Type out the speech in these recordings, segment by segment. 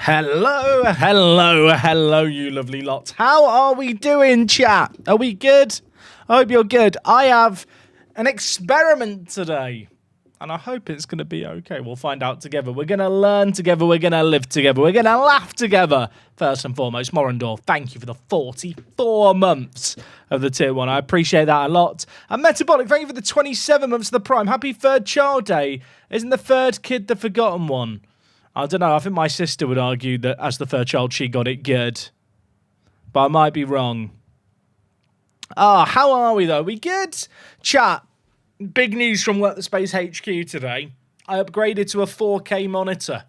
Hello, you lovely lots. How are we doing, chat? Are we good? I hope you're good. I have an experiment today, and I hope it's going to be okay. We'll find out together. We're going to learn together. We're going to live together. We're going to laugh together. First and foremost, Morandor, thank you for the 44 months of the Tier 1. I appreciate that a lot. And Metabolic, thank you for the 27 months of the Prime. Happy third child day. Isn't the third kid the forgotten one? I don't know. I think my sister would argue that as the third child, she got it good. But I might be wrong. How are we, though? We good? Chat. Big news from Work the Space HQ today. I upgraded to a 4K monitor.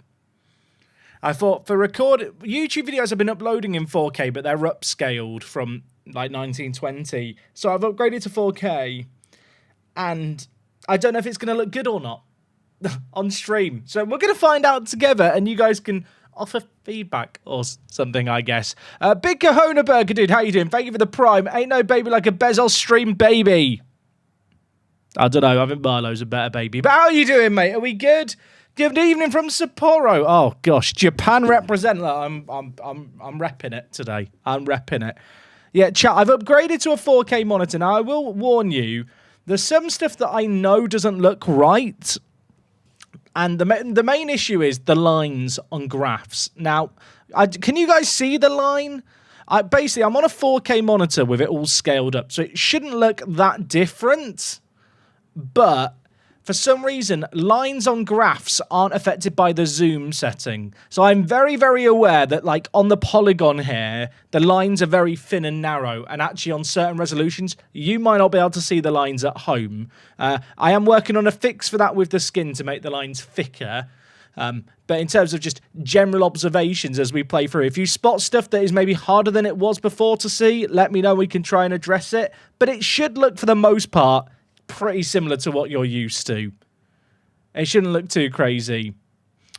I thought for YouTube videos I've been uploading in 4K, but they're upscaled from like 1920. So I've upgraded to 4K. And I don't know if it's going to look good or not on stream. So we're going to find out together, and you guys can offer feedback or something, I guess. Big Kahona Burger, dude, how you doing? Thank you for the Prime. Ain't no baby like a Bezel stream baby. I don't know. I think Marlo's a better baby. But how are you doing, mate? Are we good? Good evening from Sapporo. Oh gosh, Japan represent. I'm repping it today. I'm repping it. Yeah, chat. I've upgraded to a 4K monitor. Now I will warn you. There's some stuff that I know doesn't look right. And the main issue is the lines on graphs. Now, can you guys see the line? Basically, I'm on a 4K monitor with it all scaled up, so it shouldn't look that different. But for some reason, lines on graphs aren't affected by the zoom setting. So I'm very, very aware that, like, on the polygon here, the lines are very thin and narrow. And actually, on certain resolutions, you might not be able to see the lines at home. I am working on a fix for that with the skin to make the lines thicker. But in terms of just general observations as we play through, if you spot stuff that is maybe harder than it was before to see, let me know. We can try and address it. But it should look, for the most part, pretty similar to what you're used to. It shouldn't look too crazy.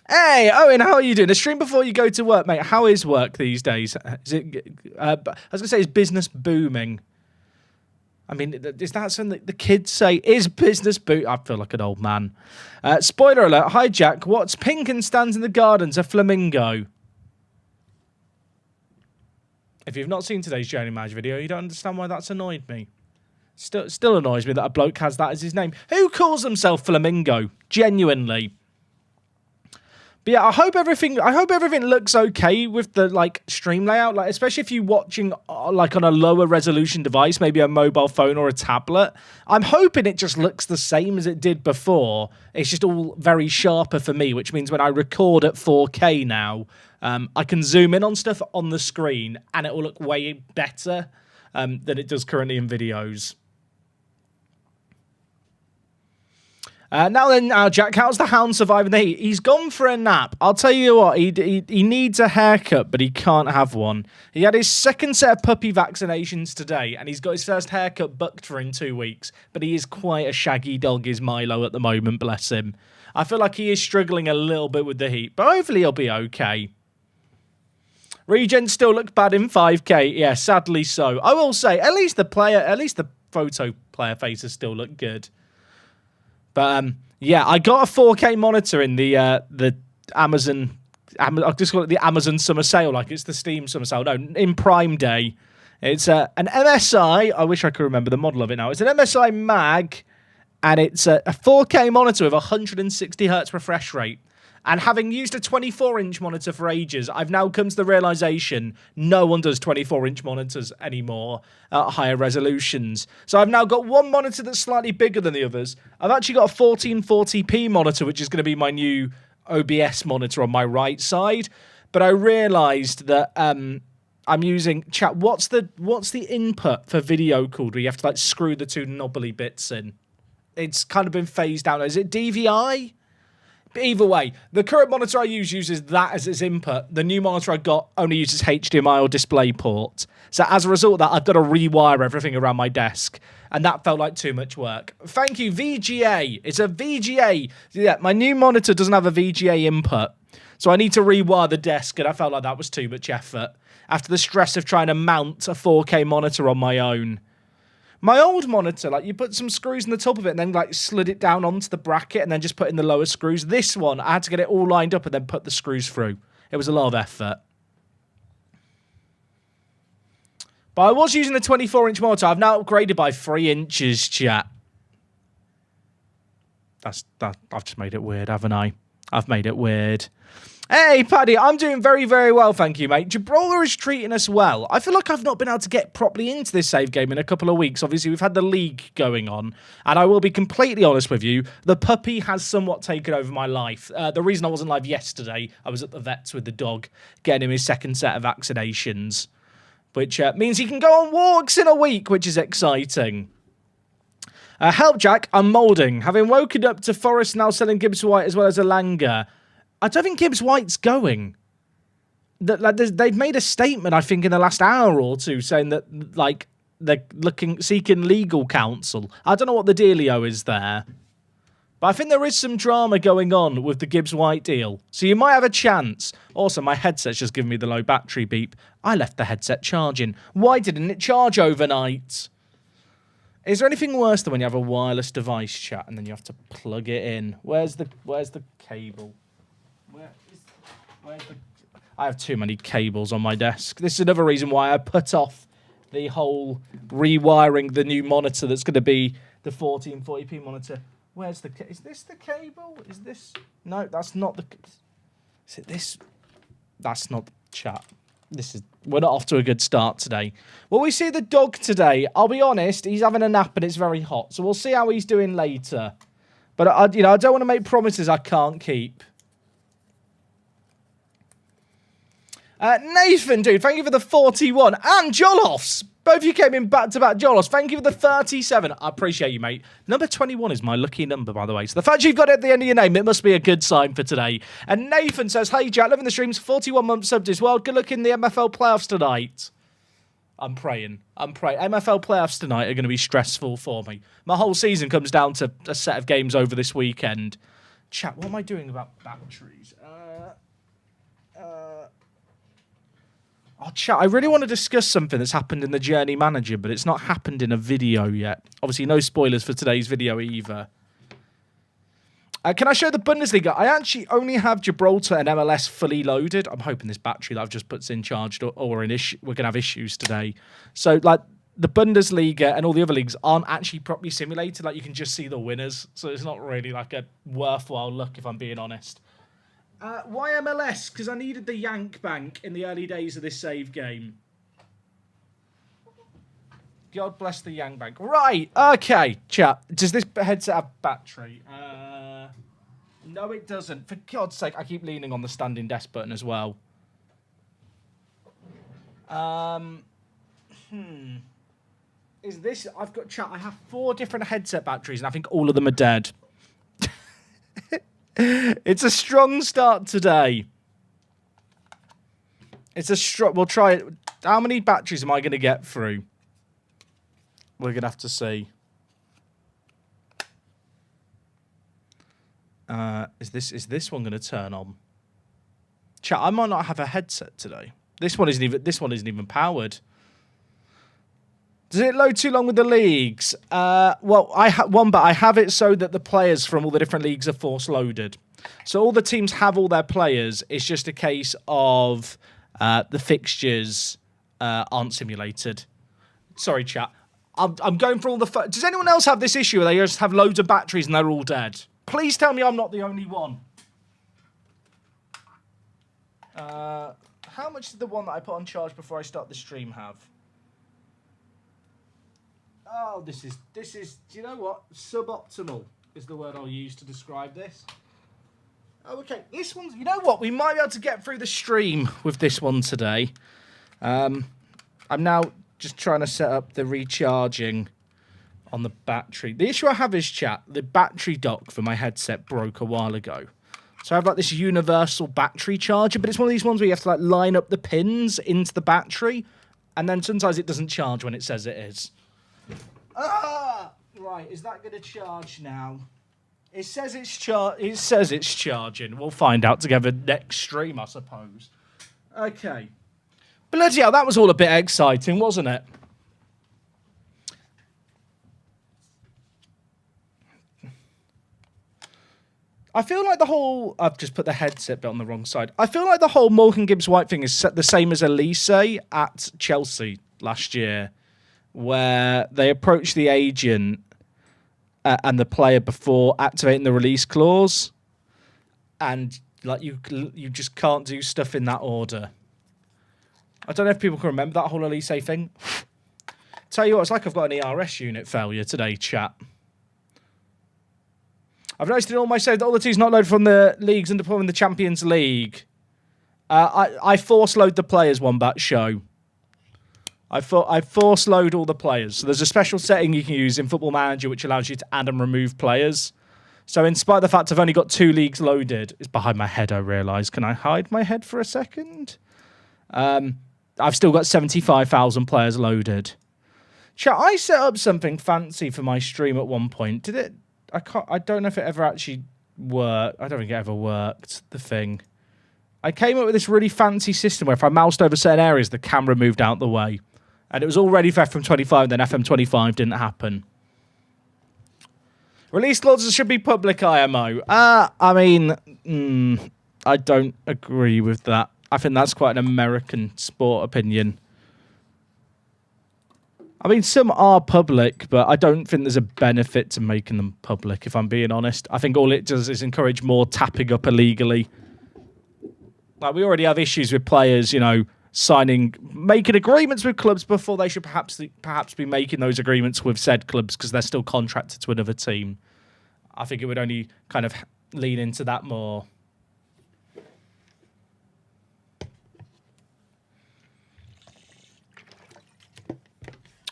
Hey, Owen, how are you doing? A stream before you go to work, mate. How is work these days? Is it? I was going to say, is business booming? I mean, is that something that the kids say? Is business boom? I feel like an old man. Spoiler alert. Hi, Jack. What's pink and stands in the gardens? A flamingo. If you've not seen today's Journey Madge video, you don't understand why that's annoyed me. Still annoys me that a bloke has that as his name. Who calls himself Flamingo? Genuinely. But yeah, I hope everything looks okay with the like stream layout. Like, especially if you're watching like on a lower resolution device, maybe a mobile phone or a tablet. I'm hoping it just looks the same as it did before. It's just all very sharper for me, which means when I record at 4K now, I can zoom in on stuff on the screen and it will look way better than it does currently in videos. Now then, Jack, how's the hound surviving the heat? He's gone for a nap. I'll tell you what, he needs a haircut, but he can't have one. He had his second set of puppy vaccinations today, and he's got his first haircut booked for in 2 weeks. But he is quite a shaggy dog, is Milo, at the moment, bless him. I feel like he is struggling a little bit with the heat, but hopefully he'll be okay. Regen still looks bad in 5K. Yeah, sadly so. I will say, at least the photo player faces still look good. But yeah, I got a 4K monitor in the Amazon. I'll just call it the Amazon summer sale, like it's the Steam summer sale. No, in Prime Day, it's an MSI. I wish I could remember the model of it now. It's an MSI Mag, and it's a 4K monitor with 160 hertz refresh rate. And having used a 24-inch monitor for ages, I've now come to the realization no one does 24-inch monitors anymore at higher resolutions. So I've now got one monitor that's slightly bigger than the others. I've actually got a 1440p monitor, which is going to be my new OBS monitor on my right side. But I realized that I'm using... Chat, what's the input for video called where you have to like screw the two knobbly bits in? It's kind of been phased out. Is it DVI? Either way, the current monitor I use uses that as its input. The new monitor I got only uses HDMI or DisplayPort. So as a result of that, I've got to rewire everything around my desk. And that felt like too much work. Thank you, VGA. It's a VGA. Yeah, my new monitor doesn't have a VGA input. So I need to rewire the desk, and I felt like that was too much effort. After the stress of trying to mount a 4K monitor on my own. My old monitor, like, you put some screws in the top of it and then, like, slid it down onto the bracket and then just put in the lower screws. This one, I had to get it all lined up and then put the screws through. It was a lot of effort. But I was using a 24-inch monitor. I've now upgraded by 3 inches, chat. I've just made it weird, haven't I? I've made it weird. Hey, Paddy, I'm doing very, very well, thank you, mate. Gibraltar is treating us well. I feel like I've not been able to get properly into this save game in a couple of weeks. Obviously, we've had the league going on, and I will be completely honest with you, the puppy has somewhat taken over my life. The reason I wasn't live yesterday, I was at the vets with the dog, getting him his second set of vaccinations, which means he can go on walks in a week, which is exciting. Help, Jack, I'm moulding. Having woken up to Forest now selling Gibbs White as well as Alanga. I don't think Gibbs White's going. They've made a statement, I think, in the last hour or two saying that, like, they're seeking legal counsel. I don't know what the dealio is there. But I think there is some drama going on with the Gibbs White deal. So you might have a chance. Also, my headset's just giving me the low battery beep. I left the headset charging. Why didn't it charge overnight? Is there anything worse than when you have a wireless device, chat, and then you have to plug it in? Where's the cable? I have too many cables on my desk. This is another reason why I put off the whole rewiring the new monitor that's going to be the 1440p monitor. Where's the... Is this the cable? Is this... No, that's not the... Is it this? That's not the chat. This is... We're not off to a good start today. Will we see the dog today? I'll be honest, he's having a nap and it's very hot. So we'll see how he's doing later. But, I don't want to make promises I can't keep. Nathan, dude, thank you for the 41. And Jolofs. Both of you came in back-to-back Jolofs. Thank you for the 37. I appreciate you, mate. Number 21 is my lucky number, by the way. So the fact you've got it at the end of your name, it must be a good sign for today. And Nathan says, hey, Jack, loving the streams. 41 months subbed as well. Good luck in the MFL playoffs tonight. I'm praying. MFL playoffs tonight are going to be stressful for me. My whole season comes down to a set of games over this weekend. Chat, what am I doing about batteries? Oh, chat, I really want to discuss something that's happened in the Journey Manager, but it's not happened in a video yet. Obviously, no spoilers for today's video either. Can I show the Bundesliga? I actually only have Gibraltar and MLS fully loaded. I'm hoping this battery that I've just put's in charged or we're going to have issues today. So, like, the Bundesliga and all the other leagues aren't actually properly simulated. Like, you can just see the winners. So it's not really, like, a worthwhile look, if I'm being honest. Why MLS? Because I needed the Yank Bank in the early days of this save game. God bless the Yank Bank. Right, okay, chat. Does this headset have battery? No, it doesn't. For God's sake, I keep leaning on the standing desk button as well. Is this... I've got, chat, I have 4 different headset batteries, and I think all of them are dead. It's a strong start today. It's a strong... We'll try it. How many batteries am I going to get through? We're going to have to see. Is this one going to turn on? Chat, I might not have a headset today. This one isn't even powered. Does it load too long with the leagues? Well, but I have it so that the players from all the different leagues are force loaded. So all the teams have all their players. It's just a case of the fixtures aren't simulated. Sorry, chat. I'm going for all the... Does anyone else have this issue where they just have loads of batteries and they're all dead? Please tell me I'm not the only one. How much did the one that I put on charge before I start the stream have? Oh, this is, do you know what? Suboptimal is the word I'll use to describe this. Oh, okay. This one's, you know what? We might be able to get through the stream with this one today. I'm now just trying to set up the recharging on the battery. The issue I have is, chat, the battery dock for my headset broke a while ago. So I have like this universal battery charger, but it's one of these ones where you have to like line up the pins into the battery, and then sometimes it doesn't charge when it says it is. Right, is that going to charge now? It says it's charging. We'll find out together next stream, I suppose. Okay. Bloody hell, that was all a bit exciting, wasn't it? I feel like the whole... I've just put the headset bit on the wrong side. I feel like the whole Morgan Gibbs-White thing is the same as Elise at Chelsea last year, where they approached the agent and the player before activating the release clause, and like you just can't do stuff in that order. I don't know if people can remember that whole Elise thing. Tell you what, it's like I've got an ERS unit failure today, chat. I've noticed in all my save that all the teams not loaded from the leagues and deploying the Champions League. I force load the players one batch show. I force load all the players. So there's a special setting you can use in Football Manager which allows you to add and remove players. So in spite of the fact I've only got 2 leagues loaded, it's behind my head, I realise. Can I hide my head for a second? I've still got 75,000 players loaded. Chat, I set up something fancy for my stream at one point. Did it? I don't know if it ever actually worked. I don't think it ever worked, the thing. I came up with this really fancy system where if I moused over certain areas, the camera moved out the way. And it was all ready for FM25, then FM25 didn't happen. Release clauses should be public IMO. I mean, I don't agree with that. I think that's quite an American sport opinion. I mean, some are public, but I don't think there's a benefit to making them public, if I'm being honest. I think all it does is encourage more tapping up illegally. Like, we already have issues with players, you know, making agreements with clubs before they should perhaps be making those agreements with said clubs because they're still contracted to another team. I think it would only kind of lean into that more.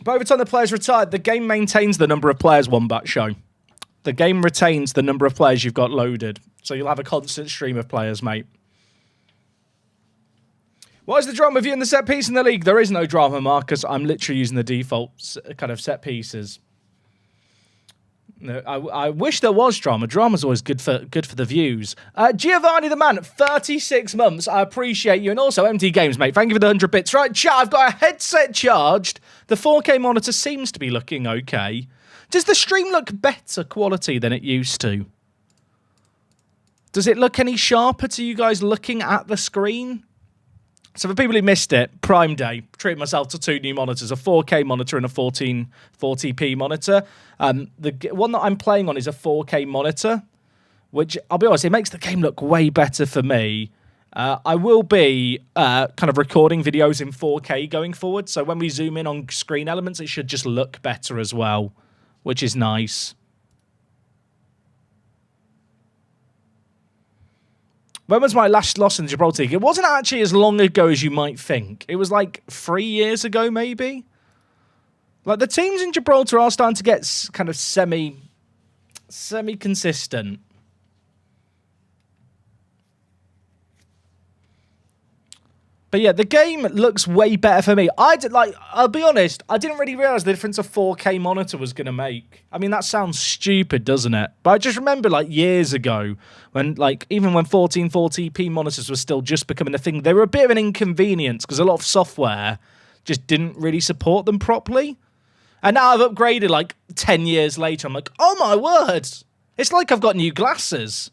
But over time the players retired, the game maintains the number of players one bat show. The game retains the number of players you've got loaded. So you'll have a constant stream of players, mate. What is the drama of you in the set piece in the league? There is no drama, Marcus. I'm literally using the default kind of set pieces. No, I wish there was drama. Drama's always good for the views. Giovanni the man, 36 months. I appreciate you. And also MT Games, mate. Thank you for the 100 bits. Right, chat, I've got a headset charged. The 4K monitor seems to be looking okay. Does the stream look better quality than it used to? Does it look any sharper to you guys looking at the screen? So for people who missed it, Prime Day, treated myself to 2 new monitors, a 4K monitor and a 1440p monitor. The one that I'm playing on is a 4K monitor, which, I'll be honest, it makes the game look way better for me. I will be kind of recording videos in 4K going forward, so when we zoom in on screen elements, it should just look better as well, which is nice. When was my last loss in Gibraltar? It wasn't actually as long ago as you might think. It was like 3 years ago, maybe. Like, the teams in Gibraltar are starting to get kind of semi-consistent. But yeah, the game looks way better for me. I'll be honest, I didn't really realise the difference a 4K monitor was going to make. I mean, that sounds stupid, doesn't it? But I just remember, like, years ago, when, like, even when 1440p monitors were still just becoming a thing, they were a bit of an inconvenience because a lot of software just didn't really support them properly. And now I've upgraded, like, 10 years later. I'm like, oh my word! It's like I've got new glasses.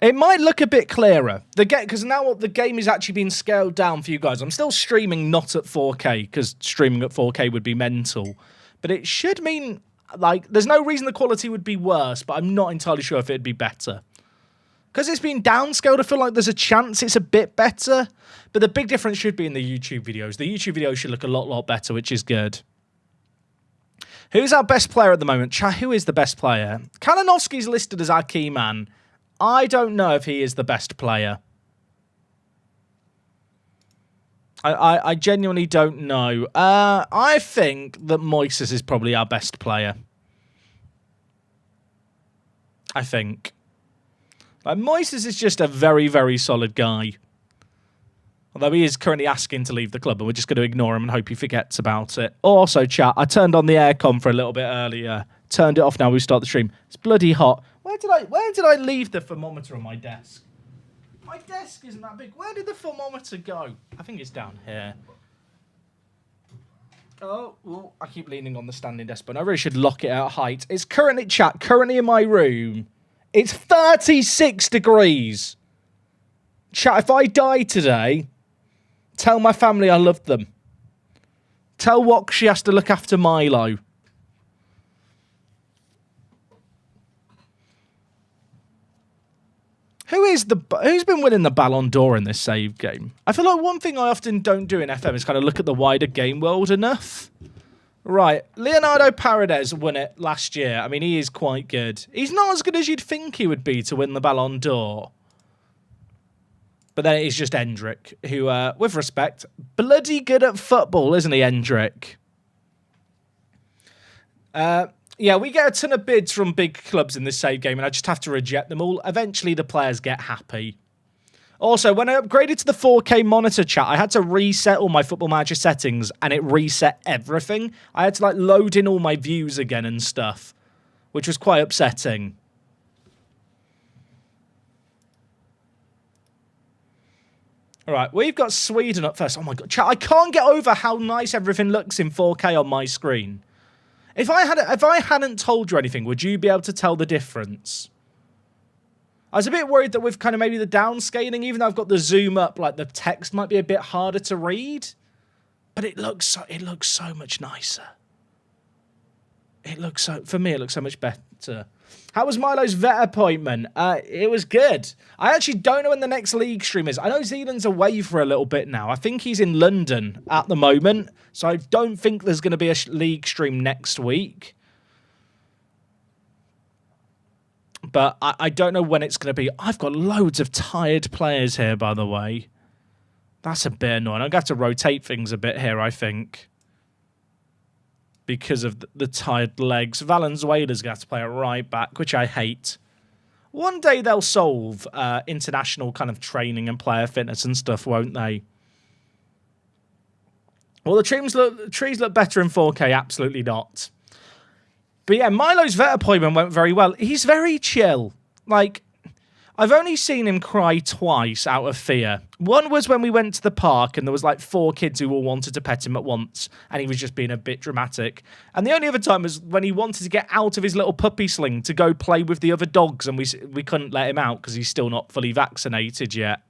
It might look a bit clearer, because now the game is actually being scaled down for you guys. I'm still streaming not at 4K, because streaming at 4K would be mental. But it should mean, like, there's no reason the quality would be worse, but I'm not entirely sure if it'd be better. Because it's been downscaled, I feel like there's a chance it's a bit better. But the big difference should be in the YouTube videos. The YouTube videos should look a lot better, which is good. Who's our best player at the moment? Who is the best player? Kalinowski's listed as our key man. I don't know if he is the best player. I genuinely don't know. I think that Moises is probably our best player. I think. Like, Moises is just a very solid guy. Although he is currently asking to leave the club, and we're just going to ignore him and hope he forgets about it. Also, chat, I turned on the aircon for a little bit earlier. Turned it off now we start the stream. It's bloody hot. Where did I leave the thermometer on my desk? My desk isn't that big. Where did the thermometer go? I think it's down here. Oh, well, I keep leaning on the standing desk, but I really should lock it at height. It's currently, chat, currently in my room. It's 36 degrees. Chat, if I die today, tell my family I love them. Tell Wok she has to look after Milo. Who's been winning the Ballon d'Or in this save game? I feel like one thing I often don't do in FM is kind of look at the wider game world enough. Right, Leonardo Paredes won it last year. I mean, he is quite good. He's not as good as you'd think he would be to win the Ballon d'Or. But then it is just Endrick, who, with respect, bloody good at football, isn't he, Endrick? Yeah, we get a ton of bids from big clubs in this save game, and I just have to reject them all. Eventually, the players get happy. Also, when I upgraded to the 4K monitor, chat, I had to reset all my Football Manager settings, and it reset everything. I had to, like, load in all my views again and stuff, which was quite upsetting. All right, we've got Sweden up first. Oh, my God. Chat, I can't get over how nice everything looks in 4K on my screen. If I hadn't told you anything, would you be able to tell the difference? I was a bit worried that with kind of maybe the downscaling, even though I've got the zoom up, like the text might be a bit harder to read. But it looks so much nicer. For me, it looks so much better. How was Milo's vet appointment? It was good. I actually don't know when the next league stream is. I know Zealand's away for a little bit now. I think he's in London at the moment. So I don't think there's going to be a league stream next week. But I don't know when it's going to be. I've got loads of tired players here, by the way. That's a bit annoying. I'm going to have to rotate things a bit here, I think. Because of the tired legs. Valenzuela's going to have to play it right back, which I hate. One day they'll solve international kind of training and player fitness and stuff, won't they? Well, the trees look better in 4K. Absolutely not. But yeah, Milo's vet appointment went very well. He's very chill. Like, I've only seen him cry twice out of fear. One was when we went to the park and there was like 4 kids who all wanted to pet him at once and he was just being a bit dramatic. And the only other time was when he wanted to get out of his little puppy sling to go play with the other dogs and we couldn't let him out because he's still not fully vaccinated yet.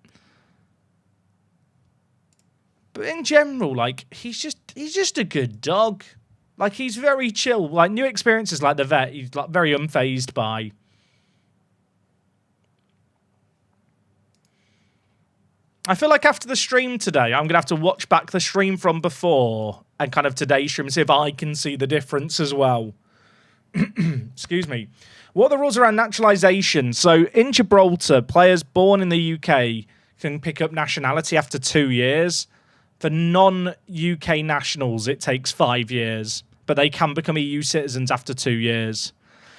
But in general, like, he's just a good dog. Like, he's very chill. Like, new experiences like the vet, he's like very unfazed by. I feel like after the stream today, I'm going to have to watch back the stream from before and kind of today's stream and see if I can see the difference as well. Excuse me. What are the rules around naturalisation? So, in Gibraltar, players born in the UK can pick up nationality after 2 years. For non-UK nationals, it takes 5 years, but they can become EU citizens after 2 years.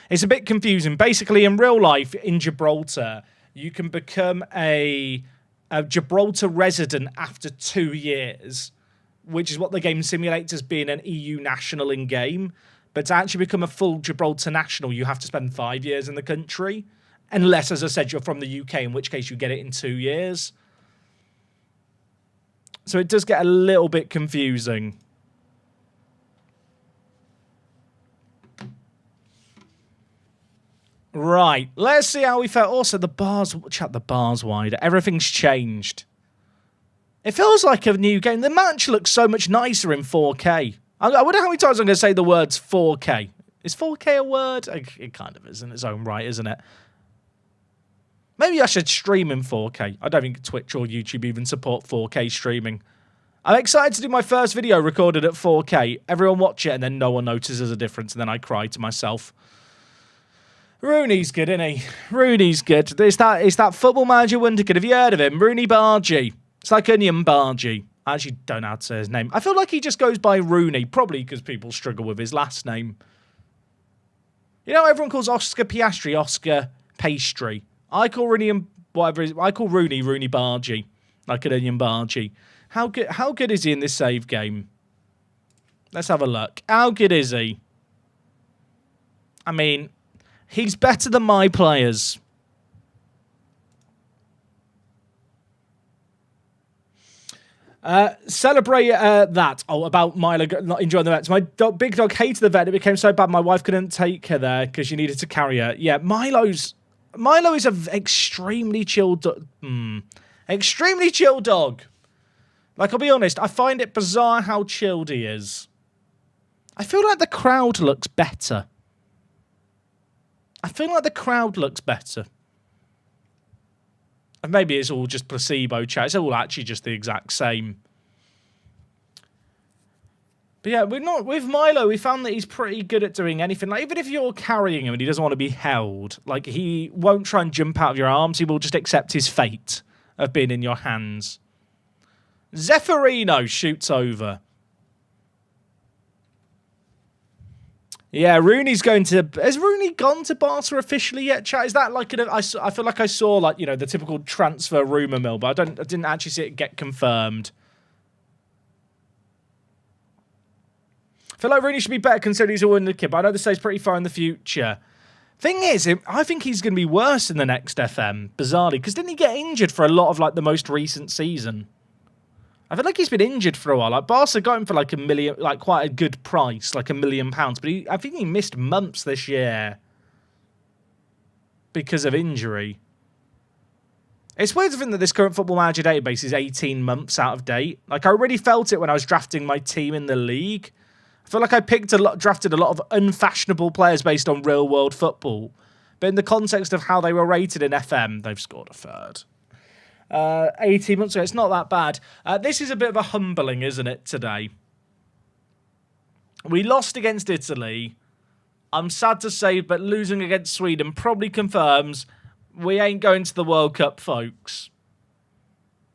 It's a bit confusing. Basically, in real life, in Gibraltar, you can become a Gibraltar resident after 2 years, which is what the game simulates as being an EU national in-game. But to actually become a full Gibraltar national, you have to spend 5 years in the country, unless, as I said, you're from the UK, in which case you get it in 2 years. So it does get a little bit confusing. Right, let's see how we felt. Also, the bar's wider. Everything's changed. It feels like a new game. The match looks so much nicer in 4K. I wonder how many times I'm going to say the words 4K. Is 4K a word? It kind of is in its own right, isn't it? Maybe I should stream in 4K. I don't think Twitch or YouTube even support 4K streaming. I'm excited to do my first video recorded at 4K. Everyone watch it and then no one notices a difference and then I cry to myself. Rooney's good, isn't he? Rooney's good. It's that Football Manager wonder kid. Have you heard of him? Rooney Bargy. It's like Onion Bargy. I actually don't know how to say his name. I feel like he just goes by Rooney, probably because people struggle with his last name. You know, everyone calls Oscar Piastri Oscar Pastry. I call Rooney Rooney Bargy, like an Onion Bargy. How good is he in this save game? Let's have a look. How good is he? I mean, he's better than my players. Celebrate that. Oh, about Milo not enjoying the vets. My big dog hated the vet. It became so bad my wife couldn't take her there because she needed to carry her. Yeah, Milo is an extremely chill extremely chill dog. Like, I'll be honest, I find it bizarre how chilled he is. I feel like the crowd looks better. And maybe it's all just placebo chat. It's all actually just the exact same. But yeah, with Milo, we found that he's pretty good at doing anything. Like, even if you're carrying him and he doesn't want to be held, like, he won't try and jump out of your arms. He will just accept his fate of being in your hands. Zeffirino shoots over. Yeah, Rooney's going to... Has Rooney gone to Barca officially yet, chat? Is that like... I feel like I saw, like, you know, the typical transfer rumour mill, but I didn't actually see it get confirmed. I feel like Rooney should be better considering he's a wonder kid, but I know this stays pretty far in the future. Thing is, I think he's going to be worse in the next FM, bizarrely, because didn't he get injured for a lot of, like, the most recent season? I feel like he's been injured for a while. Like, Barca got him for like $1 million, like quite a good price, like £1 million. But I think he missed months this year because of injury. It's weird to think that this current Football Manager database is 18 months out of date. Like, I already felt it when I was drafting my team in the league. I feel like I drafted a lot of unfashionable players based on real world football. But in the context of how they were rated in FM, they've scored a third. 18 months ago, it's not that bad. This is a bit of a humbling, isn't it, today? We lost against Italy. I'm sad to say, but losing against Sweden probably confirms we ain't going to the World Cup, folks.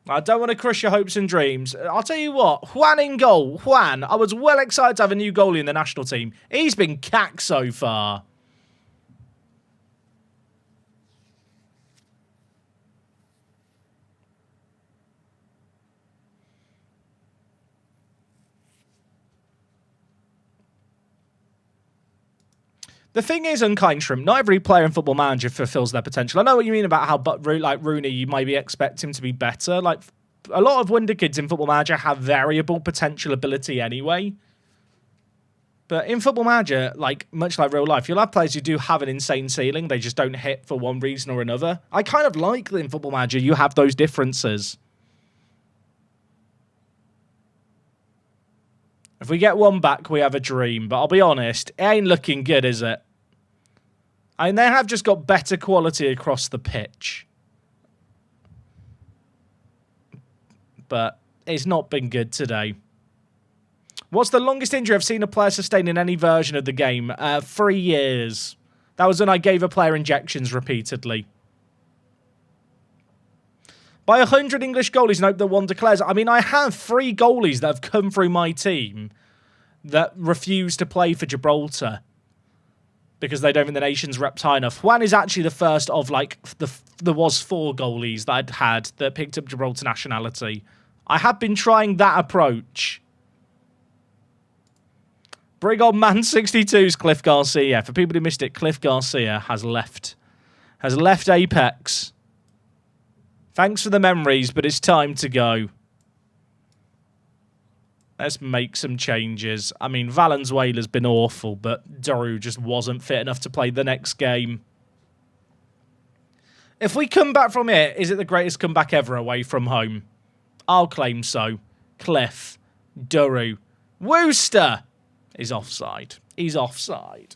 I don't want to crush your hopes and dreams. I'll tell you what, Juan in goal. Juan, I was well excited to have a new goalie in the national team. He's been cack so far. The thing is, Unkind Shrimp, not every player in Football Manager fulfills their potential. I know what you mean about how, like Rooney, you maybe expect him to be better. Like, a lot of wonder kids in Football Manager have variable potential ability anyway. But in Football Manager, like, much like real life, you'll have players who do have an insane ceiling. They just don't hit for one reason or another. I kind of like that in Football Manager you have those differences. If we get one back, we have a dream. But I'll be honest, it ain't looking good, is it? I mean, they have just got better quality across the pitch. But it's not been good today. What's the longest injury I've seen a player sustain in any version of the game? 3 years. That was when I gave a player injections repeatedly. By 100 English goalies and hope that one declares. I mean, I have 3 goalies that have come through my team that refuse to play for Gibraltar because they don't think the nation's reps high enough. Juan is actually the first of, like, there was 4 goalies that I'd had that picked up Gibraltar nationality. I have been trying that approach. Bring on Man 62's Cliff Garcia. For people who missed it, Cliff Garcia has left Apex. Thanks for the memories, but it's time to go. Let's make some changes. I mean, Valenzuela's been awful, but Daru just wasn't fit enough to play the next game. If we come back from it, is it the greatest comeback ever away from home? I'll claim so. Cliff, Daru, Wooster is offside. He's offside.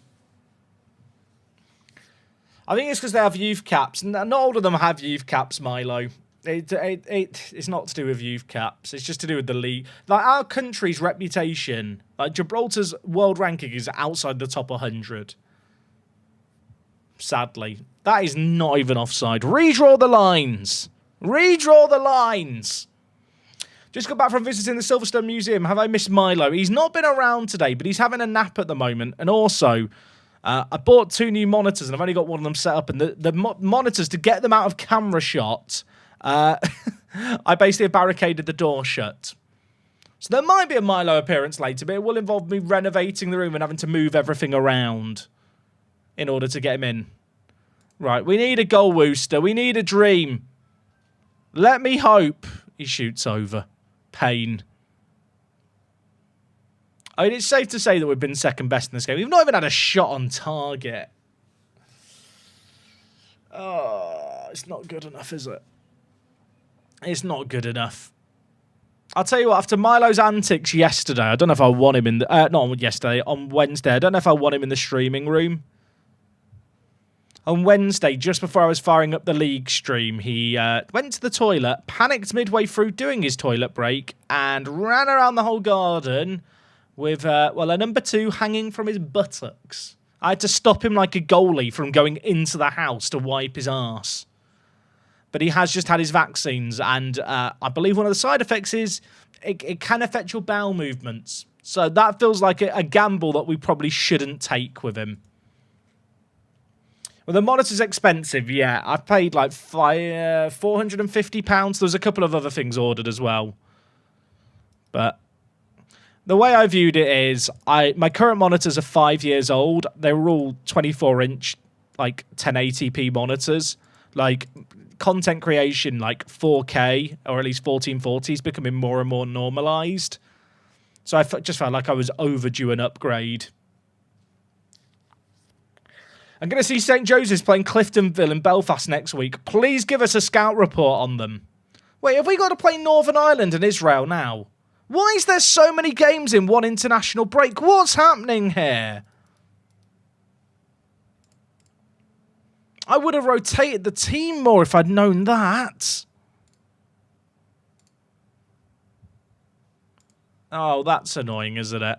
I think it's because they have youth caps. Not all of them have youth caps, Milo. It's not to do with youth caps. It's just to do with the league. Like, our country's reputation, like Gibraltar's world ranking is outside the top 100. Sadly. That is not even offside. Redraw the lines. Redraw the lines. Just got back from visiting the Silverstone Museum. Have I missed Milo? He's not been around today, but he's having a nap at the moment. And also... I bought 2 new monitors, and I've only got one of them set up. And the monitors, to get them out of camera shot, I basically barricaded the door shut. So there might be a Milo appearance later, but it will involve me renovating the room and having to move everything around in order to get him in. Right, we need a goal, Wooster. We need a dream. Let me hope he shoots over. Pain. I mean, it's safe to say that we've been second best in this game. We've not even had a shot on target. Oh, it's not good enough, is it? It's not good enough. I'll tell you what, after Milo's antics yesterday, I don't know if I won him in the... not on yesterday, on Wednesday. I don't know if I won him in the streaming room. On Wednesday, just before I was firing up the league stream, he went to the toilet, panicked midway through doing his toilet break, and ran around the whole garden with, well, a number 2 hanging from his buttocks. I had to stop him like a goalie from going into the house to wipe his arse. But he has just had his vaccines, and I believe one of the side effects is it can affect your bowel movements. So that feels like a gamble that we probably shouldn't take with him. Well, the monitor's expensive, yeah. I've paid like £450. There's a couple of other things ordered as well. But the way I viewed it is, my current monitors are 5 years old. They were all 24-inch, like 1080p monitors. Like, content creation, like 4K, or at least 1440 is becoming more and more normalized. So I just felt like I was overdue an upgrade. I'm going to see St. Joseph's playing Cliftonville in Belfast next week. Please give us a scout report on them. Wait, have we got to play Northern Ireland and Israel now? Why is there so many games in one international break? What's happening here? I would have rotated the team more if I'd known that. Oh, that's annoying, isn't it?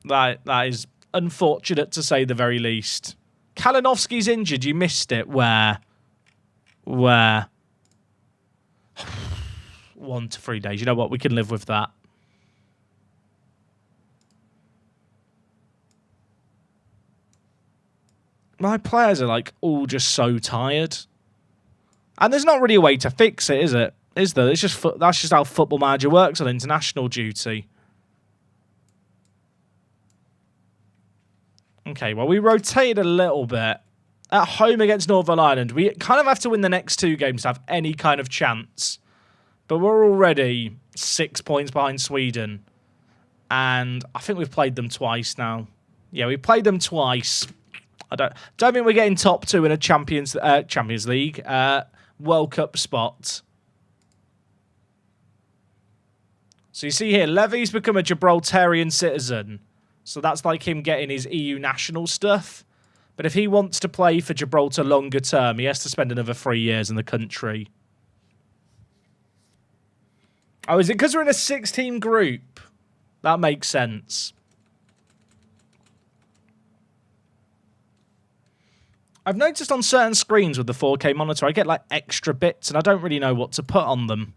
That is unfortunate to say the very least. Kalinowski's injured. You missed it. Where? 1 to 3 days. You know what? We can live with that. My players are like all just so tired. And there's not really a way to fix it, is it? Is there? It's just that's just how Football Manager works on international duty. Okay, well, we rotated a little bit. At home against Northern Ireland, we kind of have to win the next 2 games to have any kind of chance. But we're already 6 points behind Sweden. And I think we've played them twice now. Yeah, we played them twice. I don't think we're getting top 2 in a Champions League World Cup spot. So you see here, Levy's become a Gibraltarian citizen. So that's like him getting his EU national stuff. But if he wants to play for Gibraltar longer term, he has to spend another 3 years in the country. Oh, is it because we're in a 6-team group? That makes sense. I've noticed on certain screens with the 4K monitor, I get like extra bits and I don't really know what to put on them.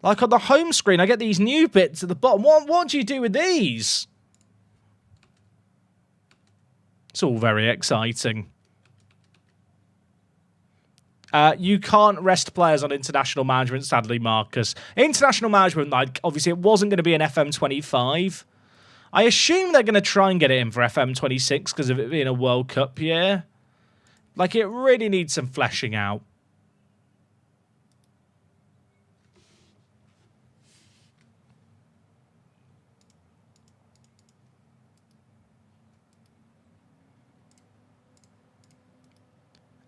Like on the home screen, I get these new bits at the bottom. What do you do with these? It's all very exciting. You can't rest players on international management, sadly, Marcus. International management, like, obviously, it wasn't going to be an FM25. I assume they're going to try and get it in for FM26 because of it being a World Cup year. Like, it really needs some fleshing out.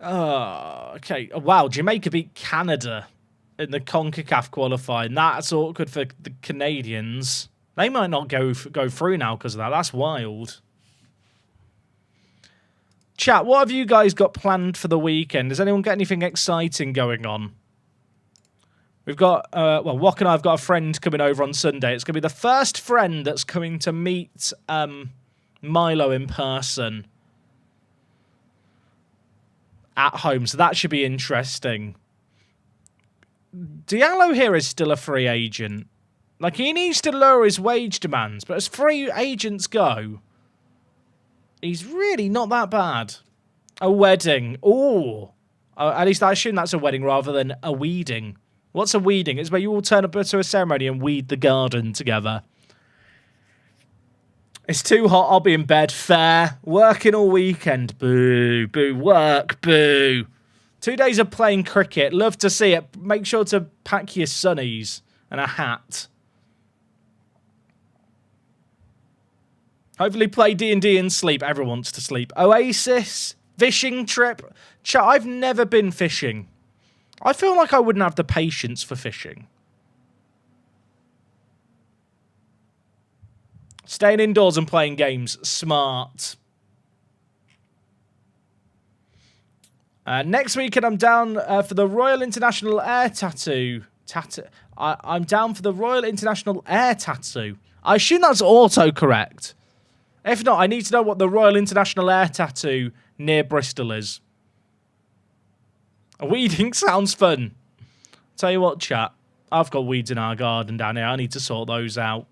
Okay. Wow, Jamaica beat Canada in the CONCACAF qualifying. That's awkward for the Canadians. They might not go through now because of that. That's wild. Chat, what have you guys got planned for the weekend? Has anyone got anything exciting going on? We've got, well, Wok and I have got a friend coming over on Sunday. It's going to be the first friend that's coming to meet Milo in person at home, so that should be interesting. Diallo here is still a free agent. Like, he needs to lower his wage demands, but as free agents go, he's really not that bad. A wedding. Ooh. At least I assume that's a wedding rather than a weeding. What's a weeding? It's where you all turn up to a ceremony and weed the garden together. It's too hot, I'll be in bed. Fair. Working all weekend. Boo. Boo. Work. Boo. 2 days of playing cricket. Love to see it. Make sure to pack your sunnies. and a hat. Hopefully play D&D and sleep. Everyone wants to sleep. Oasis. Fishing trip. Chat, I've never been fishing. I feel like I wouldn't have the patience for fishing. Staying indoors and playing games. Smart. Next weekend, I'm down for the Royal International Air Tattoo. I'm down for the Royal International Air Tattoo. I assume that's autocorrect. If not, I need to know what the Royal International Air Tattoo near Bristol is. Weeding sounds fun. Tell you what, chat. I've got weeds in our garden down here. I need to sort those out.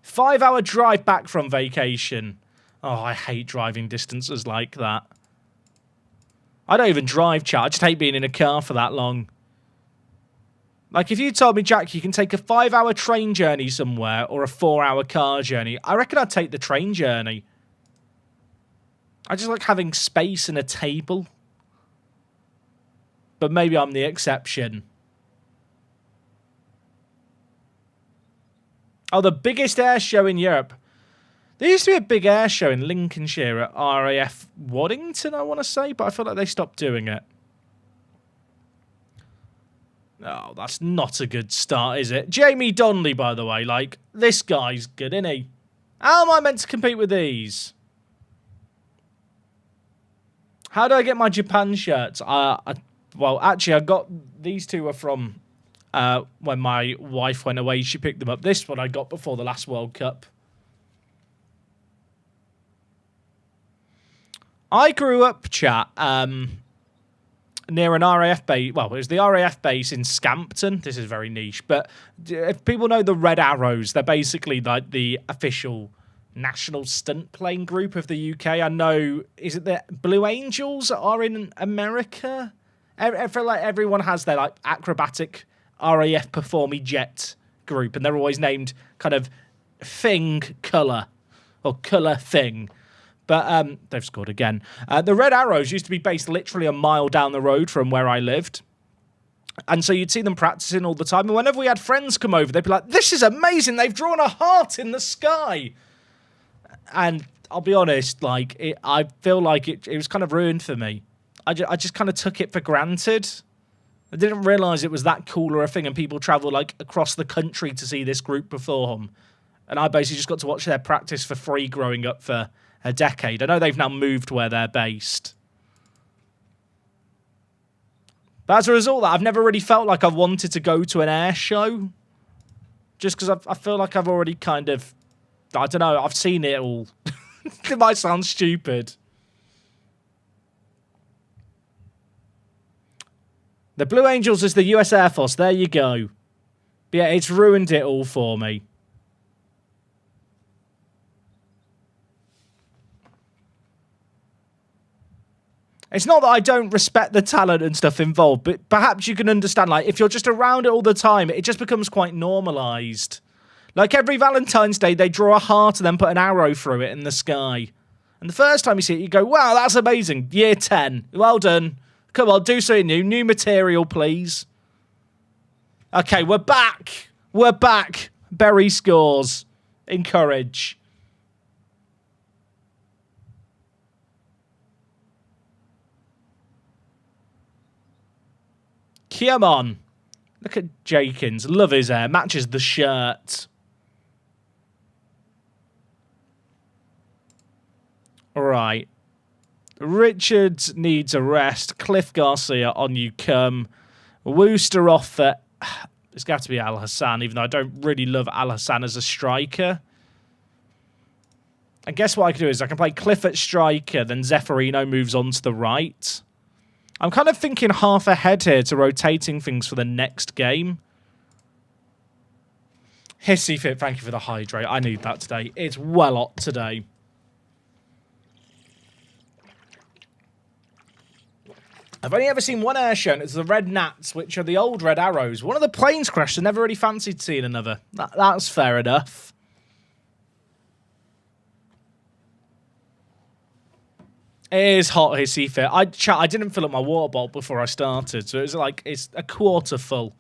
5-hour drive back from vacation. Oh, I hate driving distances like that. I don't even drive, chat. I just hate being in a car for that long. Like, if you told me, Jack, you can take a 5-hour train journey somewhere or a 4-hour car journey, I reckon I'd take the train journey. I just like having space and a table. But maybe I'm the exception. Oh, the biggest air show in Europe. There used to be a big air show in Lincolnshire at RAF Waddington, I want to say, but I feel like they stopped doing it. Oh, that's not a good start, is it? Jamie Donnelly, by the way, like, this guy's good, isn't he? How am I meant to compete with these? How do I get my Japan shirts? Well, actually, I got... These two were from when my wife went away. She picked them up. This one I got before the last World Cup. I grew up, chat, near an RAF base. Well, it was the RAF base in Scampton. This is very niche. But if people know the Red Arrows, they're basically like the official national stunt plane group of the UK. I know, is it the Blue Angels are in America? I feel like everyone has their like acrobatic RAF performy jet group, and they're always named kind of Thing Colour or Colour Thing. But they've scored again. The Red Arrows used to be based literally a mile down the road from where I lived. And so you'd see them practicing all the time. And whenever we had friends come over, they'd be like, this is amazing. They've drawn a heart in the sky. And I'll be honest, like, I feel like it was kind of ruined for me. I just kind of took it for granted. I didn't realise it was that cool or a thing. And people travel like across the country to see this group perform. And I basically just got to watch their practice for free growing up for a decade. I know they've now moved where they're based. But as a result of that, I've never really felt like I've wanted to go to an air show. Just because I feel like I've already kind of... I don't know, I've seen it all. It might sound stupid. The Blue Angels is the US Air Force. There you go. But yeah, it's ruined it all for me. It's not that I don't respect the talent and stuff involved, but perhaps you can understand, like, if you're just around it all the time, it just becomes quite normalised. Like, every Valentine's Day, they draw a heart and then put an arrow through it in the sky. And the first time you see it, you go, wow, that's amazing. Year 10. Well done. Come on, do something new. New material, please. Okay, we're back. We're back. Berry scores. Encourage. Come on. Look at Jenkins. Love his hair. Matches the shirt. Right. Richards needs a rest. Cliff Garcia, on you come. Wooster off for... It's got to be Al Hassan, even though I don't really love Al Hassan as a striker. I guess what I can do is I can play Cliff at striker, then Zeffirino moves on to the right. I'm kind of thinking half ahead here to rotating things for the next game. Hissy Fit, thank you for the hydrate. I need that today. It's well hot today. I've only ever seen one air show, and it's the Red Gnats, which are the old Red Arrows. One of the planes crashed, and never really fancied seeing another. That's fair enough. It is hot, Hissy Fit. I didn't fill up my water bottle before I started, so it's like it's a quarter full.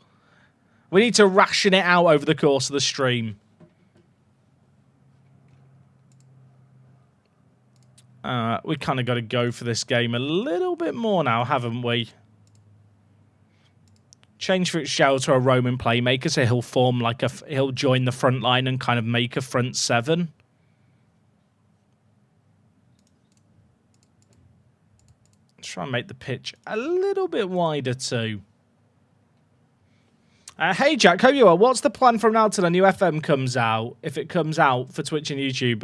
We need to ration it out over the course of the stream. We kind of got to go for this game a little bit more now, haven't we? Change Fitzgerald to a Roman playmaker, so he'll form like he'll join the front line and kind of make a front seven. Let's try and make the pitch a little bit wider too. Hey Jack, hope you are. What's the plan from now till the new FM comes out? If it comes out for Twitch and YouTube,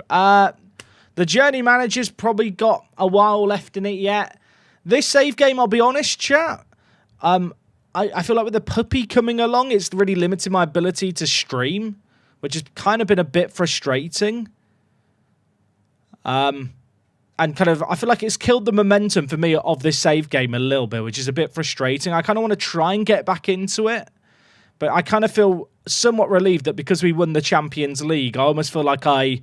the Journey Manager's probably got a while left in it yet. This save game, I'll be honest, chat. I feel like with the puppy coming along, it's really limited my ability to stream, which has kind of been a bit frustrating. And kind of, I feel like it's killed the momentum for me of this save game a little bit, which is a bit frustrating. I kind of want to try and get back into it, but I kind of feel somewhat relieved that because we won the Champions League, I almost feel like I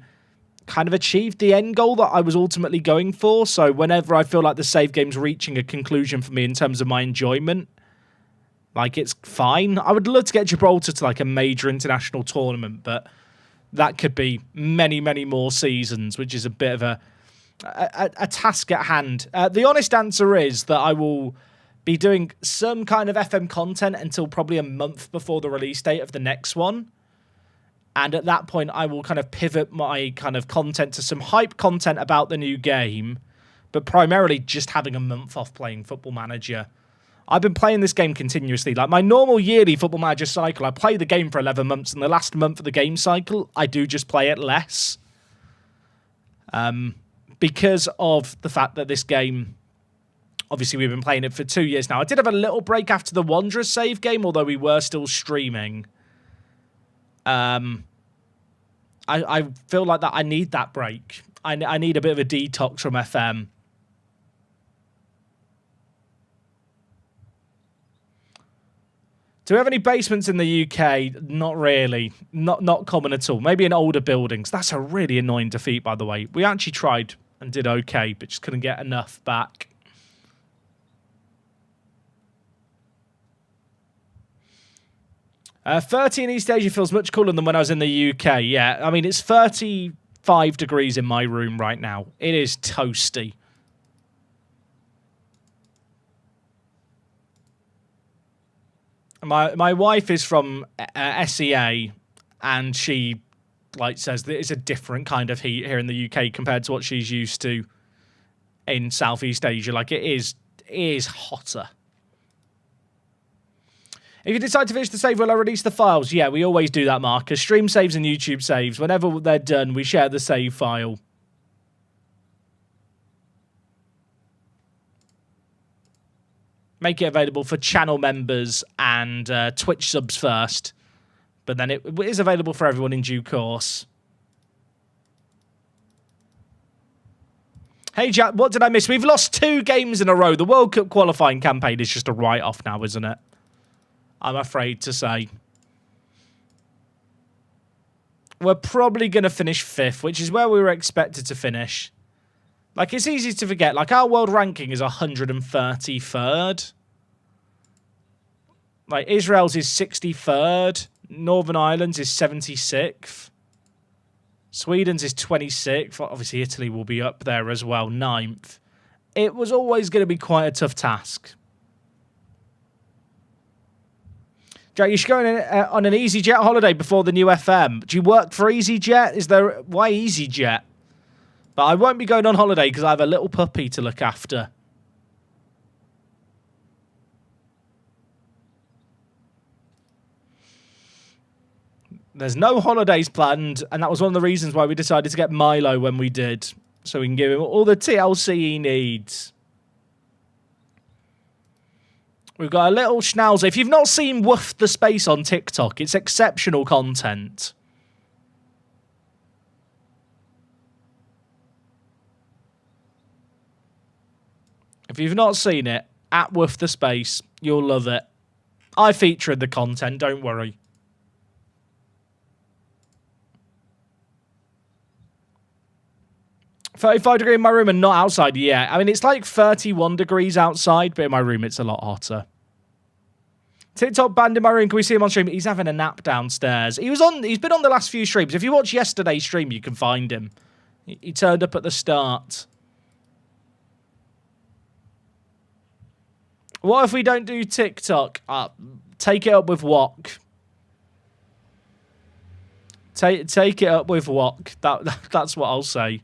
kind of achieved the end goal that I was ultimately going for. So whenever I feel like the save game's reaching a conclusion for me in terms of my enjoyment, like, it's fine. I would love to get Gibraltar to like a major international tournament, but that could be many, many more seasons, which is a bit of a task at hand. The honest answer is that I will be doing some kind of FM content until probably a month before the release date of the next one. And at that point, I will kind of pivot my kind of content to some hype content about the new game, but primarily just having a month off playing Football Manager. I've been playing this game continuously. Like my normal yearly Football Manager cycle, I play the game for 11 months, and the last month of the game cycle, I do just play it less. Because of the fact that this game, obviously we've been playing it for 2 years now. I did have a little break after the Wanderers save game, although we were still streaming. I feel like that I need that break. I need a bit of a detox from FM. Do we have any basements in the UK? Not really. Not common at all. Maybe in older buildings. That's a really annoying defeat, by the way. We actually tried and did okay, but just couldn't get enough back. Uh, 30 in East Asia feels much cooler than when I was in the UK. Yeah, I mean, it's 35 degrees in my room right now. It is toasty. My wife is from SEA, and she says that it's a different kind of heat here in the UK compared to what she's used to in Southeast Asia. Like, it is hotter. If you decide to finish the save, will I release the files? Yeah, we always do that, Marcus. Stream saves and YouTube saves. Whenever they're done, we share the save file. Make it available for channel members and Twitch subs first. But then it is available for everyone in due course. Hey, Jack, what did I miss? We've lost 2 games in a row. The World Cup qualifying campaign is just a write-off now, isn't it? I'm afraid to say. We're probably going to finish 5th, which is where we were expected to finish. Like, it's easy to forget. Like, our world ranking is 133rd. Like, Israel's is 63rd. Northern Ireland's is 76th. Sweden's is 26th. Obviously, Italy will be up there as well, 9th. It was always going to be quite a tough task. Jack, you should go on an EasyJet holiday before the new FM. Do you work for EasyJet? Why EasyJet? But I won't be going on holiday because I have a little puppy to look after. There's no holidays planned, and that was one of the reasons why we decided to get Milo when we did, so we can give him all the TLC he needs. We've got a little schnauzer. If you've not seen Woof the Space on TikTok, it's exceptional content. If you've not seen it, at Woof the Space, you'll love it. I feature in the content, don't worry. $35 in my room and not outside, yeah. I mean, it's like 31 degrees outside, but in my room it's a lot hotter. TikTok banned in my room. Can we see him on stream? He's having a nap downstairs. He's been on the last few streams. If you watch yesterday's stream, you can find him. He turned up at the start. What if we don't do TikTok? Take it up with Wok. Take it up with Wok. That's what I'll say.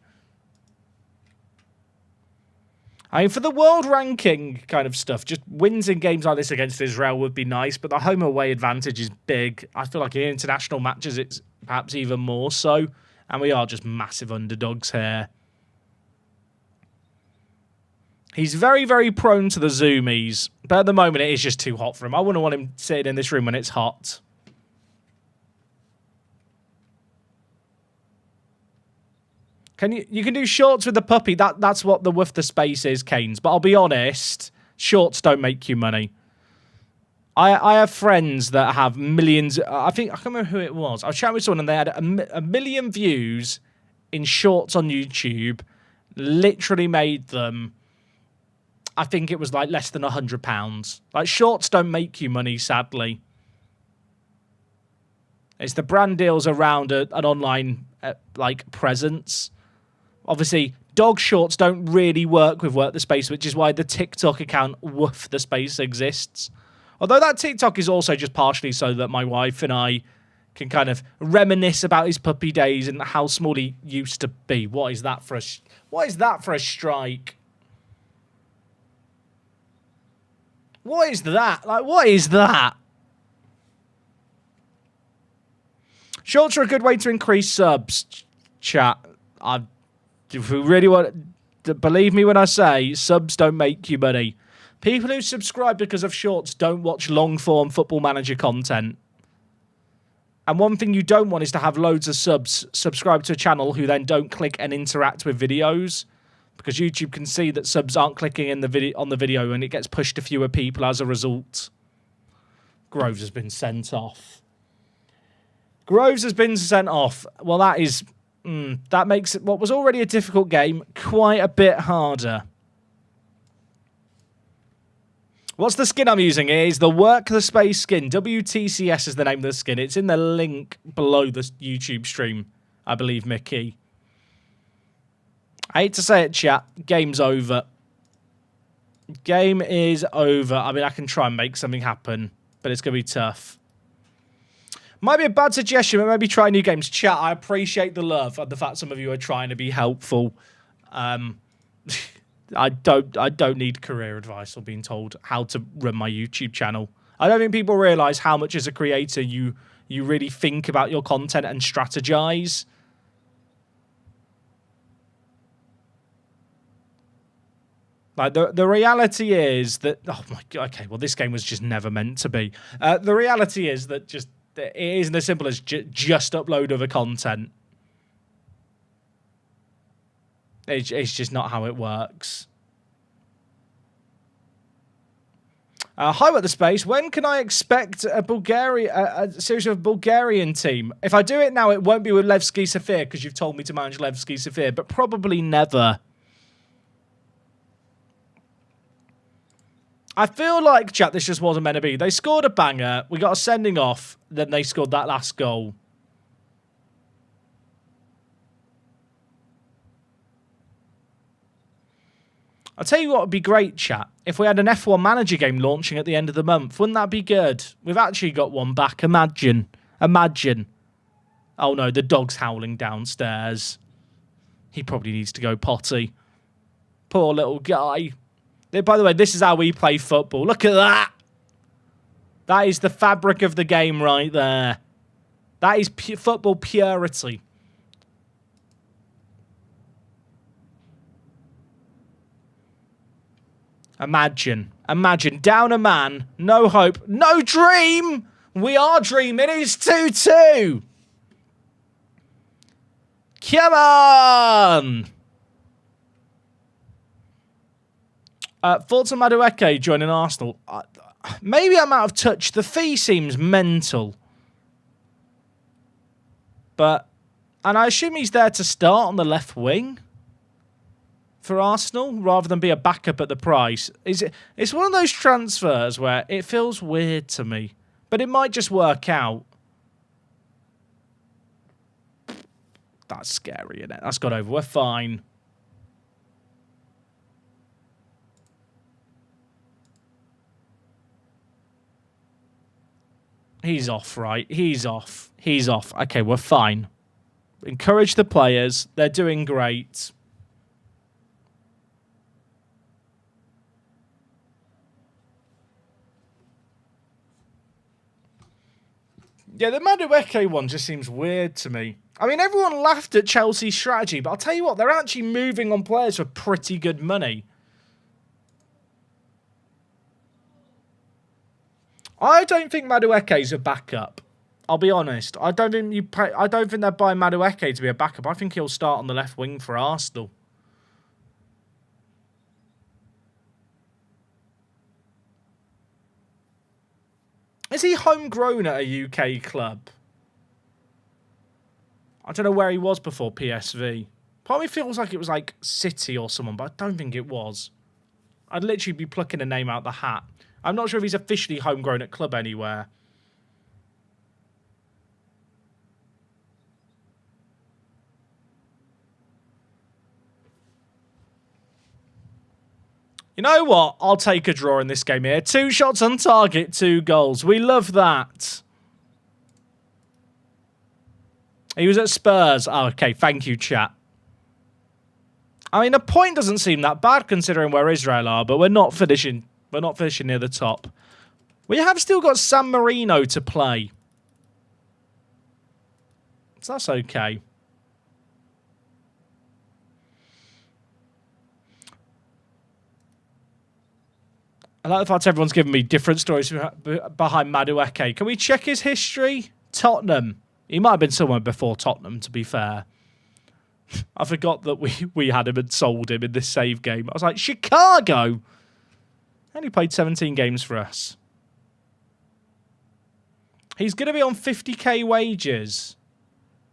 I mean, for the world ranking kind of stuff, just wins in games like this against Israel would be nice, but the home-away advantage is big. I feel like in international matches, it's perhaps even more so, and we are just massive underdogs here. He's very, very prone to the zoomies, but at the moment, it is just too hot for him. I wouldn't want him sitting in this room when it's hot. You can do shorts with the puppy. That's what the Woof the Space is, Canes. But I'll be honest, shorts don't make you money. I have friends that have millions. I can't remember who it was. I was chatting with someone and they had a million views in shorts on YouTube. Literally made them, I think it was like less than £100. Like, shorts don't make you money, sadly. It's the brand deals around an online like presence. Obviously, dog shorts don't really work with Work the Space, which is why the TikTok account Woof the Space exists. Although that TikTok is also just partially so that my wife and I can kind of reminisce about his puppy days and how small he used to be. What is that for a strike? What is that? Like, what is that? Shorts are a good way to increase subs, chat. If we really want to believe me when I say subs don't make you money. People who subscribe because of shorts don't watch long-form Football Manager content. And one thing you don't want is to have loads of subs subscribe to a channel who then don't click and interact with videos. Because YouTube can see that subs aren't clicking on the video and it gets pushed to fewer people as a result. Groves has been sent off. Groves has been sent off. Well, that is... that makes what was already a difficult game quite a bit harder. What's the skin I'm using? It is the Work the Space skin. WTCS is the name of the skin. It's in the link below the YouTube stream, I believe, Mickey. I hate to say it, chat. Game's over. Game is over. I mean, I can try and make something happen, but it's going to be tough. Might be a bad suggestion, but maybe try new games. Chat, I appreciate the love and the fact some of you are trying to be helpful. I don't need career advice or being told how to run my YouTube channel. I don't think people realise how much as a creator you really think about your content and strategize. Like, the reality is that... Oh, my God. Okay, well, this game was just never meant to be. The reality is that just... It isn't as simple as just upload other content. It's just not how it works. Hi, What the Space. When can I expect a series of Bulgarian team? If I do it now, it won't be with Levski Safir because you've told me to manage Levski Safir, but probably never. I feel like, chat, this just wasn't meant to be. They scored a banger. We got a sending off. Then they scored that last goal. I'll tell you what would be great, chat. If we had an F1 manager game launching at the end of the month. Wouldn't that be good? We've actually got one back. Imagine. Imagine. Oh, no. The dog's howling downstairs. He probably needs to go potty. Poor little guy. By the way, this is how we play football. Look at that. That is the fabric of the game right there. That is football purity. Imagine. Imagine. Down a man. No hope. No dream. We are dreaming. It's 2-2. Come on. Thoughts on Madueke joining Arsenal? Maybe I'm out of touch. The fee seems mental. And I assume he's there to start on the left wing. for Arsenal rather than be a backup at the price. It's one of those transfers where it feels weird to me, but it might just work out. That's scary, isn't it? That's got over. We're fine. He's off, right? He's off. He's off. Okay, we're fine. Encourage the players. They're doing great. Yeah, the Madueke one just seems weird to me. I mean, everyone laughed at Chelsea's strategy, but I'll tell you what, they're actually moving on players for pretty good money. I don't think Madueke's a backup. I'll be honest. I don't think they're buying Madueke to be a backup. I think he'll start on the left wing for Arsenal. Is he homegrown at a UK club? I don't know where he was before PSV. Part of me feels like it was like City or someone, but I don't think it was. I'd literally be plucking a name out the hat. I'm not sure if he's officially homegrown at club anywhere. You know what? I'll take a draw in this game here. 2 shots on target, 2 goals. We love that. He was at Spurs. Oh, okay, thank you, chat. I mean, a point doesn't seem that bad considering where Israel are, but we're not finishing. We're not finishing near the top. We have still got San Marino to play. So that's okay. I like the fact everyone's giving me different stories behind Madueke. Can we check his history? Tottenham. He might have been somewhere before Tottenham, to be fair. I forgot that we had him and sold him in this save game. I was like, Chicago! And he played 17 games for us. He's going to be on 50k wages.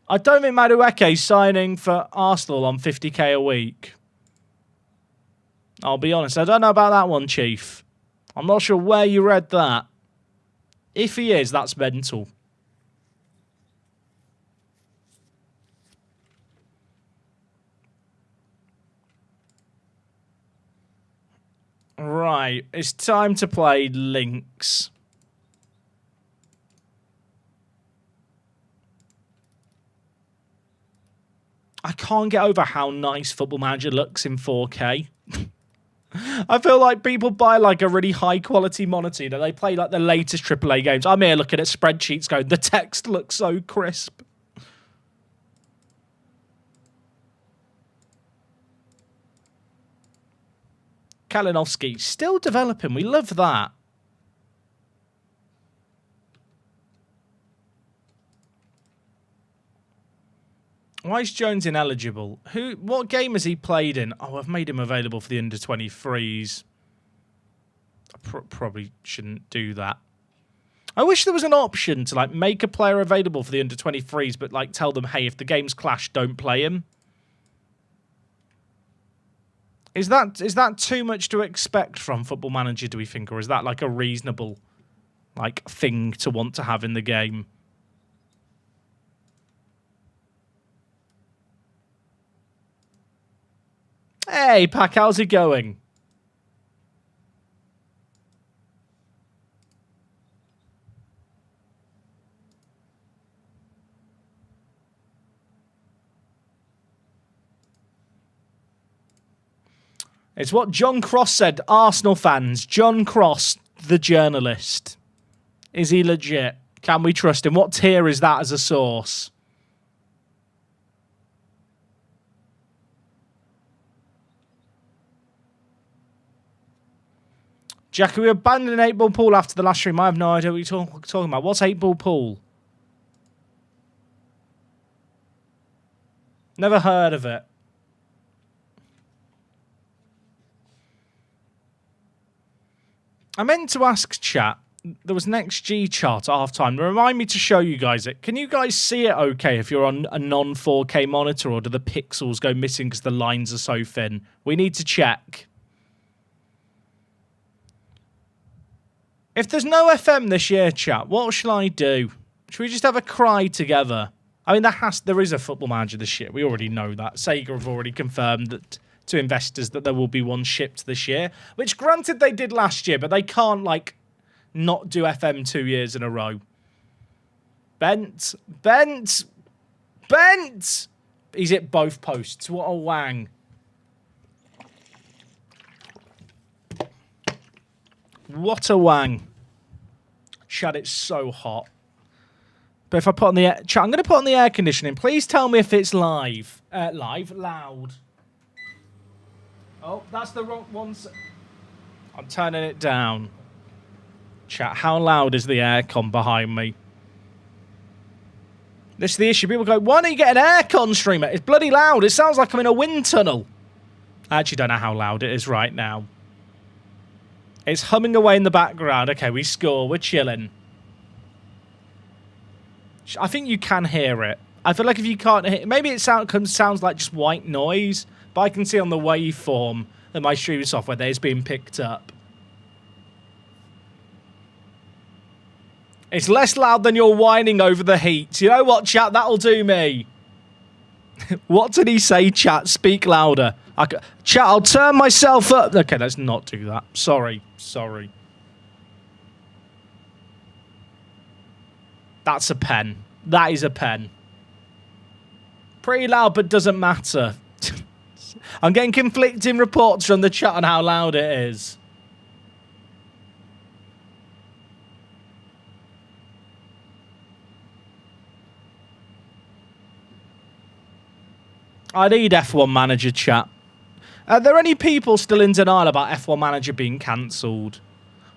I don't think Madueke's signing for Arsenal on 50k a week. I'll be honest, I don't know about that one, Chief. I'm not sure where you read that. If he is, that's mental. Right, it's time to play Lynx. I can't get over how nice Football Manager looks in 4K. I feel like people buy like a really high quality monitor. You know, they play like the latest AAA games. I'm here looking at spreadsheets going, the text looks so crisp. Kalinowski, still developing. We love that. Why is Jones ineligible? What game has he played in? Oh, I've made him available for the under-23s. I probably shouldn't do that. I wish there was an option to like make a player available for the under-23s, but like tell them, hey, if the games clash, don't play him. Is that too much to expect from Football Manager, do we think? Or is that like a reasonable like thing to want to have in the game? Hey, Pack, how's it going? It's what John Cross said, Arsenal fans. John Cross, the journalist. Is he legit? Can we trust him? What tier is that as a source? Jack, we abandoned 8-ball pool after the last stream. I have no idea what you're talking about. What's 8-ball pool? Never heard of it. I meant to ask chat, there was an XG chart at half-time. Remind me to show you guys it. Can you guys see it okay if you're on a non-4K monitor, or do the pixels go missing because the lines are so thin? We need to check. If there's no FM this year, chat, what shall I do? Should we just have a cry together? I mean, there is a Football Manager this year. We already know that. Sega have already confirmed that to investors that there will be one shipped this year, which granted they did last year, but they can't, like, not do FM 2 years in a row. Bent. He's hit both posts. What a wang. What a wang. Chad, it's so hot. But if I put on the air... Chat, I'm going to put on the air conditioning. Please tell me if it's live. Loud. Oh, that's the wrong one. I'm turning it down. Chat, how loud is the aircon behind me? This is the issue. People go, why don't you get an aircon streamer? It's bloody loud. It sounds like I'm in a wind tunnel. I actually don't know how loud it is right now. It's humming away in the background. Okay, we score. We're chilling. I think you can hear it. I feel like if you can't hear it, maybe it sounds like just white noise, but I can see on the waveform that my streaming software there is being picked up. It's less loud than you're whining over the heat. You know what, chat? That'll do me. What did he say, chat? Speak louder. Chat, I'll turn myself up. Okay, let's not do that. Sorry. That's a pen. That is a pen. Pretty loud, but doesn't matter. I'm getting conflicting reports from the chat on how loud it is. I need F1 Manager, chat. Are there any people still in denial about F1 Manager being cancelled?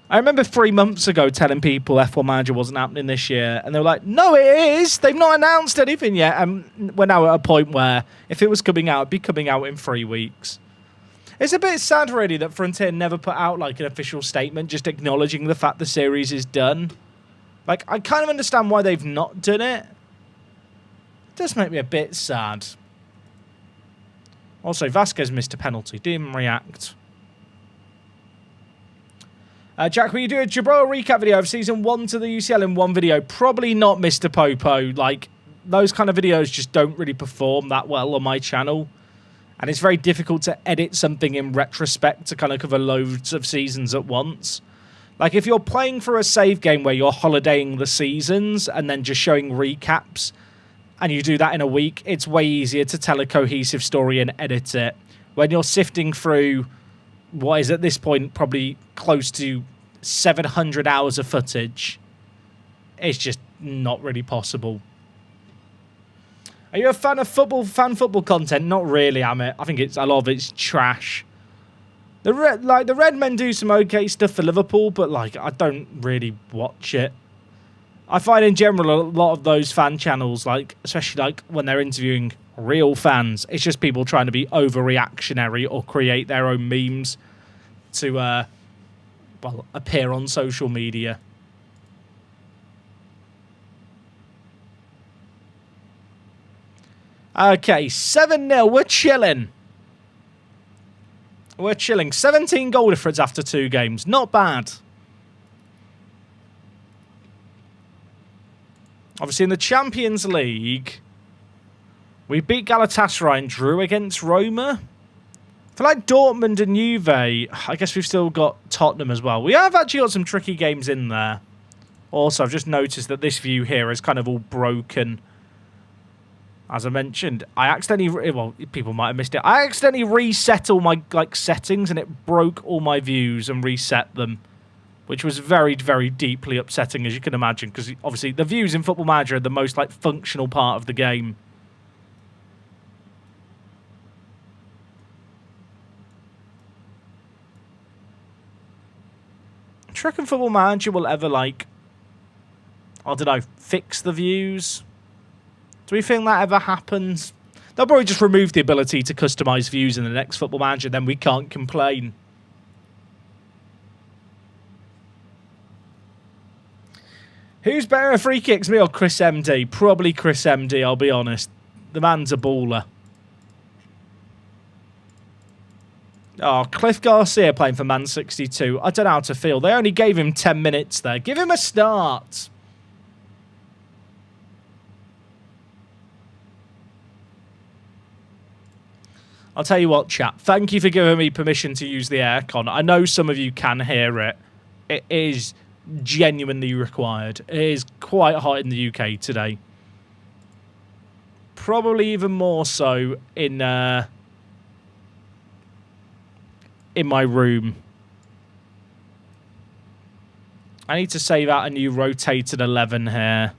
I remember 3 months ago telling people F1 Manager wasn't happening this year, and they were like, no, it is. They've not announced anything yet. And we're now at a point where if it was coming out, it'd be coming out in 3 weeks. It's a bit sad, really, that Frontier never put out like an official statement just acknowledging the fact the series is done. Like, I kind of understand why they've not done it. It does make me a bit sad. Also, Vasquez missed a penalty. Didn't react. Jack, will you do a Gibraltar recap video of Season 1 to the UCL in one video? Probably not, Mr. Popo. Like, those kind of videos just don't really perform that well on my channel. And it's very difficult to edit something in retrospect to kind of cover loads of seasons at once. Like, if you're playing for a save game where you're holidaying the seasons and then just showing recaps, and you do that in a week, it's way easier to tell a cohesive story and edit it. When you're sifting through what is at this point probably close to 700 hours of footage, it's just not really possible. Are you a fan of fan football content? Not really, am it? I think a lot of it's trash. The Red Men do some okay stuff for Liverpool, but like I don't really watch it. I find in general a lot of those fan channels, like especially like when they're interviewing real fans, it's just people trying to be overreactionary or create their own memes to well, appear on social media. Okay, 7-0. We're chilling. We're chilling. 17 goal difference after 2 games. Not bad. Obviously, in the Champions League, we beat Galatasaray and drew against Roma. For like Dortmund and Juve, I guess we've still got Tottenham as well. We have actually got some tricky games in there. Also, I've just noticed that this view here is kind of all broken. As I mentioned, I accidentally... Well, people might have missed it. I accidentally reset all my settings and it broke all my views and reset them. Which was very, very deeply upsetting, as you can imagine. Because, obviously, the views in Football Manager are the most functional part of the game. Do you reckon Football Manager will ever, I don't know, fix the views? Do we think that ever happens? They'll probably just remove the ability to customise views in the next Football Manager, then we can't complain. Who's better at free kicks, me or Chris MD? Probably Chris MD, I'll be honest. The man's a baller. Oh, Cliff Garcia playing for Man 62. I don't know how to feel. They only gave him 10 minutes there. Give him a start. I'll tell you what, chat. Thank you for giving me permission to use the aircon. I know some of you can hear it. It is genuinely required. It is quite hot in the UK today. Probably even more so in my room. I need to save out a new rotated 11 here.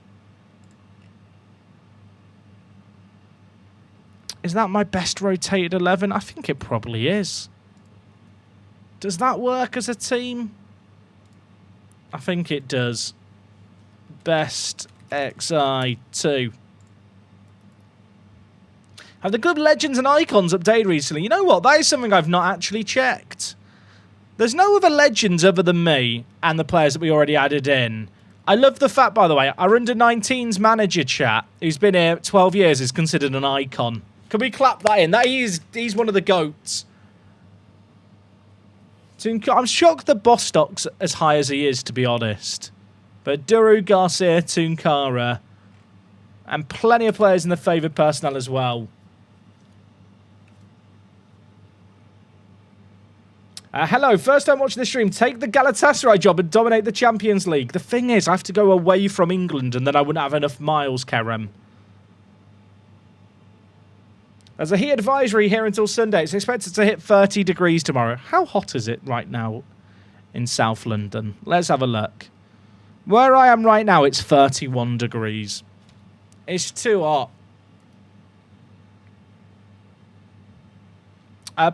Is that my best rotated 11? I think it probably is. Does that work as a team? I think it does. Best XI2. Have the club legends and icons updated recently? You know what? That is something I've not actually checked. There's no other legends other than me and the players that we already added in. I love the fact, by the way, our under-19s manager, chat, who's been here 12 years, is considered an icon. Can we clap that in? He's one of the GOATs. I'm shocked that Bostock's as high as he is, to be honest. But Duru, Garcia, Tunkara, and plenty of players in the favoured personnel as well. Hello, first time watching the stream. Take the Galatasaray job and dominate the Champions League. The thing is, I have to go away from England and then I wouldn't have enough miles, Kerem. There's a heat advisory here until Sunday. It's expected to hit 30 degrees tomorrow. How hot is it right now in South London? Let's have a look. Where I am right now, it's 31 degrees. It's too hot.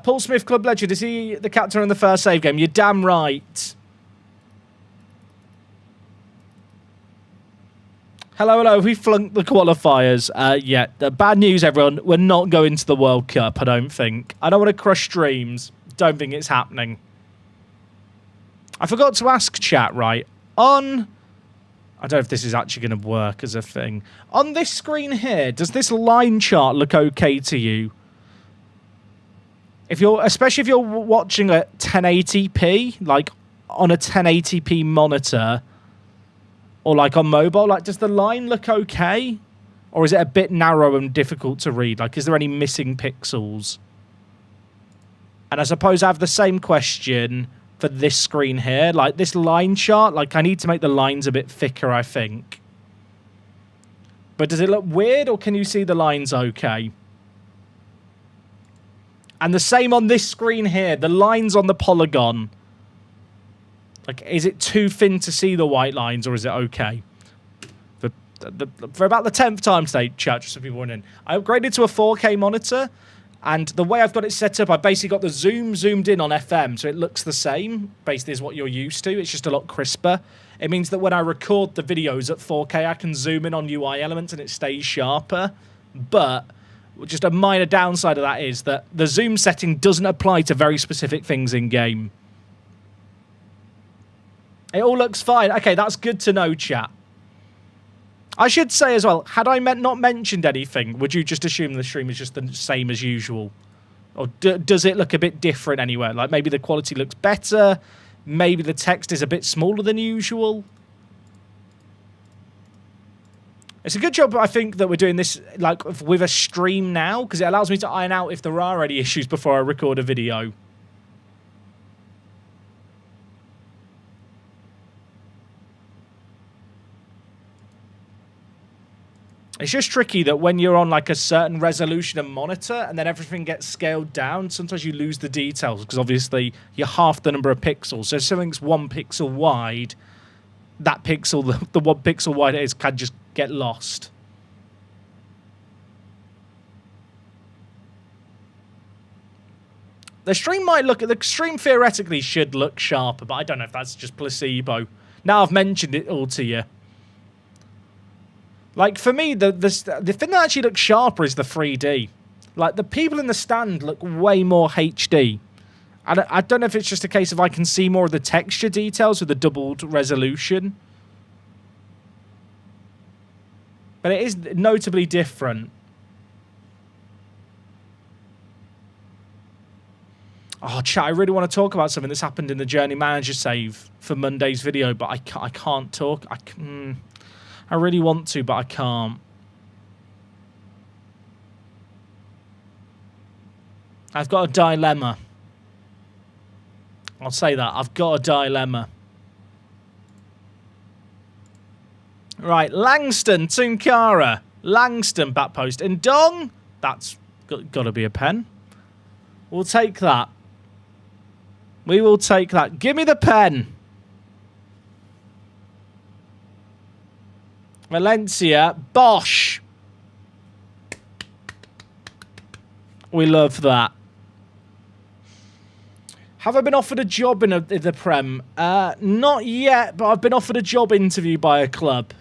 Paul Smith, club legend. Is he the captain in the first save game? You're damn right. Hello, hello. We flunked the qualifiers. Yeah, the bad news, everyone. We're not going to the World Cup, I don't think. I don't want to crush dreams. Don't think it's happening. I forgot to ask chat, right? I don't know if this is actually going to work as a thing. On this screen here, does this line chart look okay to you? Especially if you're watching at 1080p, like on a 1080p monitor, or like on mobile, like does the line look okay? Or is it a bit narrow and difficult to read? Like, is there any missing pixels? And I suppose I have the same question for this screen here. Like this line chart, like I need to make the lines a bit thicker, I think. But does it look weird or can you see the lines okay? And the same on this screen here. The lines on the polygon. Like, is it too thin to see the white lines, or is it okay? For about the 10th time today, chat, just so people weren't in, I upgraded to a 4K monitor, and the way I've got it set up, I basically got the zoomed in on FM, so it looks the same, basically as what you're used to. It's just a lot crisper. It means that when I record the videos at 4K, I can zoom in on UI elements, and it stays sharper. But just a minor downside of that is that the zoom setting doesn't apply to very specific things in game. It all looks fine. Okay, that's good to know, chat. I should say as well, had I not mentioned anything, would you just assume the stream is just the same as usual? Or does it look a bit different anywhere? Like maybe the quality looks better, maybe the text is a bit smaller than usual. It's a good job, I think, that we're doing this like with a stream now, because it allows me to iron out if there are any issues before I record a video. It's just tricky that when you're on like a certain resolution and monitor and then everything gets scaled down, sometimes you lose the details because obviously you're half the number of pixels. So if something's 1 pixel wide, that pixel, the 1 pixel wide it is, can just get lost. The stream theoretically should look sharper, but I don't know if that's just placebo. Now I've mentioned it all to you. Like for me, the thing that actually looks sharper is the 3D. Like the people in the stand look way more HD. And I don't know if it's just a case of I can see more of the texture details with the doubled resolution. But it is notably different. Oh, chat, I really want to talk about something that's happened in the Journey Manager save for Monday's video, but I can't talk. I really want to, but I can't. I've got a dilemma. I'll say that. I've got a dilemma. Right, Langston, Tunkara. Langston, back post. And Dong, that's got to be a pen. We'll take that. We will take that. Give me the pen. Valencia, Bosch. We love that. Have I been offered a job in the Prem? Not yet, but I've been offered a job interview by a club.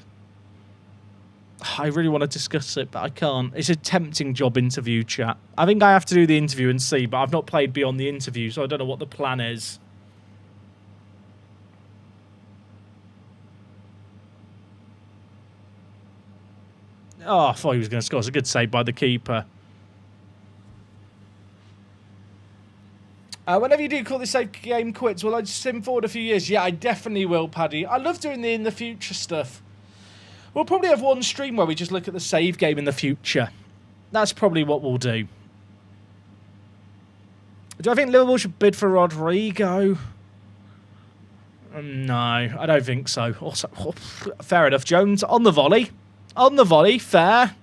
I really want to discuss it, but I can't. It's a tempting job interview, chat. I think I have to do the interview and see, but I've not played beyond the interview, so I don't know what the plan is. Oh, I thought he was going to score. It's a good save by the keeper. Whenever you do call this save game quits, will I just sim forward a few years? Yeah, I definitely will, Paddy. I love doing the in the future stuff. We'll probably have one stream where we just look at the save game in the future. That's probably what we'll do. Do I think Liverpool should bid for Rodrigo? No, I don't think so. Also, fair enough, Jones. On the volley. On the volley, fair.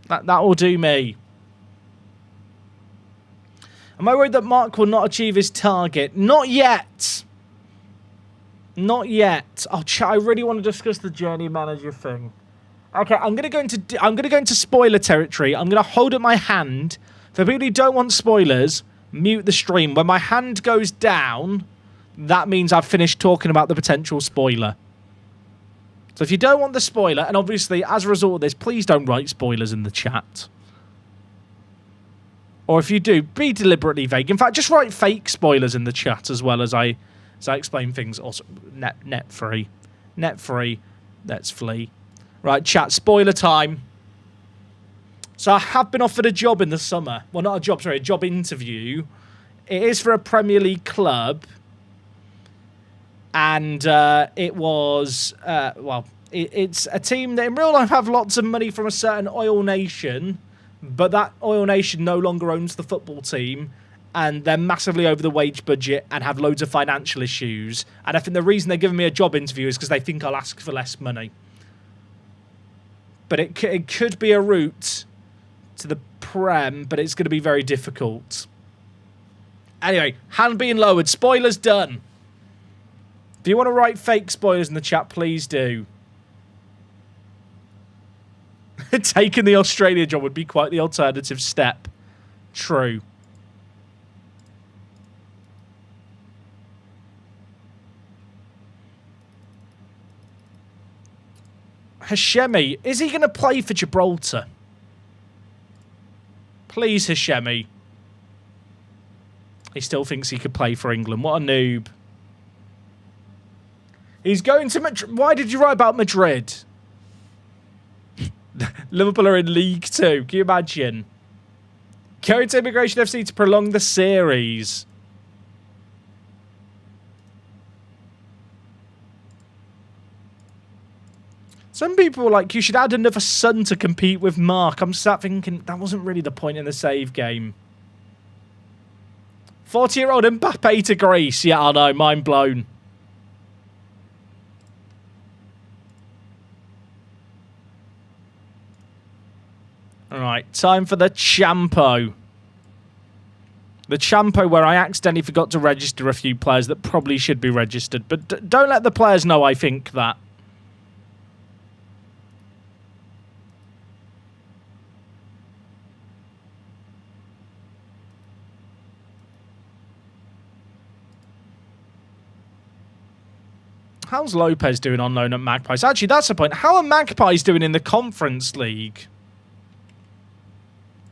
That will do me. Am I worried that Mark will not achieve his target? Not yet. Not yet. Oh, I really want to discuss the Journey Manager thing. Okay, I'm gonna go into spoiler territory. I'm gonna hold up my hand. For people who don't want spoilers, mute the stream. When my hand goes down, that means I've finished talking about the potential spoiler. So if you don't want the spoiler, and obviously as a result of this, please don't write spoilers in the chat. Or if you do, be deliberately vague. In fact, just write fake spoilers in the chat as well as I explain things. Also, net free. Net free. Let's flee. Right, chat, spoiler time. So I have been offered a job in the summer. Well, not a job, sorry, a job interview. It is for a Premier League club. And it was, it's a team that in real life have lots of money from a certain oil nation. But that oil nation no longer owns the football team. And they're massively over the wage budget and have loads of financial issues. And I think the reason they're giving me a job interview is because they think I'll ask for less money. But it could be a route to the Prem, but it's going to be very difficult. Anyway, hand being lowered. Spoilers done. If you want to write fake spoilers in the chat, please do. Taking the Australia job would be quite the alternative step. True. Hashemi, is he going to play for Gibraltar? Please, Hashemi. He still thinks he could play for England. What a noob. He's going to Madrid. Why did you write about Madrid? Liverpool are in League 2. Can you imagine? Going to Immigration FC to prolong the series. Some people were like, you should add another son to compete with Mark. I'm sat thinking, that wasn't really the point in the save game. 40-year-old Mbappe to Greece. Yeah, I know. Mind blown. All right, time for the Champo. The Champo where I accidentally forgot to register a few players that probably should be registered. But don't let the players know I think that. How's Lopez doing on loan at Magpies? Actually, that's the point. How are Magpies doing in the Conference League?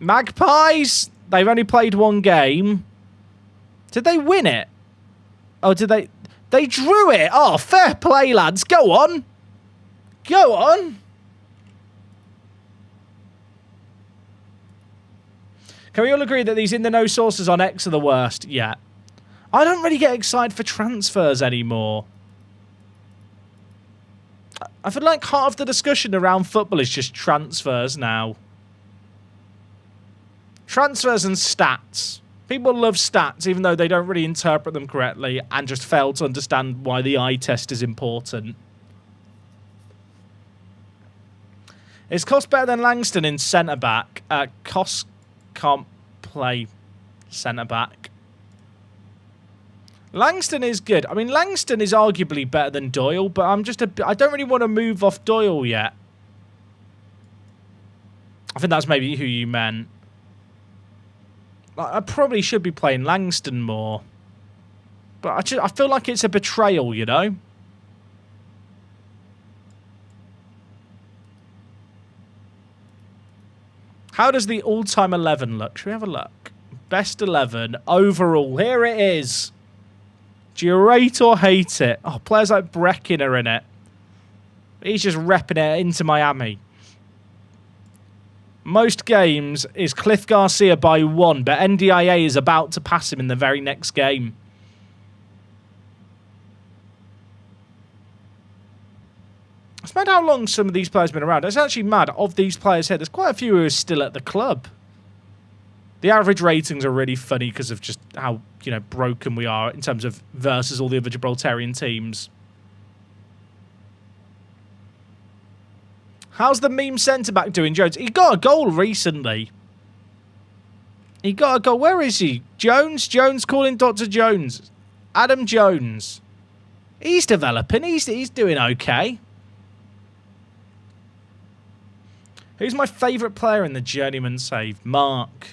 Magpies? They've only played one game. Did they win it? Oh, did they? They drew it. Oh, fair play, lads. Go on. Go on. Can we all agree that these in-the-know sources on X are the worst? Yeah. I don't really get excited for transfers anymore. I feel like half the discussion around football is just transfers now. Transfers and stats. People love stats even though they don't really interpret them correctly and just fail to understand why the eye test is important. Is Cost better than Langston in centre-back? Cost can't play centre-back. Langston is good. I mean, Langston is arguably better than Doyle, but I don't really want to move off Doyle yet. I think that's maybe who you meant. I probably should be playing Langston more. But I feel like it's a betrayal, you know? How does the all-time 11 look? Should we have a look? Best 11 overall. Here it is. Do you rate or hate it? Oh, players like Brecken are in it. He's just repping it into Miami. Most games is Cliff Garcia by 1, but NDIA is about to pass him in the very next game. It's mad how long some of these players have been around. It's actually mad. Of these players here, there's quite a few who are still at the club. The average ratings are really funny because of just how, you know, broken we are in terms of versus all the other Gibraltarian teams. How's the meme centre-back doing, Jones? He got a goal recently. He got a goal. Where is he? Jones? Jones calling Dr. Jones. Adam Jones. He's developing. He's doing okay. Who's my favourite player in the journeyman save? Mark.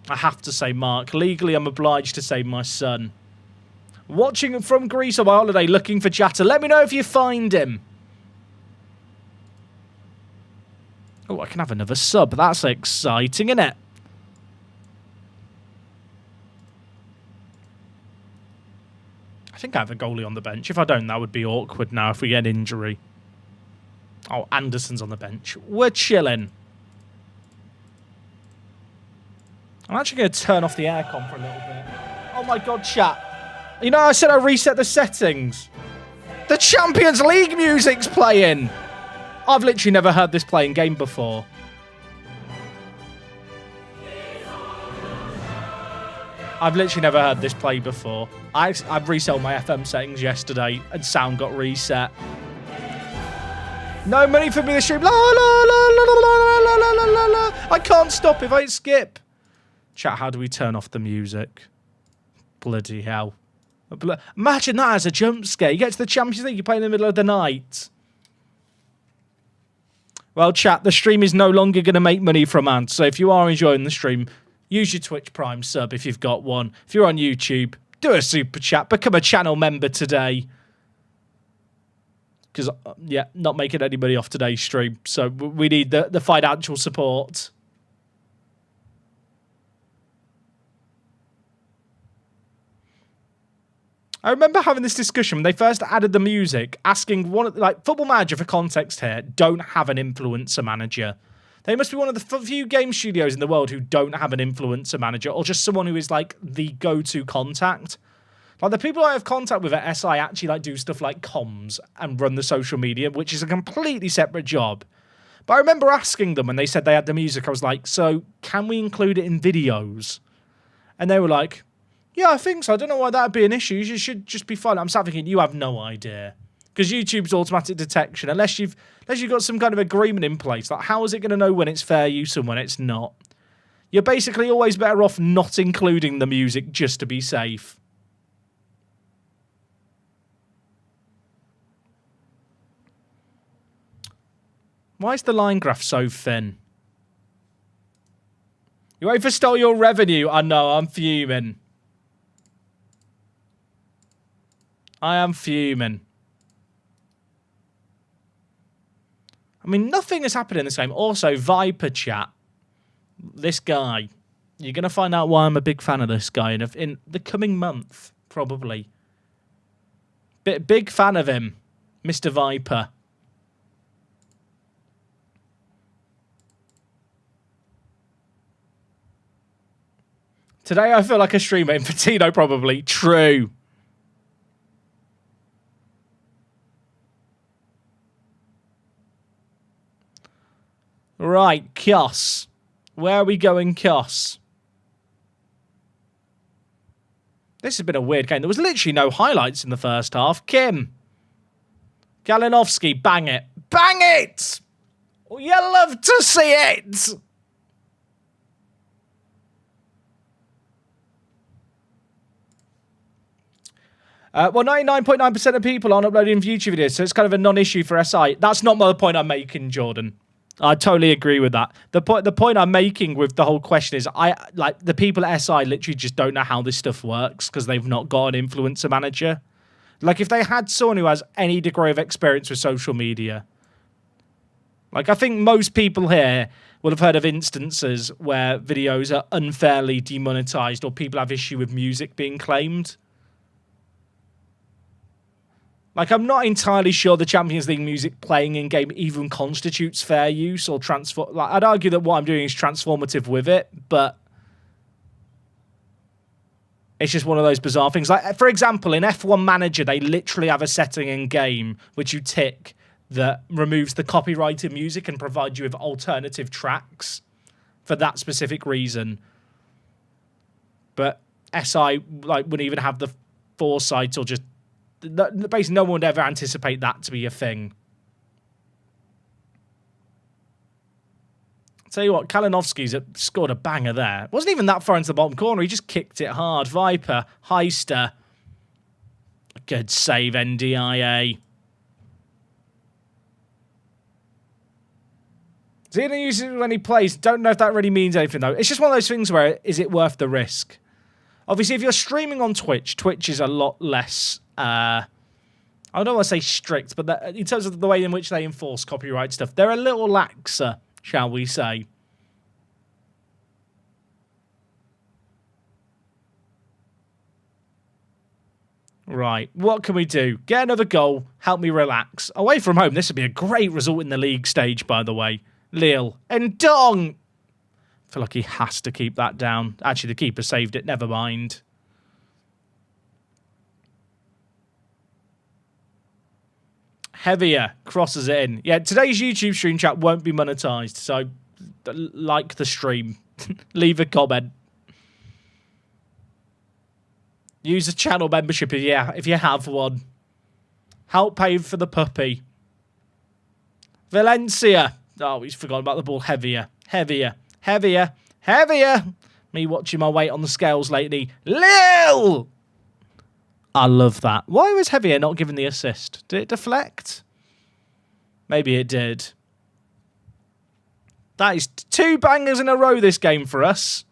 I have to say Mark. Legally, I'm obliged to say my son. Watching from Greece on my holiday, looking for chatter. Let me know if you find him. Oh, I can have another sub. That's exciting, isn't it? I think I have a goalie on the bench. If I don't, that would be awkward now if we get injury. Oh, Anderson's on the bench. We're chilling. I'm actually going to turn off the aircon for a little bit. Oh my god, chat. You know, I said I reset the settings. The Champions League music's playing. I've literally never heard this play in game before. I've literally never heard this play before. I've reset my FM settings yesterday and sound got reset. No money for me to stream. La, la, la, la, la, la, la, la, la, la. I can't stop if I skip. Chat, how do we turn off the music? Bloody hell. Imagine that as a jump scare. You get to the Champions League, you play in the middle of the night. Well, chat, the stream is no longer going to make money from ads. So if you are enjoying the stream, use your Twitch Prime sub if you've got one. If you're on YouTube, do a super chat. Become a channel member today. Because, yeah, not making any money off today's stream. So we need the financial support. I remember having this discussion when they first added the music, asking Football Manager, for context here, don't have an influencer manager. They must be one of the few game studios in the world who don't have an influencer manager, or just someone who is like the go-to contact. Like the people I have contact with at SI actually like do stuff like comms and run the social media, which is a completely separate job. But I remember asking them when they said they had the music, I was like, so can we include it in videos? And they were like, yeah, I think so. I don't know why that would be an issue. You should just be fine. I'm sat thinking, you have no idea. Because YouTube's automatic detection, unless you've got some kind of agreement in place, like how is it going to know when it's fair use and when it's not? You're basically always better off not including the music just to be safe. Why is the line graph so thin? You wait for stole your revenue. I know, I'm fuming. I am fuming. I mean, nothing has happened in this game. Also, Viper chat. This guy. You're going to find out why I'm a big fan of this guy in the coming month, probably. Big fan of him, Mr. Viper. Today I feel like a streamer. Infantino probably. True. Right, Kios. Where are we going, Kios? This has been a weird game. There was literally no highlights in the first half. Kim. Galinovsky, bang it. Bang it! Oh, you love to see it! Well, 99.9% of people aren't uploading YouTube videos, so it's kind of a non-issue for SI. That's not the point I'm making, Jordan. I totally agree with that. The point I'm making with the whole question is, the people at SI literally just don't know how this stuff works because they've not got an influencer manager. Like, if they had someone who has any degree of experience with social media, like, I think most people here will have heard of instances where videos are unfairly demonetized or people have issue with music being claimed. Like, I'm not entirely sure the Champions League music playing in-game even constitutes fair use or transform. Like, I'd argue that what I'm doing is transformative with it, but it's just one of those bizarre things. Like, for example, in F1 Manager, they literally have a setting in-game which you tick that removes the copyrighted music and provides you with alternative tracks for that specific reason. But SI wouldn't even have the foresight or just... Basically, no one would ever anticipate that to be a thing. I'll tell you what, Kalinovsky's scored a banger there. It wasn't even that far into the bottom corner. He just kicked it hard. Viper, Heister. Good save, NDIA. Zena uses it when he plays. Don't know if that really means anything, though. It's just one of those things where, is it worth the risk? Obviously, if you're streaming on Twitch, Twitch is a lot less... I don't want to say strict, but in terms of the way in which they enforce copyright stuff, they're a little laxer, shall we say. Right, what can we do? Get another goal, help me relax. Away from home, this would be a great result in the league stage, by the way. Lille. And Dong! I feel like he has to keep that down. Actually, the keeper saved it, never mind. Heavier crosses it in. Yeah, today's YouTube stream chat won't be monetized, so like the stream. Leave a comment. Use a channel membership if you have one. Help pay for the puppy. Valencia. Oh, he's forgotten about the ball. Heavier. Heavier. Heavier. Heavier. Me watching my weight on the scales lately. Lil! I love that. Why was Heavier not given the assist? Did it deflect? Maybe it did. That is 2 bangers in a row this game for us.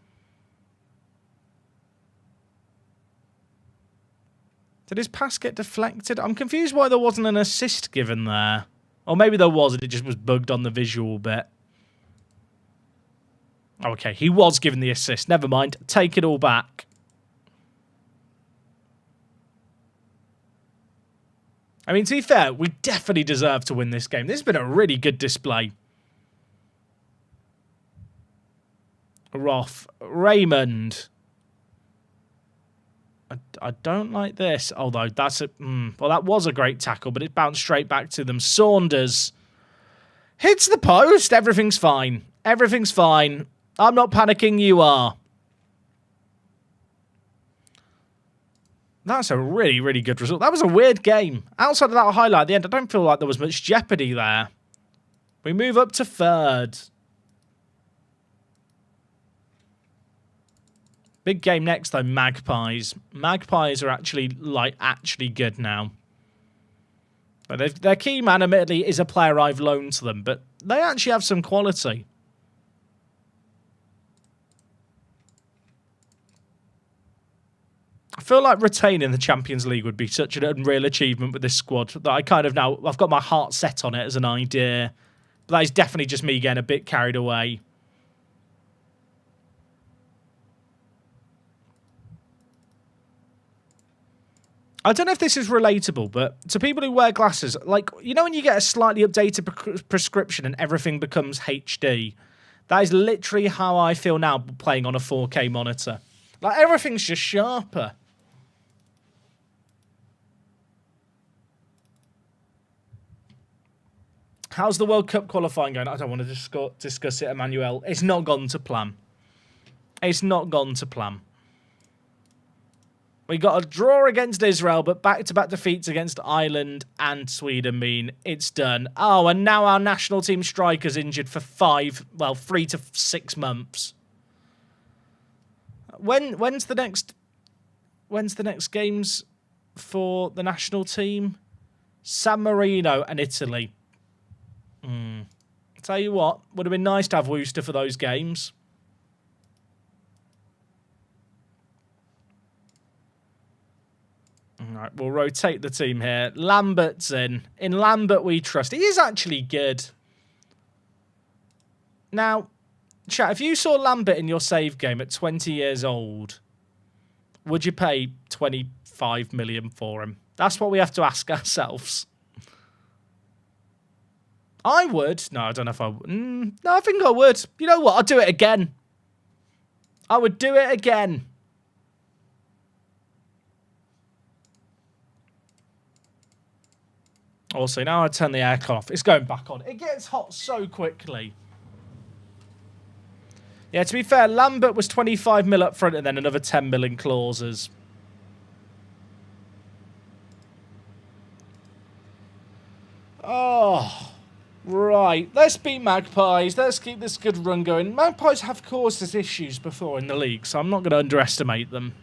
Did his pass get deflected? I'm confused why there wasn't an assist given there. Or maybe there was and it just was bugged on the visual bit. Okay, he was given the assist. Never mind. Take it all back. I mean, to be fair, we definitely deserve to win this game. This has been a really good display. Roth. Raymond. I don't like this. Although, that's a... well, that was a great tackle, but it bounced straight back to them. Saunders. Hits the post. Everything's fine. Everything's fine. I'm not panicking. You are. That's a really, really good result. That was a weird game. Outside of that highlight at the end, I don't feel like there was much jeopardy there. We move up to 3rd. Big game next, though, Magpies. Magpies are actually good now. But their key man, admittedly, is a player I've loaned to them, but they actually have some quality. I feel like retaining the Champions League would be such an unreal achievement with this squad that I kind of now... I've got my heart set on it as an idea. But that is definitely just me getting a bit carried away. I don't know if this is relatable, but to people who wear glasses, like, you know when you get a slightly updated prescription and everything becomes HD? That is literally how I feel now playing on a 4K monitor. Like, everything's just sharper. How's the World Cup qualifying going? I don't want to discuss it, Emmanuel. It's not gone to plan. It's not gone to plan. We got a draw against Israel, but back-to-back defeats against Ireland and Sweden mean it's done. Oh, and now our national team striker's injured for 3 to 6 months. When's the next games for the national team? San Marino and Italy. Tell you what, would have been nice to have Worcester for those games. All right, we'll rotate the team here. Lambert's in. In Lambert we trust. He is actually good. Now, chat, if you saw Lambert in your save game at 20 years old, would you pay 25 million for him? That's what we have to ask ourselves. I would. No, I don't know if I would. No, I think I would. You know what? I'll do it again. I would do it again. Also, now I turn the aircon off. It's going back on. It gets hot so quickly. Yeah, to be fair, Lambert was 25 mil up front and then another 10 mil in clauses. Oh, right. Let's beat Magpies. Let's keep this good run going. Magpies have caused us issues before in the league, so I'm not going to underestimate them.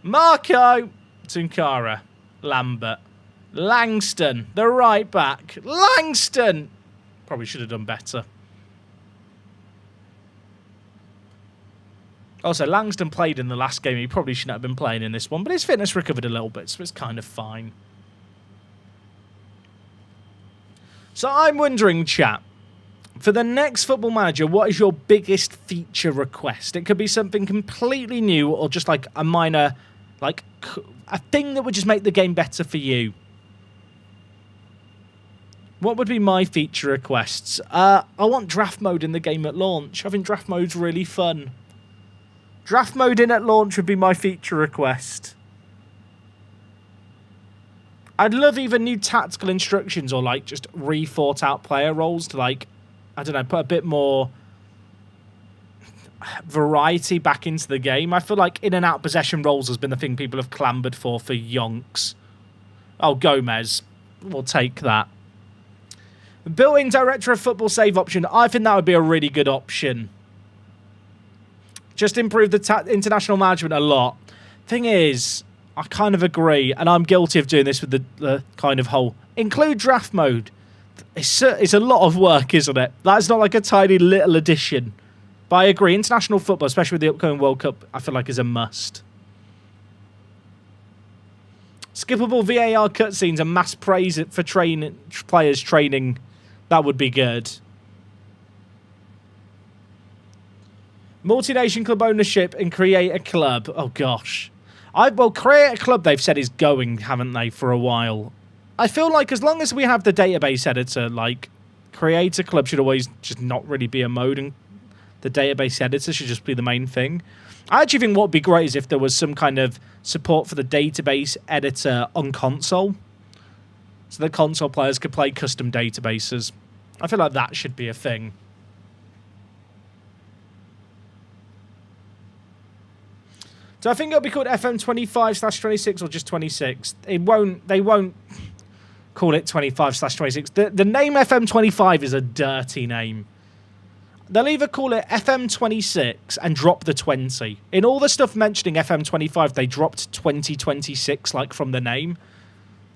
Marco, Tunkara, Lambert. Langston, the right back. Langston! Probably should have done better. Also, Langston played in the last game. He probably shouldn't have been playing in this one, but his fitness recovered a little bit, so it's kind of fine. So I'm wondering, chat, for the next Football Manager, what is your biggest feature request? It could be something completely new or just like a minor, like a thing that would just make the game better for you. What would be my feature requests? I want draft mode in the game at launch. I think draft mode's really fun. Draft mode in at launch would be my feature request. I'd love even new tactical instructions or like just re-thought out player roles to like, I don't know, put a bit more variety back into the game. I feel like in and out possession roles has been the thing people have clamoured for yonks. Oh, Gomez. We'll take that. Built-in director of football save option. I think that would be a really good option. Just improve the international management a lot. Thing is, I kind of agree, and I'm guilty of doing this with the kind of whole include draft mode. It's a lot of work, isn't it? That's not like a tiny little addition. But I agree, international football, especially with the upcoming World Cup, I feel like is a must. Skippable VAR cutscenes and mass praise for players training. That would be good. Multi-nation club ownership and create a club. Oh, gosh. Well, create a club, they've said, is going, haven't they, for a while. I feel like as long as we have the database editor, like, create a club should always just not really be a mode, and the database editor should just be the main thing. I actually think what would be great is if there was some kind of support for the database editor on console. So the console players could play custom databases. I feel like that should be a thing. So I think it'll be called FM25/26 or just 26. They won't call it 25/26. The name FM25 is a dirty name. They'll either call it FM26 and drop the 20. In all the stuff mentioning FM25, they dropped 2026 like from the name.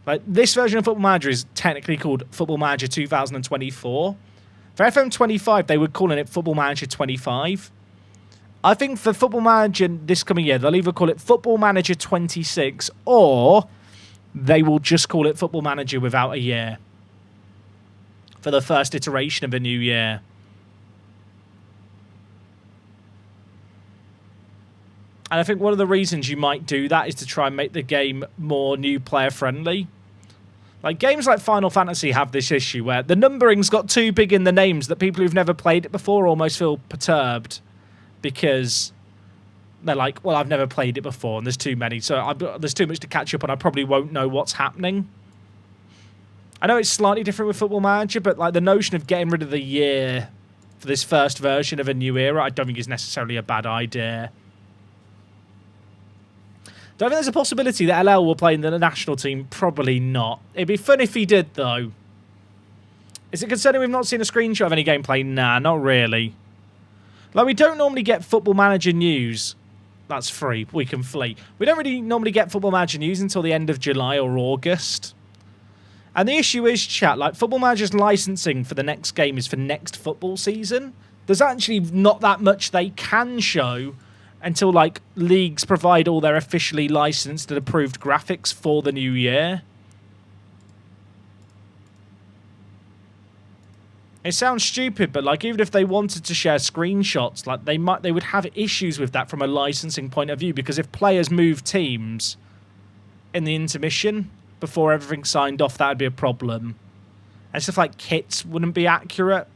Like, this version of Football Manager is technically called Football Manager 2024. For FM25, they were calling it Football Manager 25. I think for Football Manager this coming year, they'll either call it Football Manager 26 or they will just call it Football Manager without a year for the first iteration of a new year. And I think one of the reasons you might do that is to try and make the game more new player friendly. Like, games like Final Fantasy have this issue where the numbering's got too big in the names that people who've never played it before almost feel perturbed because they're like, well, I've never played it before, and there's too many, so there's too much to catch up on. I probably won't know what's happening. I know it's slightly different with Football Manager, but like the notion of getting rid of the year for this first version of a new era, I don't think is necessarily a bad idea. Do I think there's a possibility that LL will play in the national team? Probably not. It'd be fun if he did, though. Is it concerning we've not seen a screenshot of any gameplay? Nah, not really. Like, we don't normally get Football Manager news. That's free. We can flee. We don't really normally get Football Manager news until the end of July or August. And the issue is, chat, like, Football Manager's licensing for the next game is for next football season. There's actually not that much they can show until, like, leagues provide all their officially licensed and approved graphics for the new year. It sounds stupid, but, like, even if they wanted to share screenshots, like, they would have issues with that from a licensing point of view, because if players move teams in the intermission before everything's signed off, that would be a problem. And stuff like kits wouldn't be accurate.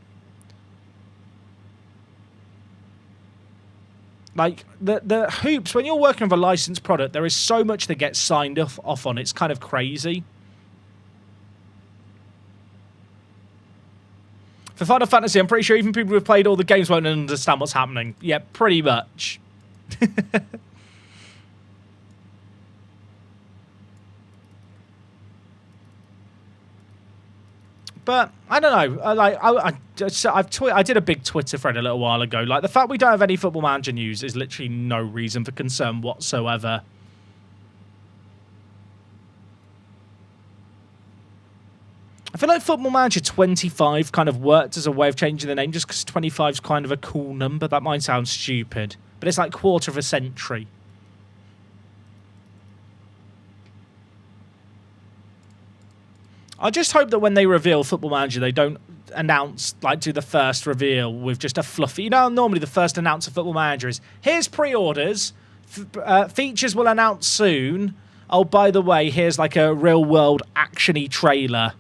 Like, the hoops, when you're working with a licensed product, there is so much that gets signed off on. It's kind of crazy. For Final Fantasy, I'm pretty sure even people who've played all the games won't understand what's happening. Yeah, pretty much. But I don't know. I did a big Twitter thread a little while ago. Like, the fact we don't have any Football Manager news is literally no reason for concern whatsoever. I feel like Football Manager 25 kind of worked as a way of changing the name just because 25 is kind of a cool number. That might sound stupid, but it's like quarter of a century. I just hope that when they reveal Football Manager, they don't announce, like, do the first reveal with just a fluffy... You know, normally the first announce of Football Manager is, here's pre-orders, features will announce soon. Oh, by the way, here's, like, a real-world action-y trailer.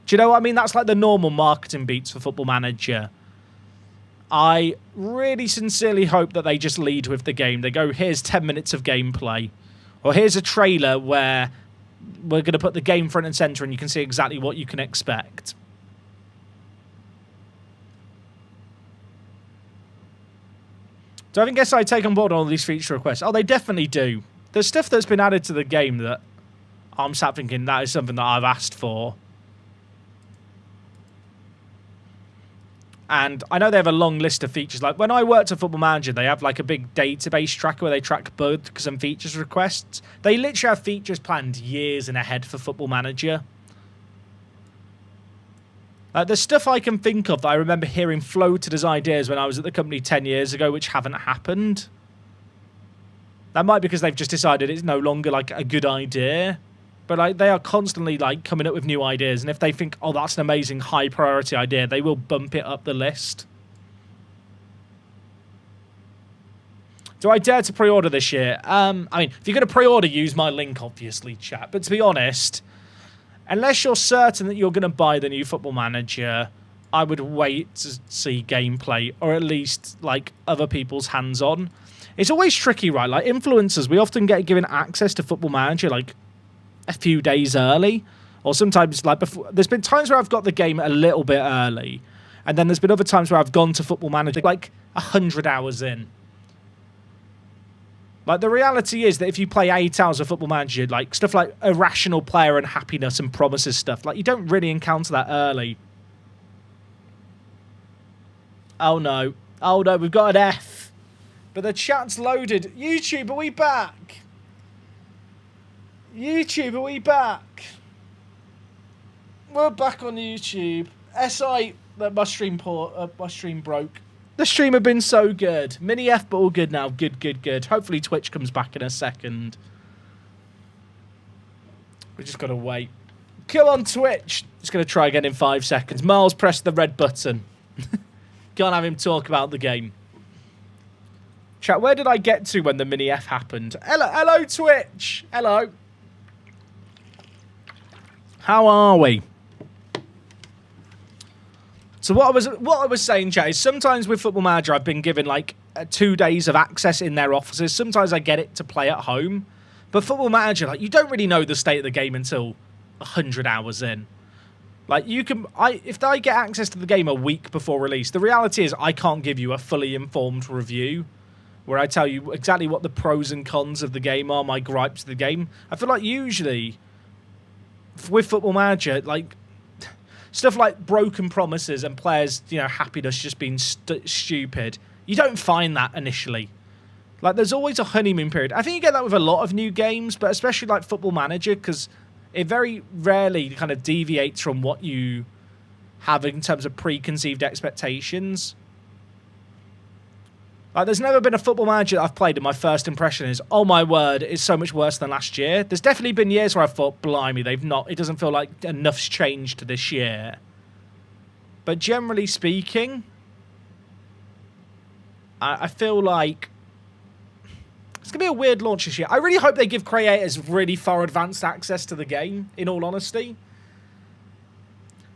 Do you know what I mean? That's, like, the normal marketing beats for Football Manager. I really sincerely hope that they just lead with the game. They go, here's 10 minutes of gameplay. Or here's a trailer where... we're going to put the game front and center and you can see exactly what you can expect. Do I guess I take on board all these feature requests? Oh, they definitely do. There's stuff that's been added to the game that I'm sat thinking that is something that I've asked for. And I know they have a long list of features. Like, when I worked at Football Manager, they have, like, a big database tracker where they track bugs and features requests. They literally have features planned years in ahead for Football Manager. There's stuff I can think of that I remember hearing floated as ideas when I was at the company 10 years ago, which haven't happened. That might be because they've just decided it's no longer, like, a good idea. But, like, they are constantly, like, coming up with new ideas. And if they think, oh, that's an amazing high-priority idea, they will bump it up the list. Do I dare to pre-order this year? I mean, if you're going to pre-order, use my link, obviously, chat. But to be honest, unless you're certain that you're going to buy the new Football Manager, I would wait to see gameplay, or at least, like, other people's hands-on. It's always tricky, right? Like, influencers, we often get given access to Football Manager, like, a few days early, or sometimes, like, before. There's been times where I've got the game a little bit early, and then there's been other times where I've gone to Football Manager like 100 hours in. Like, the reality is that if you play 8 hours of Football Manager, like, stuff like irrational player and happiness and promises stuff, like, you don't really encounter that early. Oh no, we've got an F, but the chat's loaded. YouTube, are we back? YouTube, are we back? We're back on YouTube. SI, my stream broke. The stream had been so good. Mini F, but all good now. Good. Hopefully Twitch comes back in a second. We just got to wait. Come on, Twitch. Just going to try again in 5 seconds. Miles, press the red button. Can't have him talk about the game. Chat, where did I get to when the Mini F happened? Hello, Twitch. Hello. How are we? So what I was saying, chat, is sometimes with Football Manager I've been given, like, 2 days of access in their offices. Sometimes I get it to play at home. But Football Manager, like, you don't really know the state of the game until 100 hours in. Like, if I get access to the game a week before release, the reality is I can't give you a fully informed review where I tell you exactly what the pros and cons of the game are, my gripes of the game. I feel like usually with Football Manager, like, stuff like broken promises and players, happiness just being stupid, you don't find that initially. Like, there's always a honeymoon period. I think you get that with a lot of new games, but especially like Football Manager, because it very rarely kind of deviates from what you have in terms of preconceived expectations. Like, there's never been a Football Manager that I've played and my first impression is, oh my word, it's so much worse than last year. There's definitely been years where I've thought, blimey, it doesn't feel like enough's changed this year. But generally speaking, I feel like it's going to be a weird launch this year. I really hope they give creators really far advanced access to the game, in all honesty.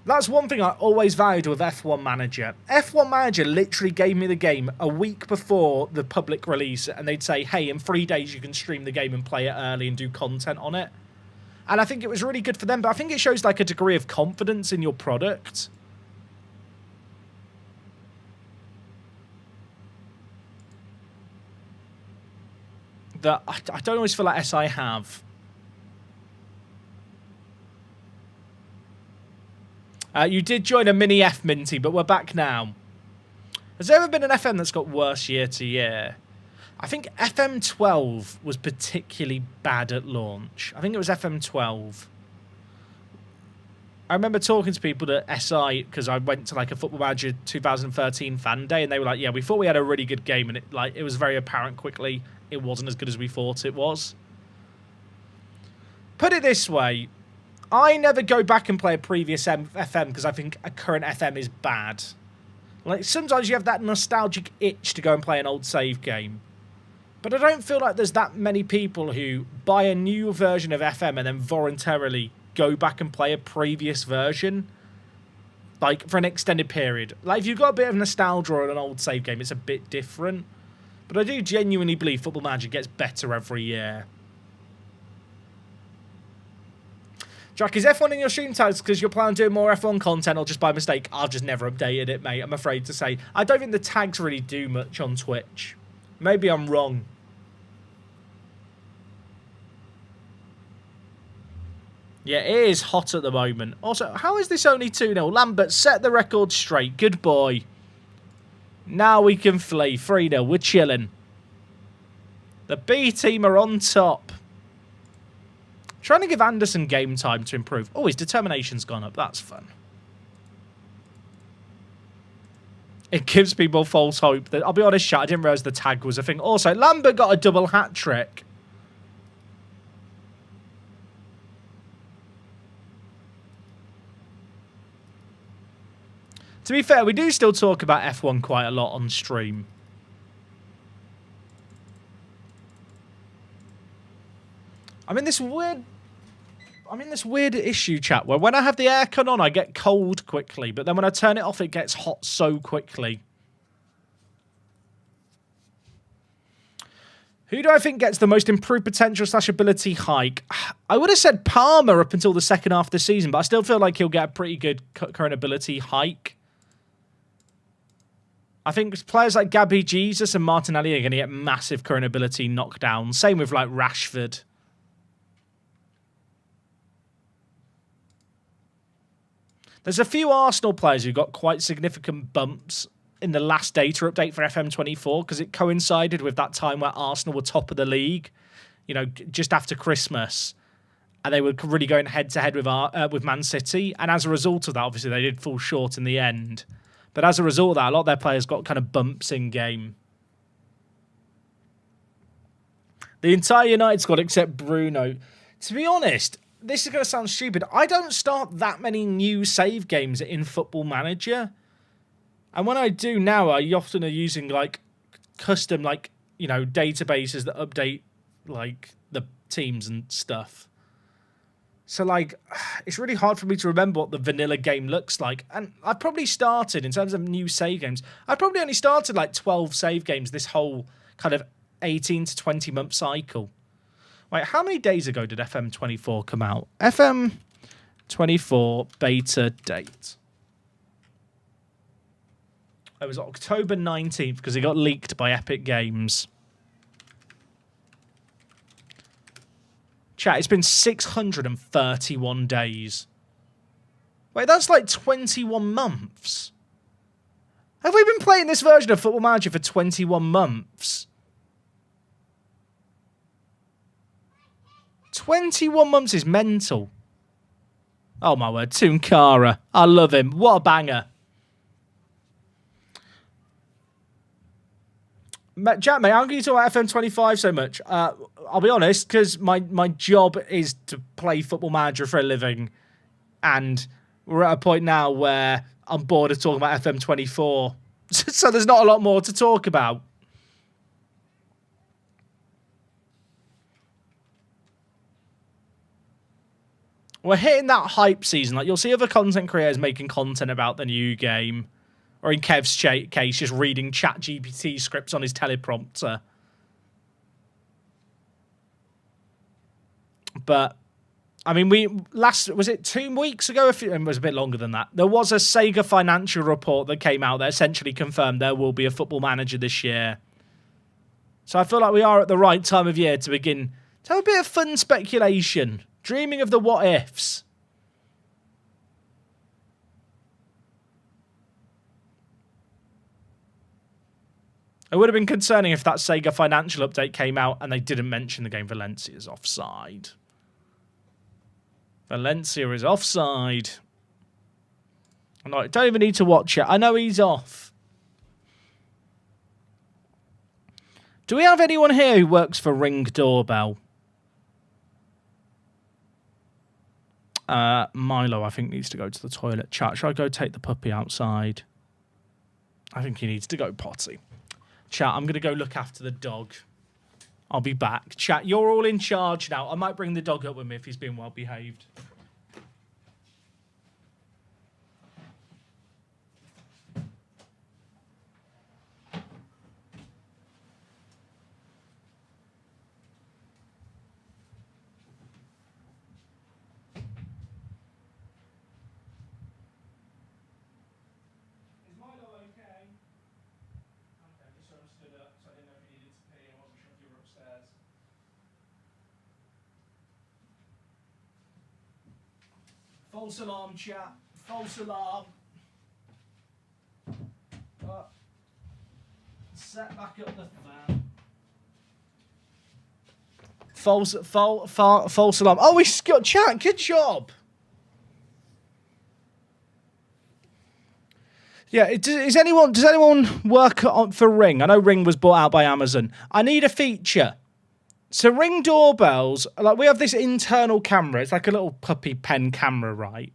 That's one thing I always valued with F1 Manager. F1 Manager literally gave me the game a week before the public release, and they'd say, hey, in 3 days you can stream the game and play it early and do content on it. And I think it was really good for them, but I think it shows like a degree of confidence in your product. That I don't always feel like SI have. You did join a mini F Minty, but we're back now. Has there ever been an FM that's got worse year to year? I think FM 12 was particularly bad at launch. I think it was FM 12. I remember talking to people at SI because I went to like a Football Manager 2013 fan day, and they were like, yeah, we thought we had a really good game, and it was very apparent quickly it wasn't as good as we thought it was. Put it this way, I never go back and play a previous FM because I think a current FM is bad. Like, sometimes you have that nostalgic itch to go and play an old save game. But I don't feel like there's that many people who buy a new version of FM and then voluntarily go back and play a previous version, like, for an extended period. Like, if you've got a bit of nostalgia on an old save game, it's a bit different. But I do genuinely believe Football Manager gets better every year. Jack, is F1 in your stream tags because you're planning on doing more F1 content or just by mistake? I've just never updated it, mate, I'm afraid to say. I don't think the tags really do much on Twitch. Maybe I'm wrong. Yeah, it is hot at the moment. Also, how is this only 2-0? Lambert, set the record straight. Good boy. Now we can flee. 3-0. We're chilling. The B team are on top. Trying to give Anderson game time to improve. Oh, his determination's gone up. That's fun. It gives people false hope. That I'll be honest, chat, I didn't realise the tag was a thing. Also, Lambert got a double hat-trick. To be fair, we do still talk about F1 quite a lot on stream. I'm in this weird issue, chat, where when I have the aircon on, I get cold quickly, but then when I turn it off, it gets hot so quickly. Who do I think gets the most improved potential / ability hike? I would have said Palmer up until the second half of the season, but I still feel like he'll get a pretty good current ability hike. I think players like Gabby Jesus and Martinelli are going to get massive current ability knockdowns. Same with like Rashford. There's a few Arsenal players who got quite significant bumps in the last data update for FM24 because it coincided with that time where Arsenal were top of the league, you know, just after Christmas. And they were really going head-to-head with Man City. And as a result of that, obviously, they did fall short in the end. But as a result of that, a lot of their players got kind of bumps in game. The entire United squad except Bruno. To be honest, this is going to sound stupid. I don't start that many new save games in Football Manager. And when I do now, I often are using like custom, like, you know, databases that update like the teams and stuff. So, like, it's really hard for me to remember what the vanilla game looks like. And I've probably started, in terms of new save games, I've probably only started like 12 save games this whole kind of 18 to 20 month cycle. Wait, how many days ago did FM24 come out? FM24 beta date. It was October 19th because it got leaked by Epic Games. Chat, it's been 631 days. Wait, that's like 21 months. Have we been playing this version of Football Manager for 21 months? 21 months is mental. Oh my word, Tunkara. I love him. What a banger. Jack, mate, how can you talk about FM25 so much? I'll be honest, because my job is to play Football Manager for a living. And we're at a point now where I'm bored of talking about FM24. So there's not a lot more to talk about. We're hitting that hype season. Like, you'll see other content creators making content about the new game. Or in Kev's case, just reading ChatGPT scripts on his teleprompter. But, I mean, was it 2 weeks ago? It was a bit longer than that. There was a Sega financial report that came out that essentially confirmed there will be a Football Manager this year. So I feel like we are at the right time of year to begin to have a bit of fun speculation. Dreaming of the what-ifs. It would have been concerning if that Sega financial update came out and they didn't mention the game Valencia's offside. Valencia is offside. I don't even need to watch it. I know he's off. Do we have anyone here who works for Ring Doorbell? Milo, I think, needs to go to the toilet. Chat, shall I go take the puppy outside? I think he needs to go potty. Chat, I'm going to go look after the dog. I'll be back. Chat, you're all in charge now. I might bring the dog up with me if he's been well behaved. False alarm, chat. False alarm. Set back up the fan. False alarm. Oh, he's got chat. Good job. Yeah, does anyone work for Ring? I know Ring was bought out by Amazon. I need a feature. So Ring doorbells, like, we have this internal camera. It's like a little puppy pen camera, right?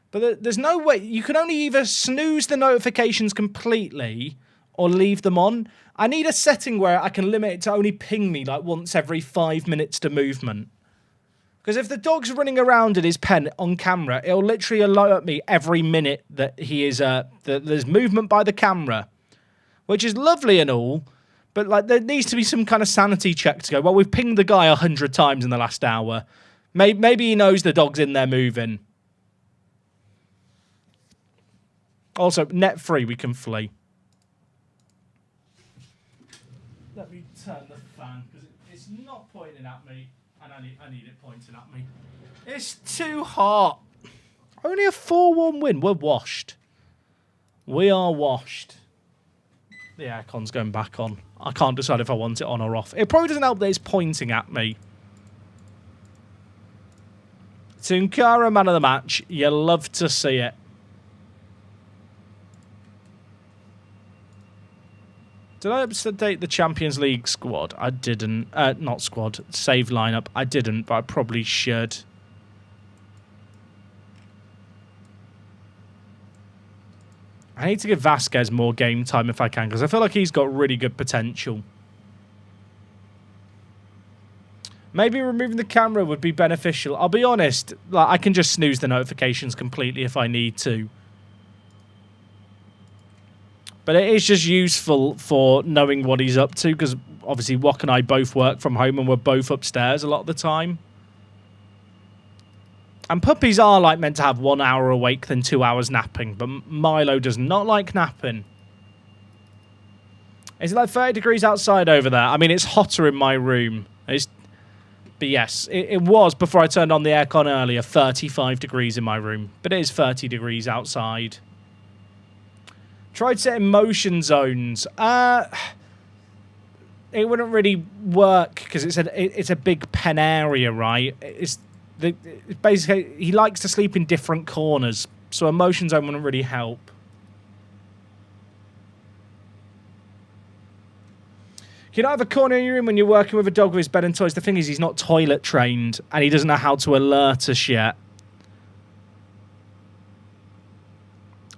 But there's no way. You can only either snooze the notifications completely or leave them on. I need a setting where I can limit it to only ping me like once every 5 minutes to movement. Because if the dog's running around in his pen on camera, it'll literally alert me every minute that he is that there's movement by the camera, which is lovely and all. But like, there needs to be some kind of sanity check to go, well, we've pinged the guy 100 times in the last hour. Maybe he knows the dog's in there moving. Also, net free, we can flee. Let me turn the fan, because it's not pointing at me, and I need it pointing at me. It's too hot. Only a 4-1 win. We're washed. We are washed. The aircon's going back on. I can't decide if I want it on or off. It probably doesn't help that it's pointing at me. Tunkara, man of the match. You love to see it. Did I update the Champions League squad? I didn't. Not squad. Save lineup. I didn't, but I probably should. I need to give Vasquez more game time if I can, because I feel like he's got really good potential. Maybe removing the camera would be beneficial. I'll be honest, like, I can just snooze the notifications completely if I need to. But it is just useful for knowing what he's up to, because obviously Wok and I both work from home and we're both upstairs a lot of the time. And puppies are like meant to have 1 hour awake than 2 hours napping, but Milo does not like napping. Is it like 30 degrees outside over there? I mean, it's hotter in my room. But yes, it was, before I turned on the aircon earlier, 35 degrees in my room. But it is 30 degrees outside. Tried setting motion zones. It wouldn't really work because it's a big pen area, right? Basically, he likes to sleep in different corners, so a motion zone wouldn't really help. You don't have a corner in your room when you're working with a dog with his bed and toys. The thing is, he's not toilet trained, and he doesn't know how to alert us yet.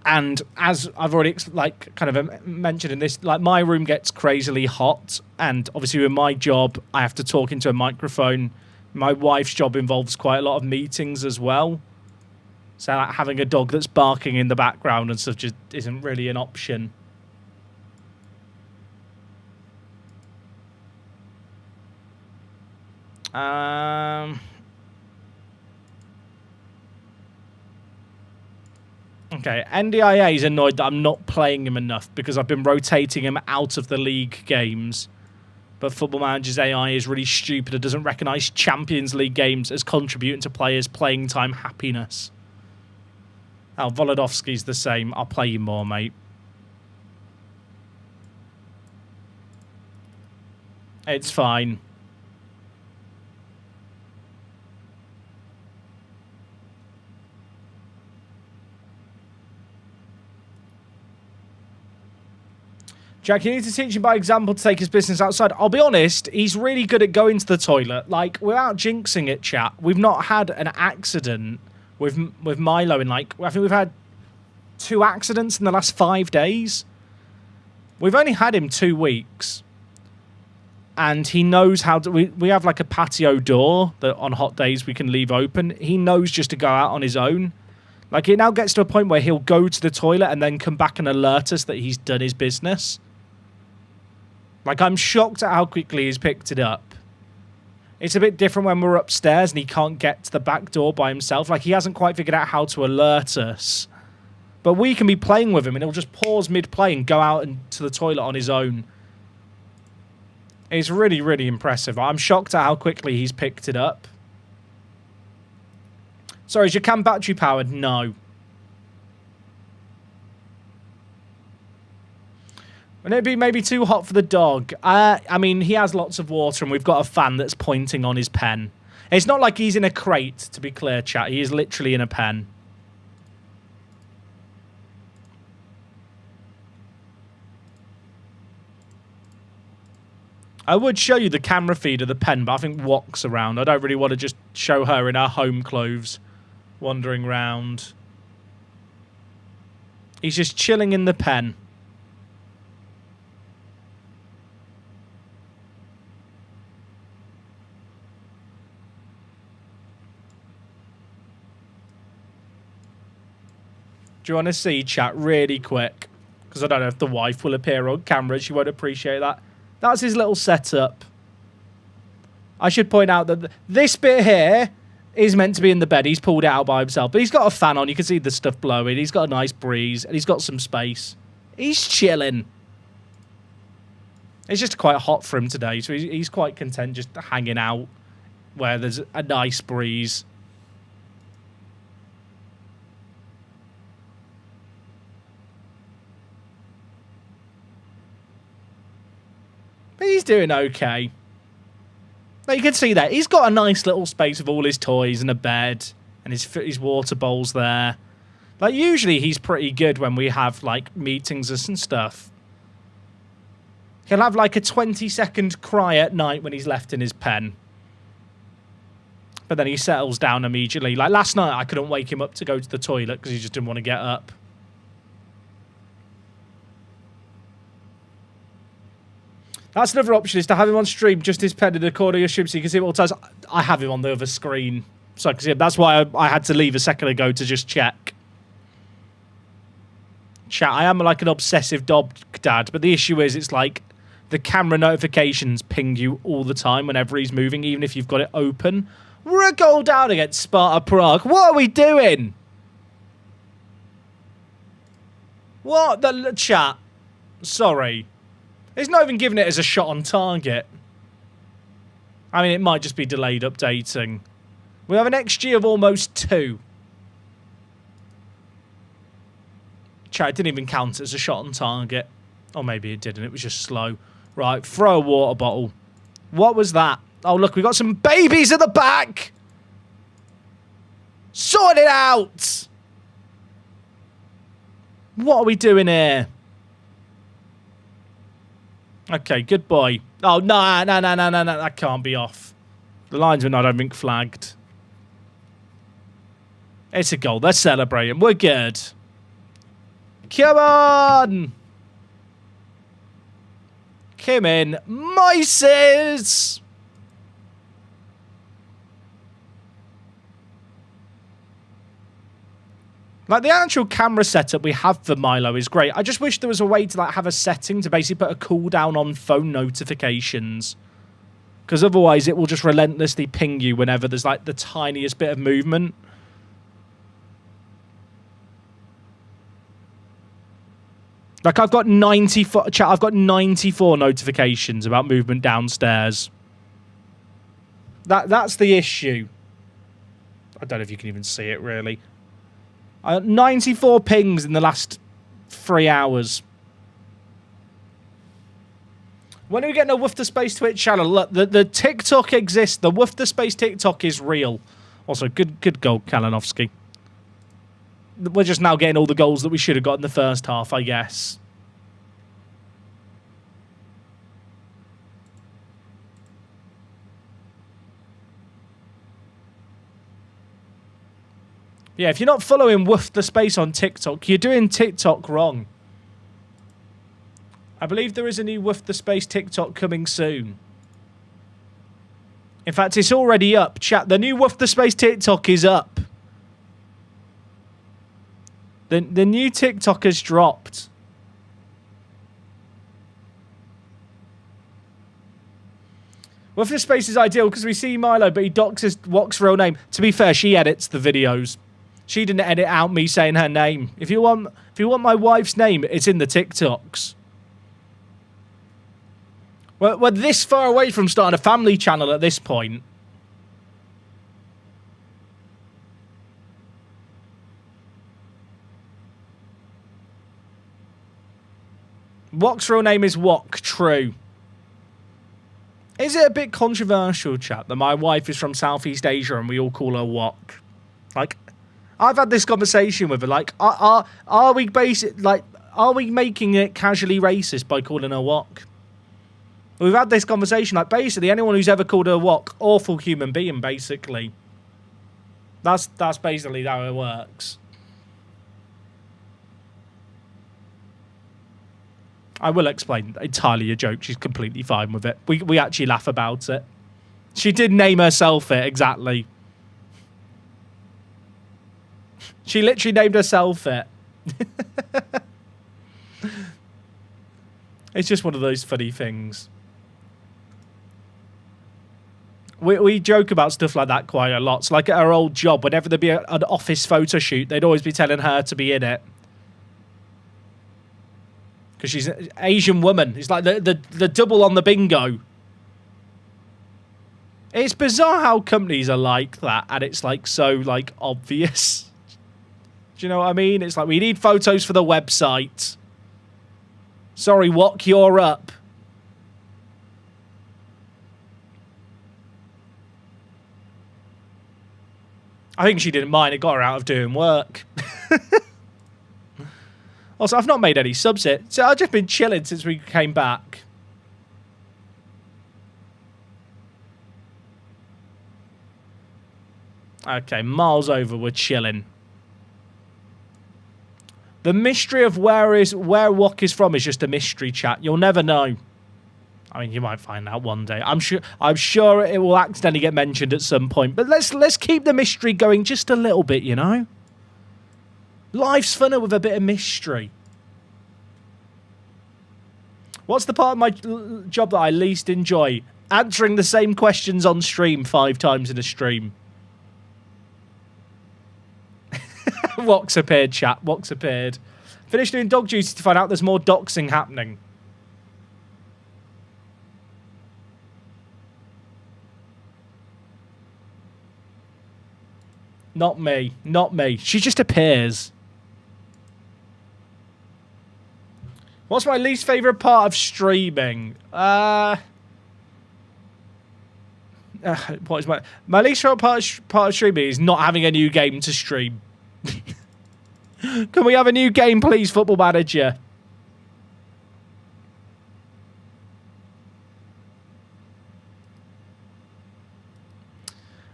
And as I've already kind of mentioned in this, like, my room gets crazily hot, and obviously with my job, I have to talk into a microphone. My wife's job involves quite a lot of meetings as well. So like, having a dog that's barking in the background and stuff just isn't really an option. Okay, NDIA is annoyed that I'm not playing him enough because I've been rotating him out of the league games. But Football Manager's AI is really stupid and doesn't recognise Champions League games as contributing to players' playing time happiness. Oh, Volodovsky's the same. I'll play you more, mate. It's fine. Jack, you need to teach him by example to take his business outside. I'll be honest, he's really good at going to the toilet. Like, without jinxing it, chat, we've not had an accident with Milo in, like, I think we've had 2 accidents in the last 5 days. We've only had him 2 weeks. And he knows how to... We have, like, a patio door that on hot days we can leave open. He knows just to go out on his own. Like, it now gets to a point where he'll go to the toilet and then come back and alert us that he's done his business. Like, I'm shocked at how quickly he's picked it up. It's a bit different when we're upstairs and he can't get to the back door by himself. Like, he hasn't quite figured out how to alert us. But we can be playing with him and he'll just pause mid-play and go out to the toilet on his own. It's really, really impressive. I'm shocked at how quickly he's picked it up. Sorry, is your cam battery powered? No. Wouldn't it be maybe too hot for the dog? I mean, he has lots of water and we've got a fan that's pointing on his pen. It's not like he's in a crate, to be clear, chat. He is literally in a pen. I would show you the camera feed of the pen, but I think Wok's around. I don't really want to just show her in her home clothes, wandering round. He's just chilling in the pen. Do you want to see, chat, really quick? Because I don't know if the wife will appear on camera. She won't appreciate that. That's his little setup. I should point out that this bit here is meant to be in the bed. He's pulled it out by himself. But he's got a fan on. You can see the stuff blowing. He's got a nice breeze. And he's got some space. He's chilling. It's just quite hot for him today. So he's quite content just hanging out where there's a nice breeze. But he's doing okay. Now you can see that. He's got a nice little space with all his toys and a bed. And his water bowls there. Like, usually he's pretty good when we have, like, meetings and stuff. He'll have, like, a 20-second cry at night when he's left in his pen. But then he settles down immediately. Like, last night I couldn't wake him up to go to the toilet because he just didn't want to get up. That's another option, is to have him on stream, just his pen in the corner of your stream so you can see him all the times. I have him on the other screen, so I can see him. That's why I had to leave a second ago to just check. Chat, I am like an obsessive dog dad, but the issue is it's like the camera notifications ping you all the time whenever he's moving, even if you've got it open. We're a goal down against Sparta Prague. What are we doing? What? The chat. Sorry. It's not even giving it as a shot on target. I mean, it might just be delayed updating. We have an XG of almost 2. Chat, it didn't even count as a shot on target. Or maybe it didn't. It was just slow. Right, throw a water bottle. What was that? Oh, look, we got some babies at the back. Sort it out. What are we doing here? Okay, good boy. Oh, no, that can't be off. The linesman, I don't think, flagged. It's a goal. They're celebrating. We're good. Come on! Come in. Mices! Like, the actual camera setup we have for Milo is great. I just wish there was a way to like have a setting to basically put a cooldown on phone notifications. Because otherwise it will just relentlessly ping you whenever there's like the tiniest bit of movement. Like, I've got 94... Chat, I've got 94 notifications about movement downstairs. That's the issue. I don't know if you can even see it, really. 94 pings in the last 3 hours. When are we getting a Woof the Space Twitch channel? Look, the TikTok exists. The Woof the Space TikTok is real. Also, good goal, Kalinowski. We're just now getting all the goals that we should have got in the first half, I guess. Yeah, if you're not following Woof the Space on TikTok, you're doing TikTok wrong. I believe there is a new Woof the Space TikTok coming soon. In fact, it's already up. Chat, the new Woof the Space TikTok is up. The new TikTok has dropped. Woof the Space is ideal because we see Milo, but he doxes Wok's real name. To be fair, she edits the videos. She didn't edit out me saying her name. If you want my wife's name, it's in the TikToks. We're this far away from starting a family channel at this point. Wok's real name is Wok, true. Is it a bit controversial, chat, that my wife is from Southeast Asia and we all call her Wok? Like, I've had this conversation with her. Like, are we are we making it casually racist by calling her Wok? We've had this conversation. Like, basically, anyone who's ever called her Wok, awful human being. Basically, that's basically how it works. I will explain. Entirely a joke. She's completely fine with it. We actually laugh about it. She did name herself it, exactly. She literally named herself it. It's just one of those funny things. We joke about stuff like that quite a lot. So like at her old job, whenever there'd be an office photo shoot, they'd always be telling her to be in it. Because she's an Asian woman. It's like the double on the bingo. It's bizarre how companies are like that, and it's like so like obvious. Do you know what I mean? It's like, we need photos for the website. Sorry, Wok, you're up. I think she didn't mind. It got her out of doing work. Also, I've not made any subs yet, so I've just been chilling since we came back. Okay, miles over, we're chilling. The mystery of where Wok is from is just a mystery, chat. You'll never know. I mean, you might find out one day. I'm sure it will accidentally get mentioned at some point. But let's keep the mystery going just a little bit, you know? Life's funner with a bit of mystery. What's the part of my job that I least enjoy? Answering the same questions on stream 5 times in a stream. Wox appeared, chat. Wox appeared. Finished doing dog duty to find out there's more doxing happening. Not me. Not me. She just appears. What's my least favourite part of streaming? What is my least favourite part of streaming is not having a new game to stream. Can we have a new game, please, Football Manager?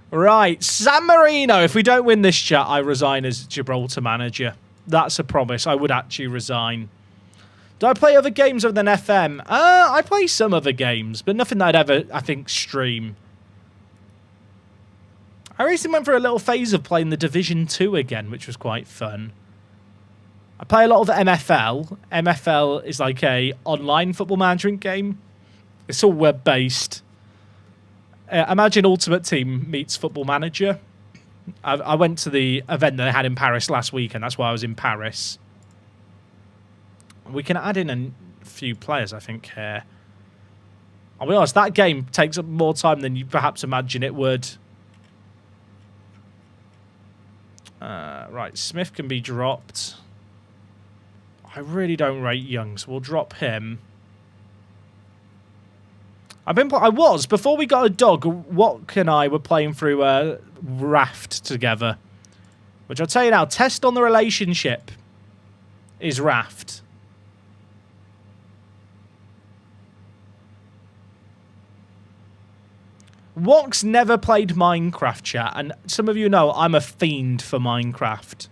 Right, San Marino. If we don't win this chat, I resign as Gibraltar manager. That's a promise. I would actually resign. Do I play other games other than FM? I play some other games, but nothing that I'd ever, I think, stream. I recently went through a little phase of playing the Division 2 again, which was quite fun. I play a lot of MFL. MFL is like a online football management game. It's all web-based. Imagine Ultimate Team meets Football Manager. I went to the event that they had in Paris last week, and that's why I was in Paris. We can add in a few players, I think, here. I'll be honest, that game takes up more time than you perhaps imagine it would. Right, Smith can be dropped. I really don't rate Young, so we'll drop him. Before we got a dog, Watk and I were playing through Raft together. Which I'll tell you now, test on the relationship is Raft. Wox never played Minecraft, chat, and some of you know I'm a fiend for Minecraft.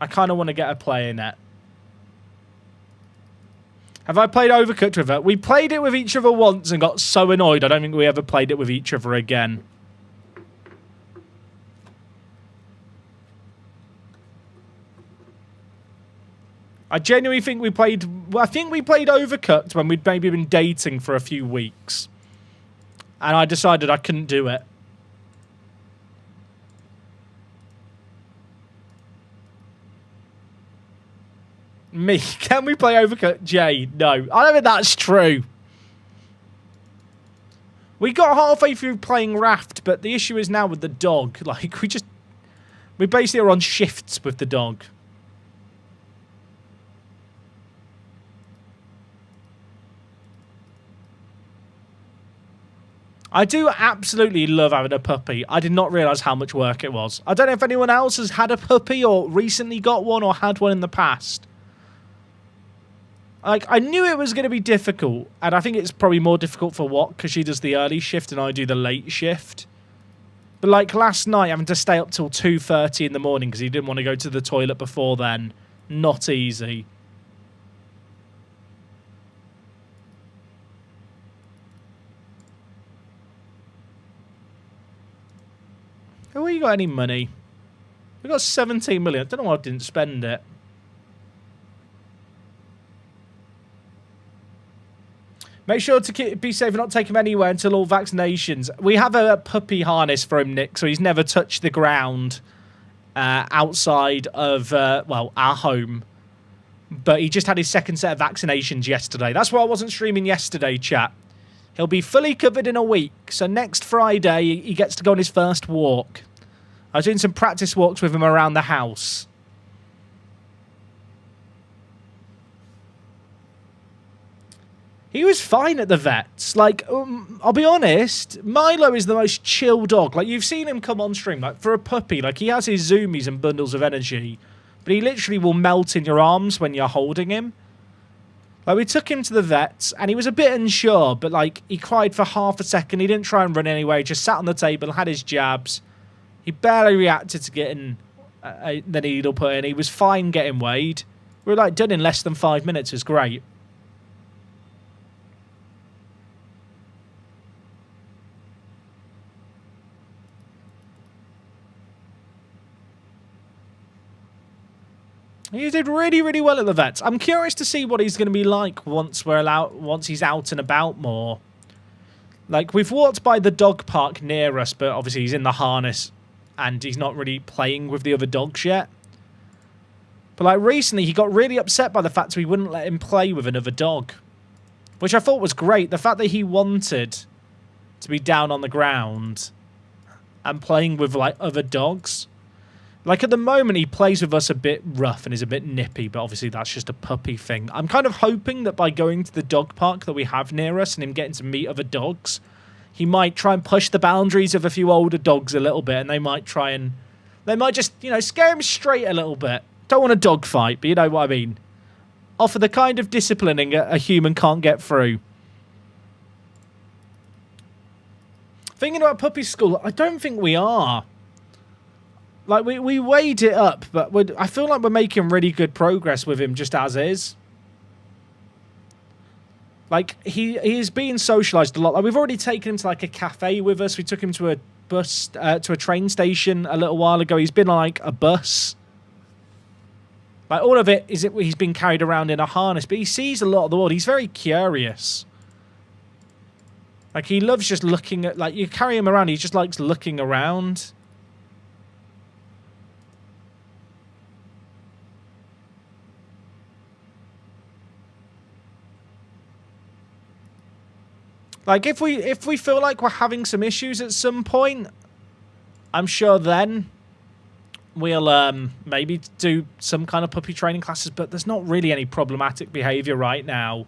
I kind of want to get a play in it. Have I played Overcooked with her? We played it with each other once and got so annoyed I don't think we ever played it with each other again. I genuinely think we played... Well, I think we played Overcooked when we'd maybe been dating for a few weeks. And I decided I couldn't do it. Me, can we play Overcooked? Jay, no. I don't think that's true. We got halfway through playing Raft, but the issue is now with the dog. Like, we basically are on shifts with the dog. I do absolutely love having a puppy. I did not realise how much work it was. I don't know if anyone else has had a puppy or recently got one or had one in the past. Like, I knew it was going to be difficult, and I think it's probably more difficult for Watt because she does the early shift and I do the late shift. But like last night, having to stay up till 2:30 in the morning because he didn't want to go to the toilet before then. Not easy. Have we got any money? We got 17 million. I don't know why I didn't spend it. Make sure to be safe and not take him anywhere until all vaccinations. We have a puppy harness for him, Nick, so he's never touched the ground outside of, well, our home. But he just had his second set of vaccinations yesterday. That's why I wasn't streaming yesterday, chat. He'll be fully covered in a week. So next Friday, he gets to go on his first walk. I was doing some practice walks with him around the house. He was fine at the vets. Like, I'll be honest, Milo is the most chill dog. Like, you've seen him come on stream. Like, for a puppy, like, he has his zoomies and bundles of energy. But he literally will melt in your arms when you're holding him. Like, we took him to the vets, and he was a bit unsure, but, like, he cried for half a second. He didn't try and run anyway. He just sat on the table, had his jabs. He barely reacted to getting the needle put in. He was fine getting weighed. We were, like, done in less than 5 minutes. It was great. He did really, really well at the vets. I'm curious to see what he's going to be like once he's out and about more. Like, we've walked by the dog park near us, but obviously he's in the harness and he's not really playing with the other dogs yet. But, like, recently he got really upset by the fact that we wouldn't let him play with another dog, which I thought was great. The fact that he wanted to be down on the ground and playing with, like, other dogs. Like, at the moment, he plays with us a bit rough and is a bit nippy, but obviously that's just a puppy thing. I'm kind of hoping that by going to the dog park that we have near us and him getting to meet other dogs, he might try and push the boundaries of a few older dogs a little bit, and they might just, you know, scare him straight a little bit. Don't want a dog fight, but you know what I mean. Offer the kind of disciplining a human can't get through. Thinking about puppy school, I don't think we are. Like, we weighed it up, but I feel like we're making really good progress with him just as is. Like, he is being socialised a lot. Like, we've already taken him to, like, a cafe with us. We took him to a bus, to a train station a little while ago. He's been on, like, a bus. Like, all of it is he's been carried around in a harness, but he sees a lot of the world. He's very curious. Like, he loves just looking at, like, you carry him around, he just likes looking around. Like, if we feel like we're having some issues at some point, I'm sure then we'll maybe do some kind of puppy training classes, but there's not really any problematic behaviour right now.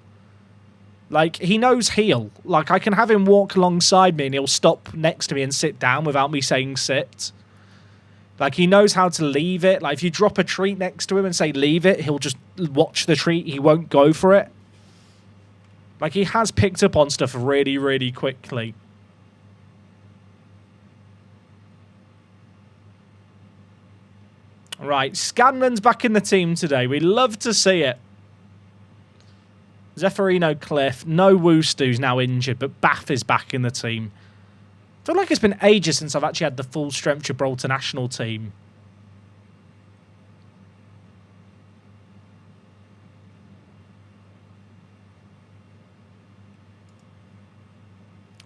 Like, he knows heel. Like, I can have him walk alongside me and he'll stop next to me and sit down without me saying sit. Like, he knows how to leave it. Like, if you drop a treat next to him and say leave it, he'll just watch the treat. He won't go for it. Like, he has picked up on stuff really, really quickly. Right, Scanlon's back in the team today. We love to see it. Zeffirino, Cliff, no Woostu's now injured, but Bath is back in the team. I feel like it's been ages since I've actually had the full-strength Gibraltar national team.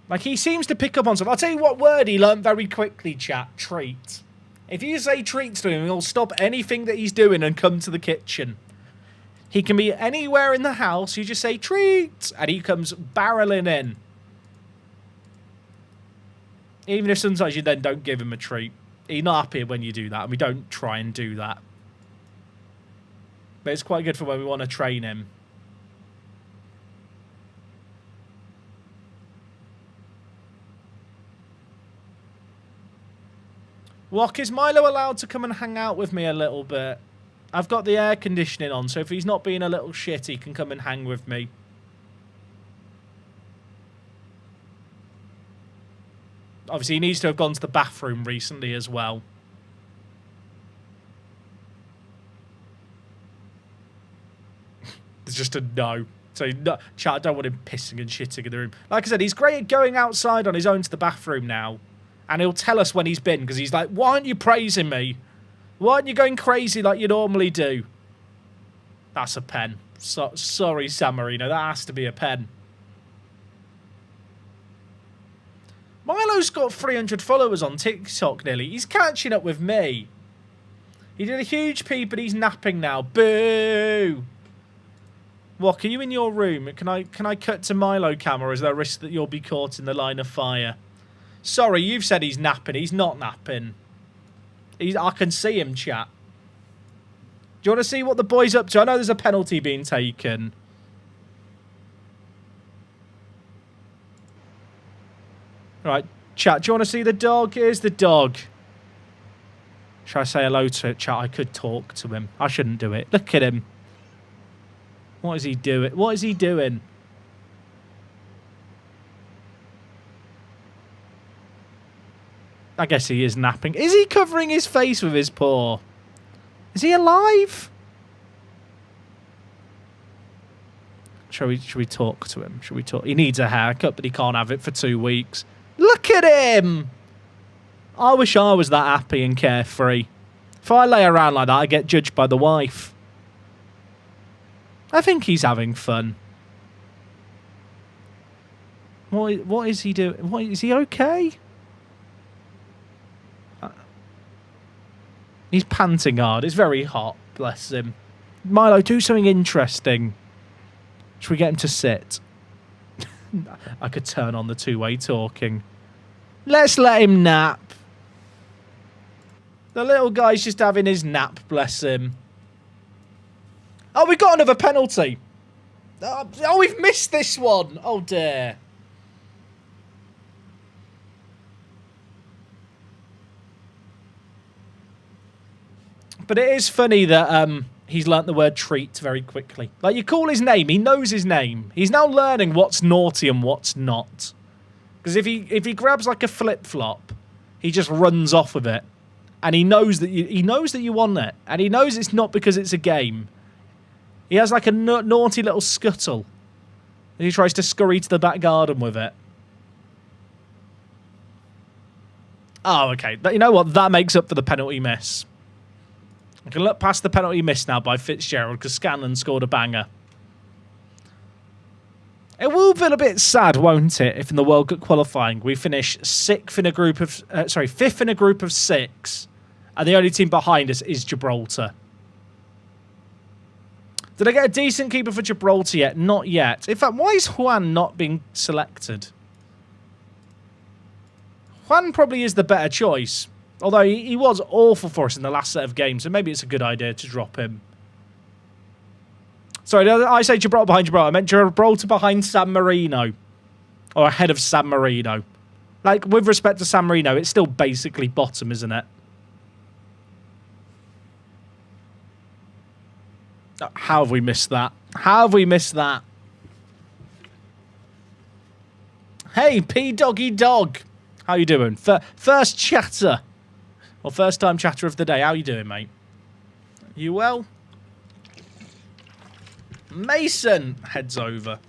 Like, he seems to pick up on stuff. I'll tell you what word he learned very quickly, chat. Treat. If you say treats to him, he'll stop anything that he's doing and come to the kitchen. He can be anywhere in the house. You just say treat, and he comes barreling in. Even if sometimes you then don't give him a treat. He's not happy when you do that, and we don't try and do that. But it's quite good for when we want to train him. Wok, is Milo allowed to come and hang out with me a little bit? I've got the air conditioning on, so if he's not being a little shit, he can come and hang with me. Obviously, he needs to have gone to the bathroom recently as well. It's just a no. So, no, chat, I don't want him pissing and shitting in the room. Like I said, he's great at going outside on his own to the bathroom now. And he'll tell us when he's been, because he's like, why aren't you praising me? Why aren't you going crazy like you normally do? That's a pen. Sorry, San Marino. That has to be a pen. Milo's got 300 followers on TikTok nearly. He's catching up with me. He did a huge pee, but he's napping now. Boo! Wok, are you in your room? Can I cut to Milo cam, or is there a risk that you'll be caught in the line of fire? Sorry, you've said he's napping. He's not napping. I can see him, chat. Do you want to see what the boy's up to? I know there's a penalty being taken. Right, chat, do you want to see the dog? Here's the dog. Should I say hello to it, chat? I could talk to him. I shouldn't do it. Look at him. What is he doing? What is he doing? I guess he is napping. Is he covering his face with his paw? Is he alive? Shall we talk to him? Shall we talk? He needs a haircut, but he can't have it for 2 weeks. Look at him! I wish I was that happy and carefree. If I lay around like that, I get judged by the wife. I think he's having fun. What is he doing? Is he okay? He's panting hard. It's very hot. Bless him. Milo, do something interesting. Should we get him to sit? I could turn on the two-way talking. Let's let him nap. The little guy's just having his nap, bless him. Oh, we got another penalty. Oh, we've missed this one. Oh, dear. But it is funny that he's learnt the word treat very quickly. Like, you call his name, he knows his name. He's now learning what's naughty and what's not. Because if he grabs like a flip-flop, he just runs off with it. And he knows that you want it. And he knows it's not because it's a game. He has like a naughty little scuttle. And he tries to scurry to the back garden with it. Oh, okay. But you know what? That makes up for the penalty miss. I can look past the penalty miss now by Fitzgerald because Scanlon scored a banger. It will feel a bit sad, won't it, if in the World Cup qualifying we finish fifth in a group of 6, and the only team behind us is Gibraltar. Did I get a decent keeper for Gibraltar yet? Not yet. In fact, why is Juan not being selected? Juan probably is the better choice. Although he was awful for us in the last set of games, so maybe it's a good idea to drop him. Sorry, did I say Gibraltar behind Gibraltar? I meant Gibraltar behind San Marino. Or ahead of San Marino. Like, with respect to San Marino, it's still basically bottom, isn't it? How have we missed that? How have we missed that? Hey, P-Doggy Dog. How you doing? First chatter. Or first time chatter of the day. How you doing, mate? You well? Mason heads over.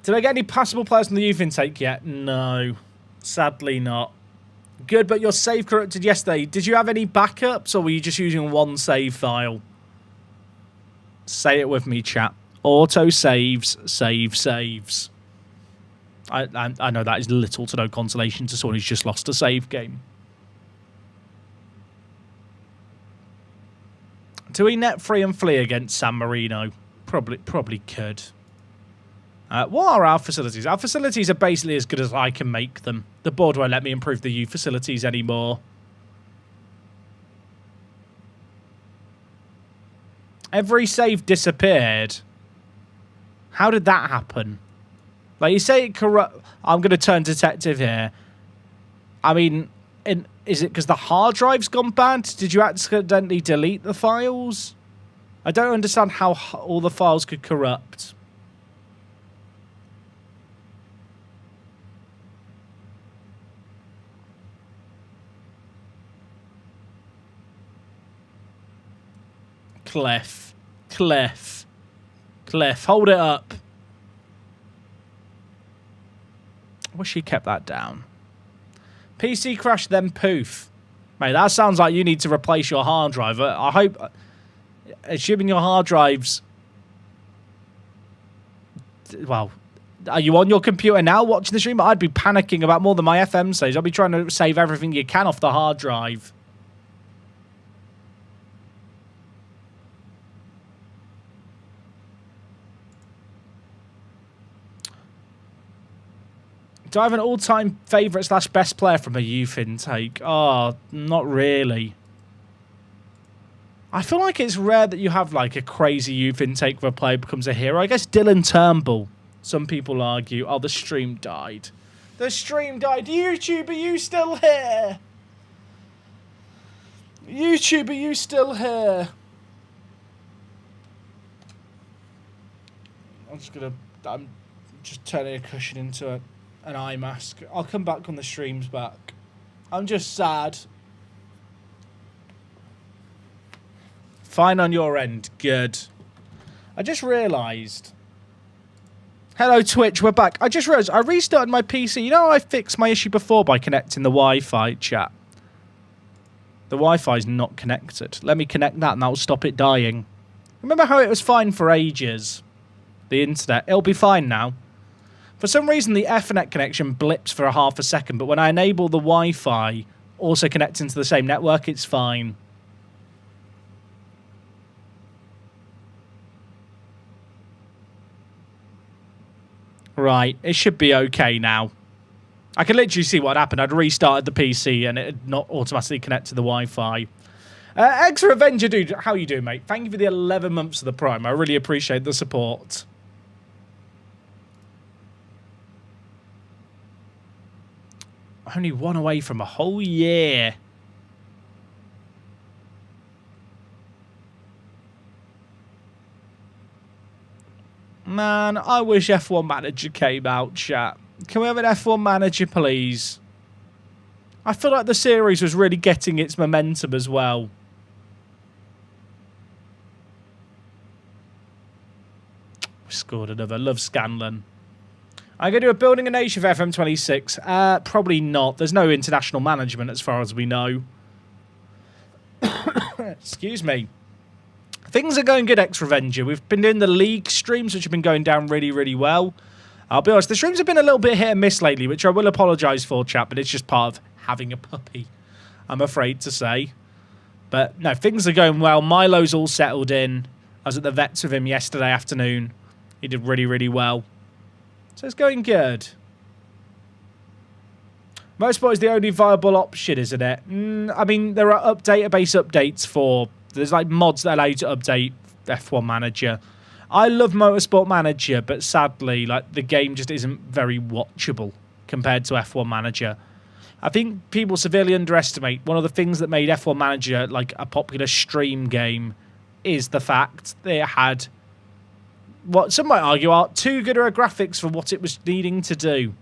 Did I get any passable players from the youth intake yet? No. Sadly not. Good, but your save corrupted yesterday. Did you have any backups, or were you just using one save file? Say it with me, chat. Auto saves, saves. I know that is little to no consolation to someone who's just lost a save game. Do we net free and flee against San Marino? Probably could. What are our facilities? Our facilities are basically as good as I can make them. The board won't let me improve the youth facilities anymore. Every save disappeared. How did that happen? Like, you say it corrupt. I'm going to turn detective here. I mean, is it because the hard drive's gone bad? Did you accidentally delete the files? I don't understand how all the files could corrupt. Cliff, hold it up. I wish he kept that down. PC crash, then poof. Mate, that sounds like you need to replace your hard drive. I hope, assuming your hard drives... Well, are you on your computer now watching the stream? I'd be panicking about more than my FM saves. I'd be trying to save everything you can off the hard drive. Do I have an all-time favourite / best player from a youth intake? Oh, not really. I feel like it's rare that you have like a crazy youth intake where a player becomes a hero. I guess Dylan Turnbull. Some people argue, oh, the stream died. The stream died. YouTube, are you still here? YouTube, are you still here? I'm just turning a cushion into an eye mask. I'll come back when the stream's back. I'm just sad. Fine on your end. Good. I just realised Hello, Twitch. We're back. I just realised I restarted my PC. You know, I fixed my issue before by connecting the Wi-Fi, chat. The Wi-Fi is not connected. Let me connect that and that will stop it dying. Remember how it was fine for ages? The internet. It'll be fine now. For some reason, the Ethernet connection blips for a half a second, but when I enable the Wi-Fi also connecting to the same network, it's fine. Right, it should be okay now. I can literally see what happened. I'd restarted the PC and it had not automatically connect to the Wi-Fi. Extra Avenger dude, how you doing, mate? Thank you for the 11 months of the Prime. I really appreciate the support. Only one away from a whole year. Man, I wish F1 Manager came out, chat. Can we have an F1 Manager, please? I feel like the series was really getting its momentum as well. We scored another. Love Scanlon. I'm going to do a Building a Nation for FM26. Probably not. There's no international management as far as we know. Excuse me. Things are going good, X-Revenger. We've been doing the league streams, which have been going down really, really well. I'll be honest, the streams have been a little bit hit and miss lately, which I will apologise for, chat, but it's just part of having a puppy, I'm afraid to say. But, no, things are going well. Milo's all settled in. I was at the vets with him yesterday afternoon. He did really, really well. So it's going good. Motorsport is the only viable option, isn't it? I mean, there are database updates for... There's like mods that allow you to update F1 Manager. I love Motorsport Manager, but sadly, like the game just isn't very watchable compared to F1 Manager. I think people severely underestimate one of the things that made F1 Manager like a popular stream game is the fact that it had what some might argue are too good a graphics for what it was needing to do.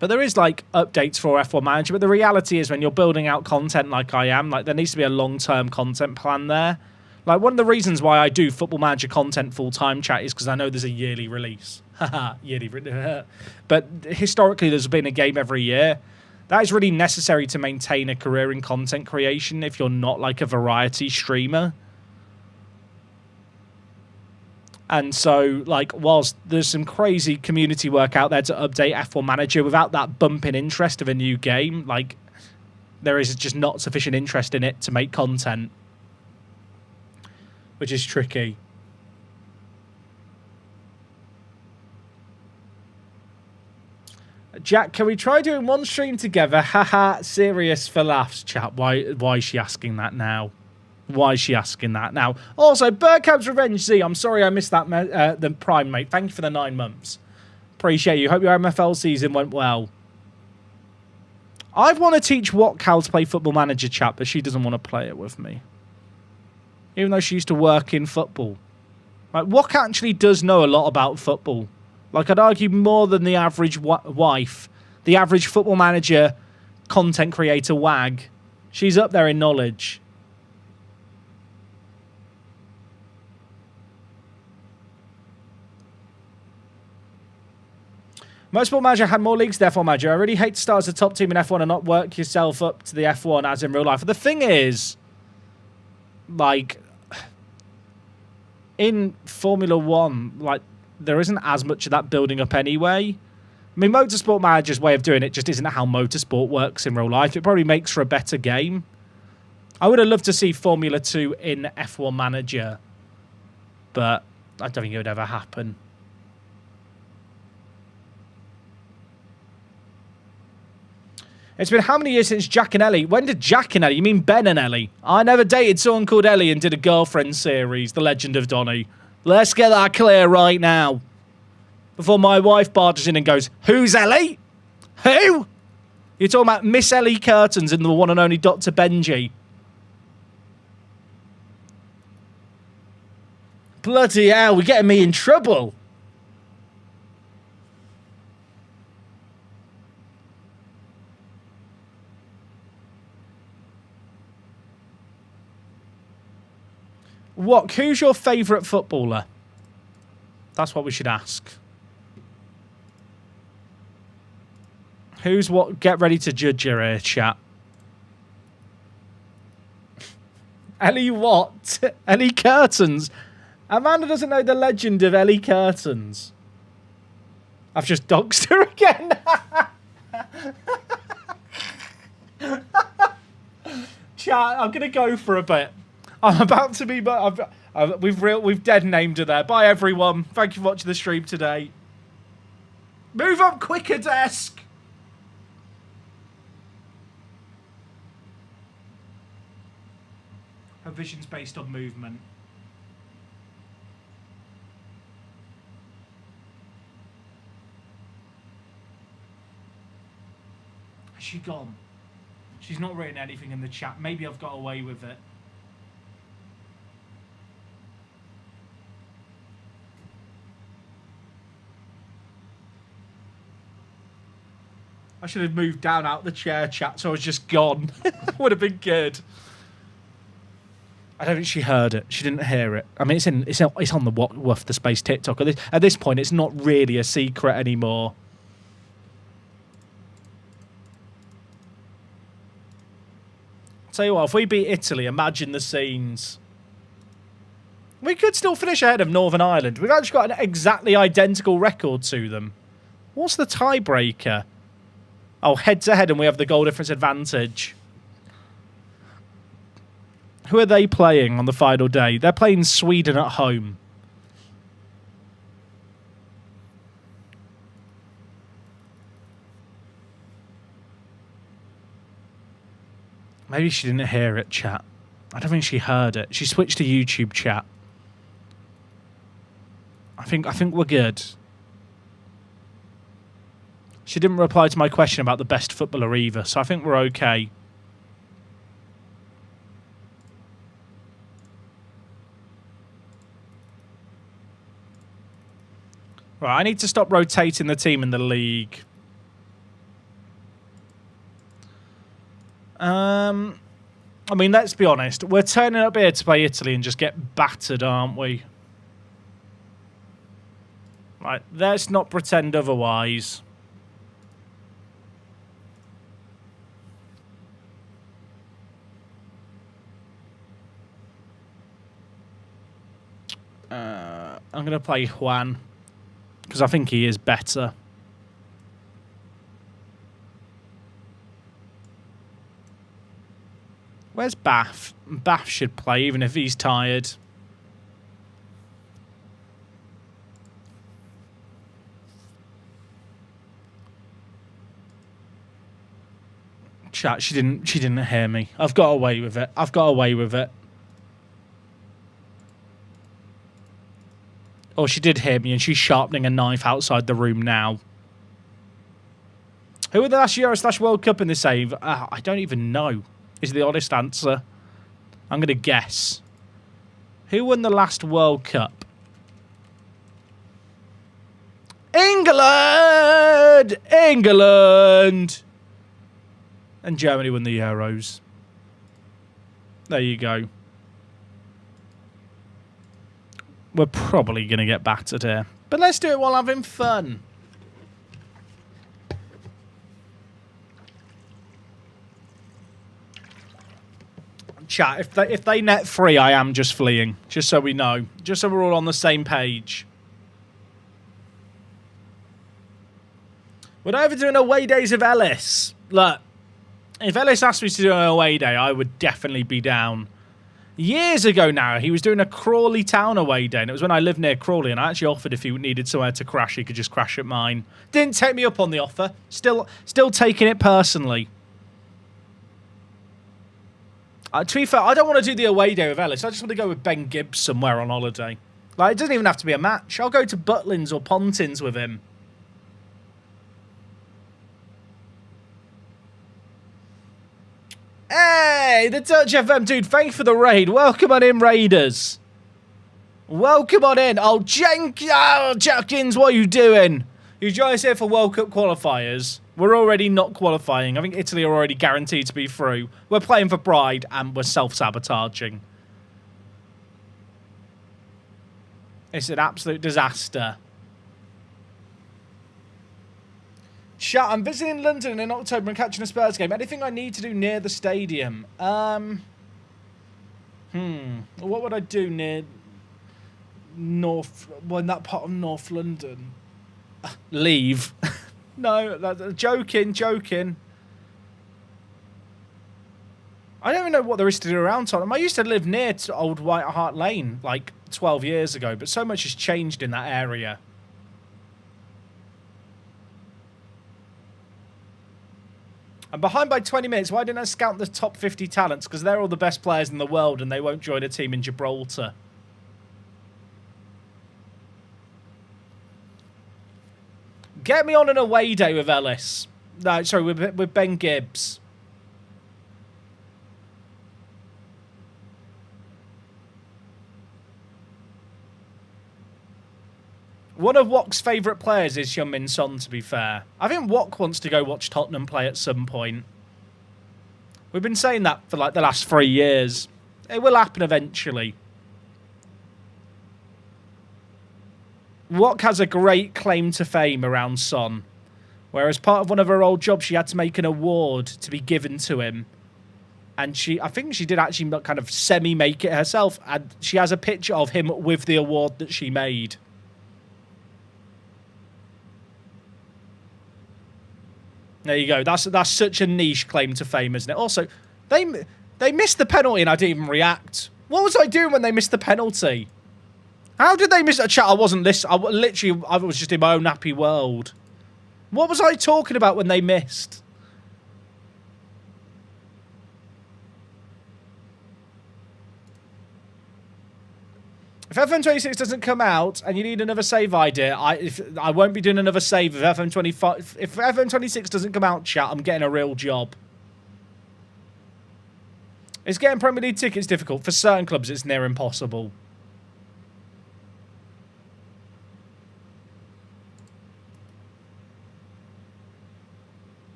But there is, like, updates for F1 Manager. But the reality is when you're building out content like I am, like, there needs to be a long-term content plan there. Like, one of the reasons why I do Football Manager content full-time, chat, is because I know there's a yearly release. Haha, yearly release. But historically, there's been a game every year. That is really necessary to maintain a career in content creation if you're not, like, a variety streamer. And so, like, whilst there's some crazy community work out there to update F1 Manager, without that bump in interest of a new game, like, there is just not sufficient interest in it to make content. Which is tricky. Jack, can we try doing one stream together? Haha, serious for laughs, chat. Why is she asking that now? Why is she asking that now? Also, Bergkamp's Revenge Z. I'm sorry I missed that, the Prime, mate. Thank you for the 9 months. Appreciate you. Hope your MFL season went well. I want to teach Watcal to play Football Manager, chat, but she doesn't want to play it with me. Even though she used to work in football. Like, Wok actually does know a lot about football. Like, I'd argue more than the average wife. The average Football Manager content creator wag. She's up there in knowledge. Motorsport Manager had more leagues than F1 Manager. I really hate to start as a top team in F1 and not work yourself up to the F1 as in real life. But the thing is, like, in Formula 1, like, there isn't as much of that building up anyway. I mean, Motorsport Manager's way of doing it just isn't how motorsport works in real life. It probably makes for a better game. I would have loved to see Formula 2 in F1 Manager, but I don't think it would ever happen. It's been how many years since Jack and Ellie? When did Jack and Ellie? You mean Ben and Ellie? I never dated someone called Ellie and did a girlfriend series, The Legend of Donny. Let's get that clear right now. Before my wife barges in and goes, who's Ellie? Who? You're talking about Miss Ellie Curtains and the one and only Dr. Benji. Bloody hell, we're getting me in trouble. What? Who's your favourite footballer? That's what we should ask. Who's what? Get ready to judge your here, chat. Ellie what? Ellie Curtains. Amanda doesn't know the legend of Ellie Curtains. I've just doxed her again. Chat, I'm going to go for a bit. I'm about to be... We've dead named her there. Bye, everyone. Thank you for watching the stream today. Move up quicker, desk. Her vision's based on movement. Has she gone? She's not written anything in the chat. Maybe I've got away with it. I should have moved down out the chair, chat, so I was just gone. Would have been good. I don't think she heard it. She didn't hear it. I mean, it's on the Woof the Space TikTok. At this point, it's not really a secret anymore. Tell you what, if we beat Italy, imagine the scenes. We could still finish ahead of Northern Ireland. We've actually got an exactly identical record to them. What's the tiebreaker? Oh, head-to-head, and we have the goal difference advantage. Who are they playing on the final day? They're playing Sweden at home. Maybe she didn't hear it, chat. I don't think she heard it. She switched to YouTube chat. I think we're good. She didn't reply to my question about the best footballer either, so I think we're okay. Right, I need to stop rotating the team in the league. I mean, let's be honest. We're turning up here to play Italy and just get battered, aren't we? Right, let's not pretend otherwise. I'm going to play Juan because I think he is better. Where's Bath? Bath should play even if he's tired. Chat, she didn't hear me. I've got away with it. I've got away with it. Oh, she did hear me and she's sharpening a knife outside the room now. Who were the last Euro/World Cup in this save? I don't even know. Is the honest answer. I'm going to guess. Who won the last World Cup? England! England! And Germany won the Euros. There you go. We're probably going to get battered here. But let's do it while having fun. Chat, if they net 3, I am just fleeing. Just so we know. Just so we're all on the same page. Would I ever do an away days of Ellis? Look, if Ellis asked me to do an away day, I would definitely be down. Years ago now, he was doing a Crawley Town away day, and it was when I lived near Crawley, and I actually offered if he needed somewhere to crash, he could just crash at mine. Didn't take me up on the offer. Still taking it personally. To be fair, I don't want to do the away day with Ellis. I just want to go with Ben Gibbs somewhere on holiday. Like, it doesn't even have to be a match. I'll go to Butlins or Pontins with him. Hey, the Dutch FM dude, thanks for the raid. Welcome on in, Raiders. Welcome on in. Oh, Jenkins, what are you doing? You join us here for World Cup qualifiers. We're already not qualifying. I think Italy are already guaranteed to be through. We're playing for pride and we're self-sabotaging. It's an absolute disaster. Chat, I'm visiting London in October and catching a Spurs game. Anything I need to do near the stadium? What would I do near North... Well, in that part of North London? Leave. No, joking. I don't even know what there is to do around Tottenham. I used to live near to Old White Hart Lane like 12 years ago, but so much has changed in that area. I'm behind by 20 minutes. Why didn't I scout the top 50 talents? Because they're all the best players in the world and they won't join a team in Gibraltar. Get me on an away day with Ellis. No, sorry, with Ben Gibbs. One of Wok's favourite players is Heung-min Son, to be fair. I think Wok wants to go watch Tottenham play at some point. We've been saying that for like the last 3 years. It will happen eventually. Wok has a great claim to fame around Son. Whereas part of one of her old jobs, she had to make an award to be given to him. And I think she did actually kind of semi-make it herself. And she has a picture of him with the award that she made. There you go. That's such a niche claim to fame, isn't it? Also, they missed the penalty and I didn't even react. What was I doing when they missed the penalty? How did they miss a chat? I wasn't listening. I was just in my own happy world. What was I talking about when they missed? If FM26 doesn't come out and you need another save idea, I won't be doing another save if FM25. If FM26 doesn't come out, chat, I'm getting a real job. It's getting Premier League tickets difficult. For certain clubs, it's near impossible.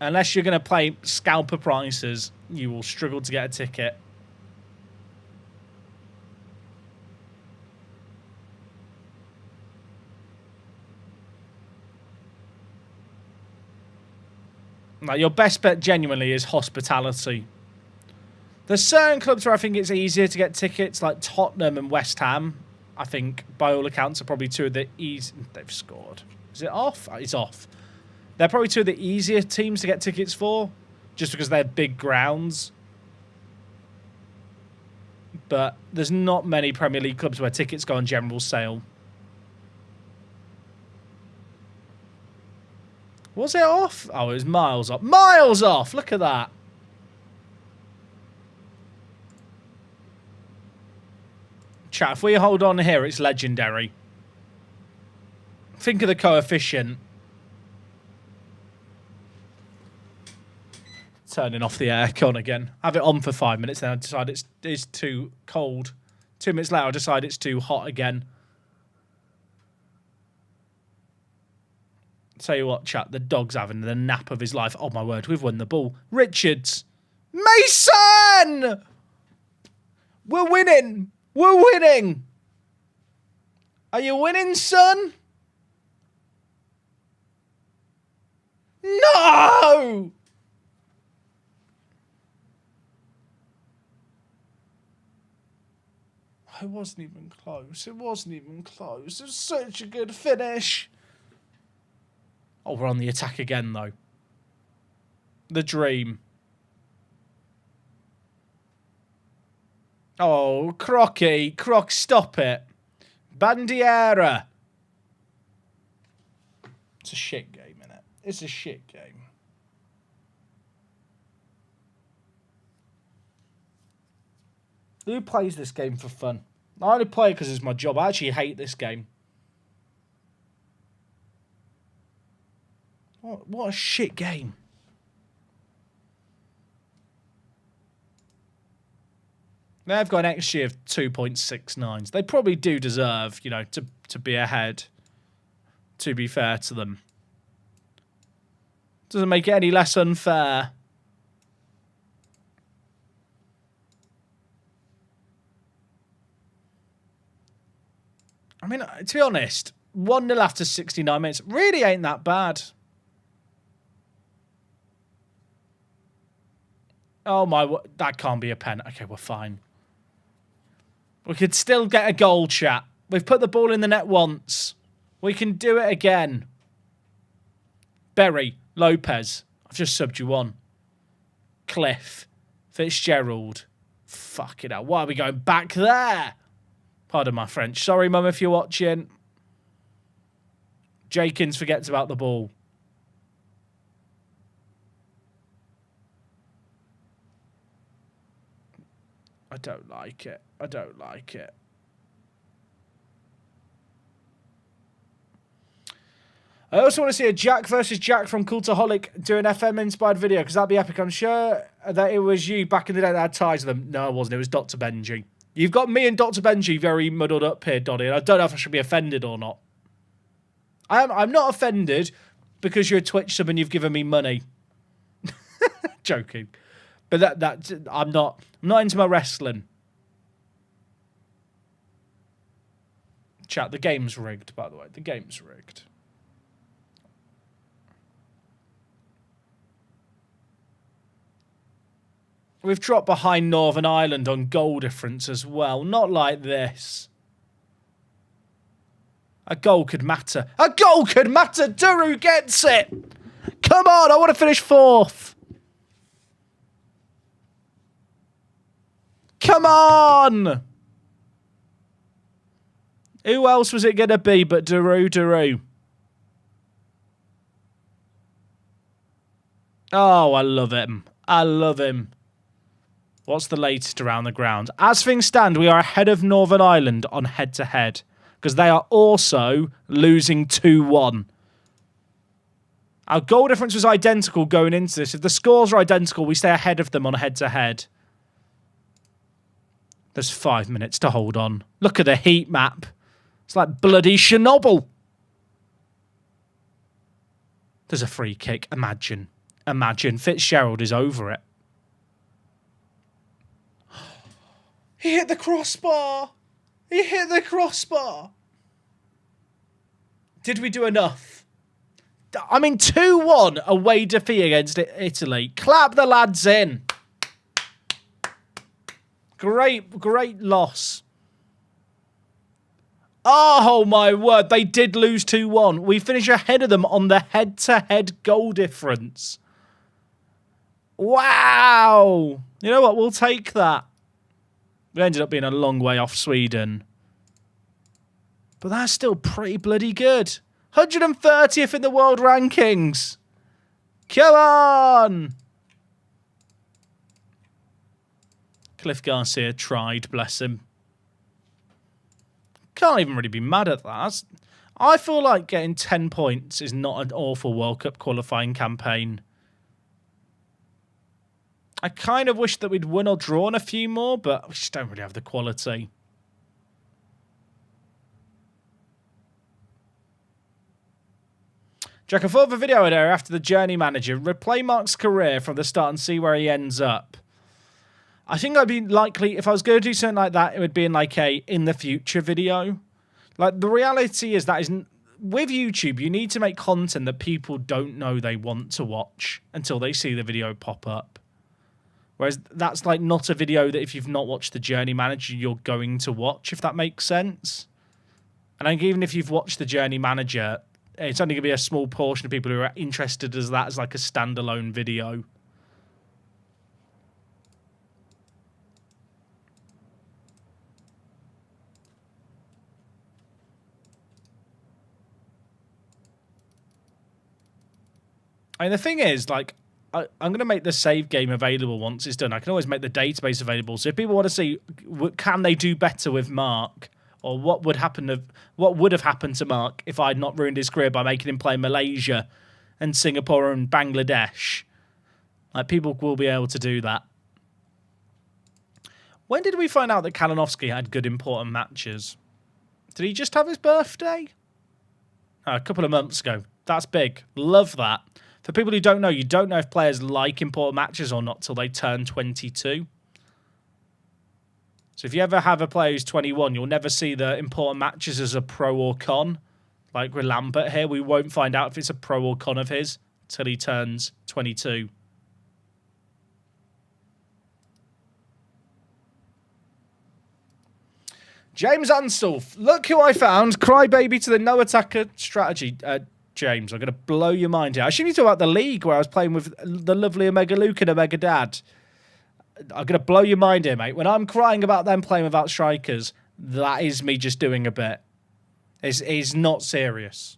Unless you're going to play scalper prices, you will struggle to get a ticket. Like, your best bet genuinely is hospitality. There's certain clubs where I think it's easier to get tickets, like Tottenham and West Ham. I think, by all accounts, are probably two of the easy... They've scored. Is it off? It's off. They're probably two of the easier teams to get tickets for, just because they're big grounds. But there's not many Premier League clubs where tickets go on general sale. Was it off? Oh, it was miles off. Miles off! Look at that. Chat, if we hold on here, it's legendary. Think of the coefficient. Turning off the aircon again. Have it on for 5 minutes, then I decide it's too cold. 2 minutes later, I decide it's too hot again. Tell you what, chat, the dog's having the nap of his life. Oh, my word, we've won the ball. Richards. Mason! We're winning. We're winning. Are you winning, son? No! It wasn't even close. It wasn't even close. It was such a good finish. Oh, we're on the attack again, though. The dream. Oh, Crocky. Croc, stop it. Bandiera. It's a shit game, innit? It's a shit game. Who plays this game for fun? I only play it because it's my job. I actually hate this game. What a shit game. They've got an XG of 2.69. They probably do deserve, you know, to be ahead. To be fair to them. Doesn't make it any less unfair. I mean, to be honest, 1-0 after 69 minutes really ain't that bad. Oh my, that can't be a pen. Okay, we're fine. We could still get a goal, chat. We've put the ball in the net once. We can do it again. Berry, Lopez. I've just subbed you on. Cliff, Fitzgerald. Fucking hell, why are we going back there? Pardon my French. Sorry, Mum, if you're watching. Jenkins forgets about the ball. I don't like it. I don't like it. I also want to see a Jack versus Jack from Cultaholic do an FM-inspired video, because that'd be epic. I'm sure that it was you back in the day that had ties with them. No, it wasn't. It was Dr. Benji. You've got me and Dr. Benji very muddled up here, Donny, and I don't know if I should be offended or not. I'm not offended because you're a Twitch sub and you've given me money. Joking. But I'm not into my wrestling. Chat, the game's rigged, by the way. The game's rigged. We've dropped behind Northern Ireland on goal difference as well. Not like this. A goal could matter. A goal could matter! Duru gets it! Come on, I want to finish 4th. Come on! Who else was it going to be but Duru? Oh, I love him. I love him. What's the latest around the ground? As things stand, we are ahead of Northern Ireland on head-to-head, because they are also losing 2-1. Our goal difference was identical going into this. If the scores are identical, we stay ahead of them on head-to-head. There's 5 minutes to hold on. Look at the heat map. It's like bloody Chernobyl. There's a free kick. Imagine. Fitzgerald is over it. He hit the crossbar. Did we do enough? I mean, 2-1 away defeat against Italy. Clap the lads in. Great loss. Oh, my word. They did lose 2-1. We finish ahead of them on the head-to-head goal difference. Wow. You know what? We'll take that. We ended up being a long way off Sweden. But that's still pretty bloody good. 130th in the world rankings. Come on. Cliff Garcia tried, bless him. Can't even really be mad at that. I feel like getting 10 points is not an awful World Cup qualifying campaign. I kind of wish that we'd won or drawn a few more, but we just don't really have the quality. Jack, I thought of a video there after the Journey Manager. Replay Mark's career from the start and see where he ends up. I think I'd be likely, if I was going to do something like that, it would be in like a in the future video. Like, the reality is that isn't, with YouTube, you need to make content that people don't know they want to watch until they see the video pop up. Whereas that's like not a video that if you've not watched the Journey Manager, you're going to watch, if that makes sense. And I think even if you've watched the Journey Manager, it's only going to be a small portion of people who are interested as that as like a standalone video. I mean, the thing is, like, I'm going to make the save game available once it's done. I can always make the database available. So if people want to see, can they do better with Mark? Or what would have happened to Mark if I'd not ruined his career by making him play Malaysia and Singapore and Bangladesh? Like, people will be able to do that. When did we find out that Kalinowski had good important matches? Did he just have his birthday? Oh, a couple of months ago. That's big. Love that. For people who don't know, you don't know if players like important matches or not till they turn 22. So if you ever have a player who's 21, you'll never see the important matches as a pro or con. Like with Lambert here, we won't find out if it's a pro or con of his till he turns 22. James Anstulf, look who I found. Crybaby to the no attacker strategy. James, I'm going to blow your mind here. I should be talking about the league where I was playing with the lovely Omega Luke and Omega Dad. I'm going to blow your mind here, mate. When I'm crying about them playing without strikers, that is me just doing a bit. It's not serious.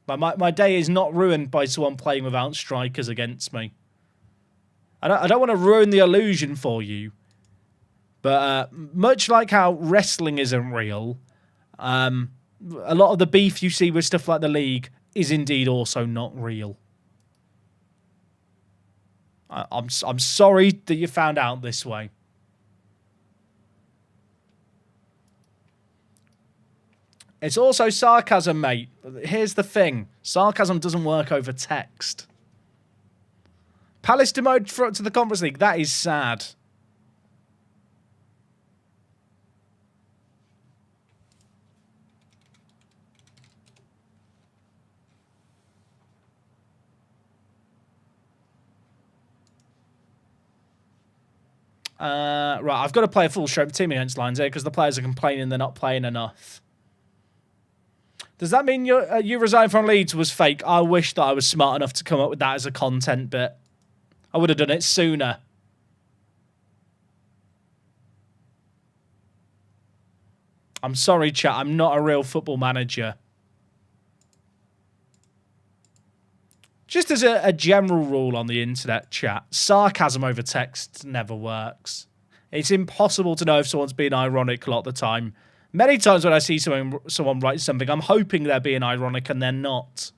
My day is not ruined by someone playing without strikers against me. I don't want to ruin the illusion for you. But much like how wrestling isn't real, a lot of the beef you see with stuff like the league is indeed also not real. I'm sorry that you found out this way. It's also sarcasm, mate. Here's the thing. Sarcasm doesn't work over text. Palace demoted to the Conference League. That is sad. Right, I've got to play a full stroke team against Lions here because the players are complaining they're not playing enough. Does that mean you resign from Leeds was fake? I wish that I was smart enough to come up with that as a content bit. I would have done it sooner. I'm sorry, chat. I'm not a real football manager. Just as a general rule on the internet, chat, sarcasm over text never works. It's impossible to know if someone's being ironic a lot of the time. Many times when I see someone write something, I'm hoping they're being ironic and they're not.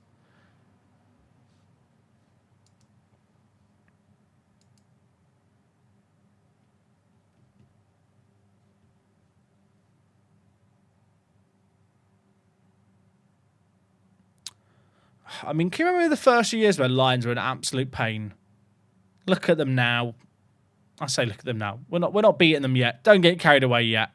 I mean, can you remember the first few years where Lions were an absolute pain? Look at them now. I say look at them now. We're not beating them yet. Don't get carried away yet.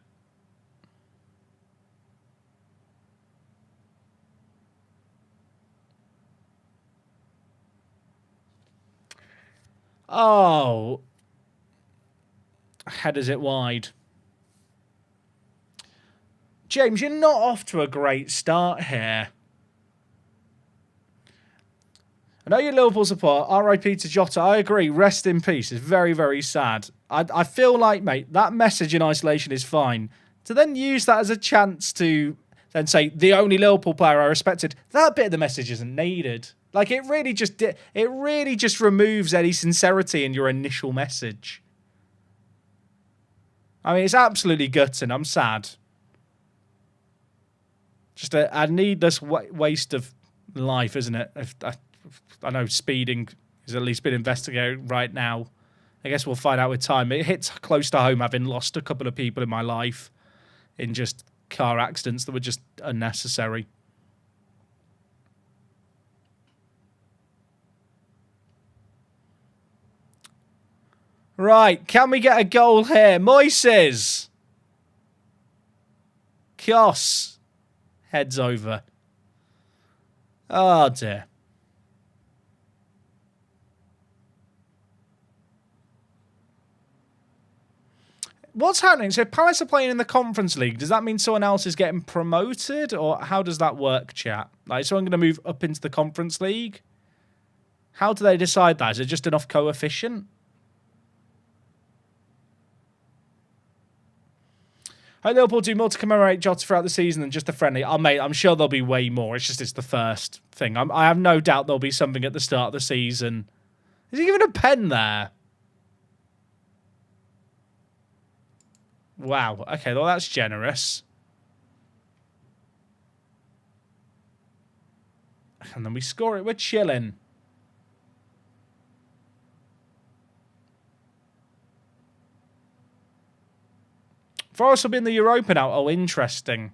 Oh. Headers it wide. James, you're not off to a great start here. I know you're Liverpool support. R.I.P. to Jota. I agree. Rest in peace. It's very, very sad. I feel like, mate, that message in isolation is fine. To then use that as a chance to then say, the only Liverpool player I respected, that bit of the message isn't needed. Like, it really just removes any sincerity in your initial message. I mean, it's absolutely gutting. I'm sad. Just a needless waste of life, isn't it? I know speeding is at least been investigated right now. I guess we'll find out with time. It hits close to home, having lost a couple of people in my life in just car accidents that were just unnecessary. Right, can we get a goal here? Moises. Kios. Heads over. Oh, dear. What's happening? So Palace are playing in the Conference League. Does that mean someone else is getting promoted? Or how does that work, chat? Like, someone going to move up into the Conference League? How do they decide that? Is it just enough coefficient? I hope Liverpool do more to commemorate Jota throughout the season than just a friendly. Oh, mate, I'm sure there'll be way more. It's the first thing. I have no doubt there'll be something at the start of the season. Is he giving a pen there? Wow. Okay, well, that's generous. And then we score it. We're chilling. Forest will be in the Europa now. Oh, interesting.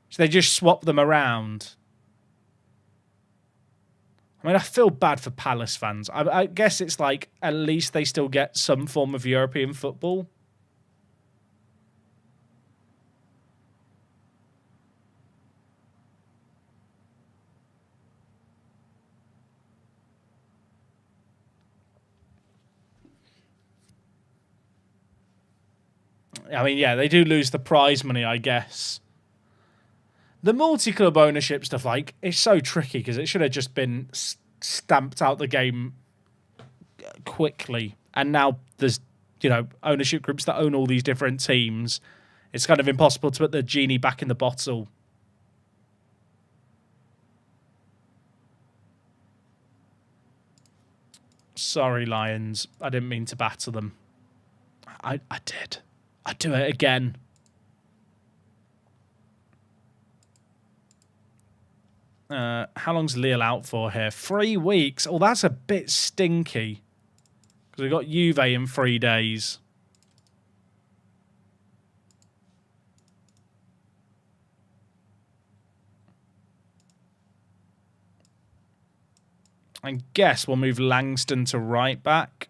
So they just swap them around. I mean, I feel bad for Palace fans. I guess it's like, at least they still get some form of European football. I mean, yeah, they do lose the prize money, I guess. The multi-club ownership stuff, like, it's so tricky because it should have just been stamped out the game quickly. And now there's, you know, ownership groups that own all these different teams. It's kind of impossible to put the genie back in the bottle. Sorry, Lions. I didn't mean to batter them. I did. I'd do it again. How long's Lille out for here? 3 weeks. Oh, that's a bit stinky. Because we've got Juve in 3 days. I guess we'll move Langston to right back.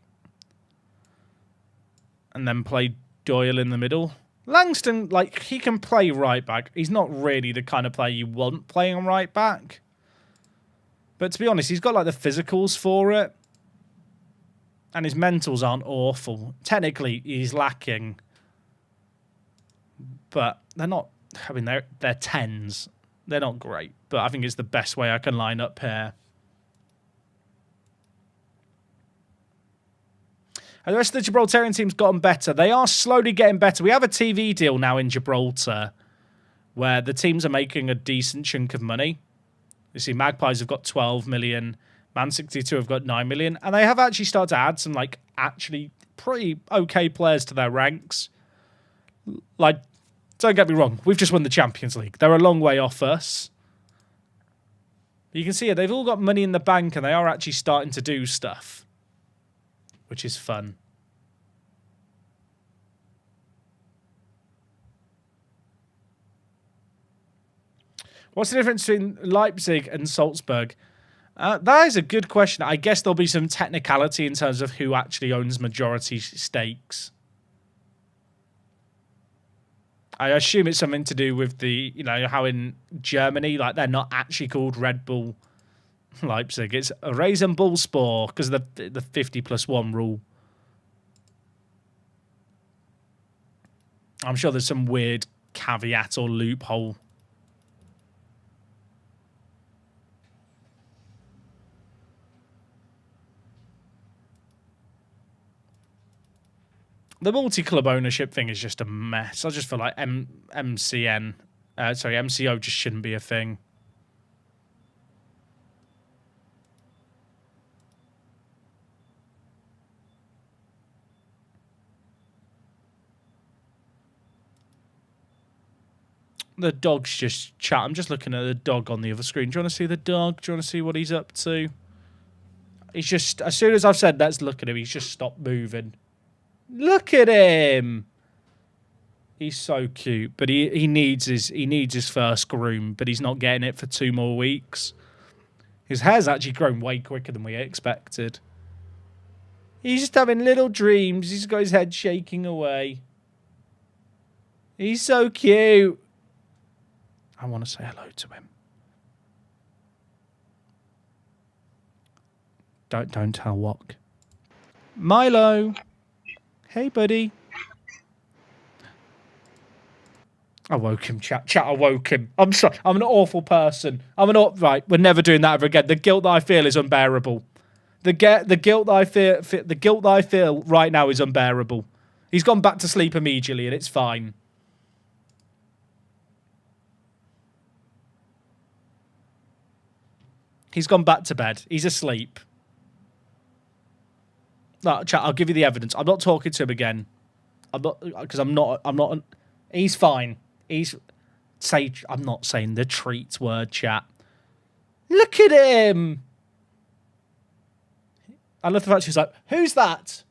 And then play Doyle in the middle. Langston, like, he can play right back. He's not really the kind of player you want playing on right back. But to be honest, he's got, like, the physicals for it. And his mentals aren't awful. Technically, he's lacking. But they're not... I mean, they're 10s. They're not great. But I think it's the best way I can line up here. And the rest of the Gibraltarian team's gotten better. They are slowly getting better. We have a TV deal now in Gibraltar where the teams are making a decent chunk of money. You see, Magpies have got 12 million. Man 62 have got 9 million. And they have actually started to add some, like, actually pretty okay players to their ranks. Like, don't get me wrong. We've just won the Champions League. They're a long way off us. You can see it. They've all got money in the bank and they are actually starting to do stuff. Which is fun. What's the difference between Leipzig and Salzburg? That is a good question. I guess there'll be some technicality in terms of who actually owns majority stakes. I assume it's something to do with the, you know, how in Germany, like, they're not actually called Red Bull Leipzig. It's a Raisin Bull Spore because of the 50+1 rule. I'm sure there's some weird caveat or loophole. The multi-club ownership thing is just a mess. I just feel like MCO just shouldn't be a thing. The dog's just chat. I'm just looking at the dog on the other screen. Do you want to see the dog? Do you want to see what he's up to? He's just, as soon as I've said let's look at him, he's just stopped moving. Look at him. He's so cute, but he needs his first groom, but he's not getting it for 2 more weeks. His hair's actually grown way quicker than we expected. He's just having little dreams. He's got his head shaking away. He's so cute. I want to say hello to him. Don't tell Wok. Milo. Hey, buddy. I woke him, chat. I woke him. I'm sorry. I'm an awful person. Right, we're never doing that ever again. The guilt that I feel is unbearable. The guilt that I feel right now is unbearable. He's gone back to sleep immediately, and it's fine. He's gone back to bed. He's asleep. No, chat, I'll give you the evidence. I'm not talking to him again. I'm not. He's fine. I'm not saying the treats word, chat. Look at him. I love the fact she's like, who's that?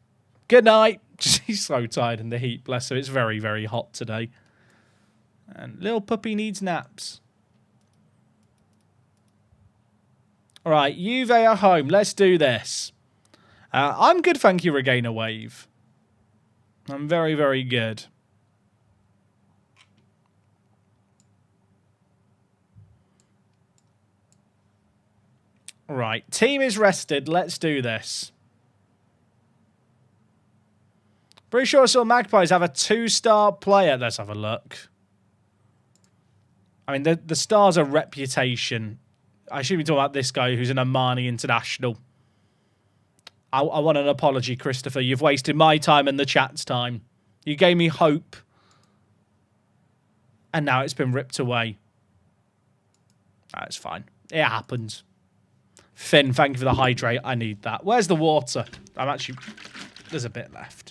Good night. He's so tired in the heat, bless her. It's very, very hot today. And little puppy needs naps. All right, Juve are home. Let's do this. I'm good, thank you, Regainer Wave. I'm very, very good. Right, team is rested. Let's do this. Pretty sure I saw Magpies have a 2-star player. Let's have a look. I mean, the stars are reputation. I should be talking about this guy who's an Omani international. I want an apology, Christopher. You've wasted my time and the chat's time. You gave me hope. And now it's been ripped away. That's fine. It happens. Finn, thank you for the hydrate. I need that. Where's the water? There's a bit left.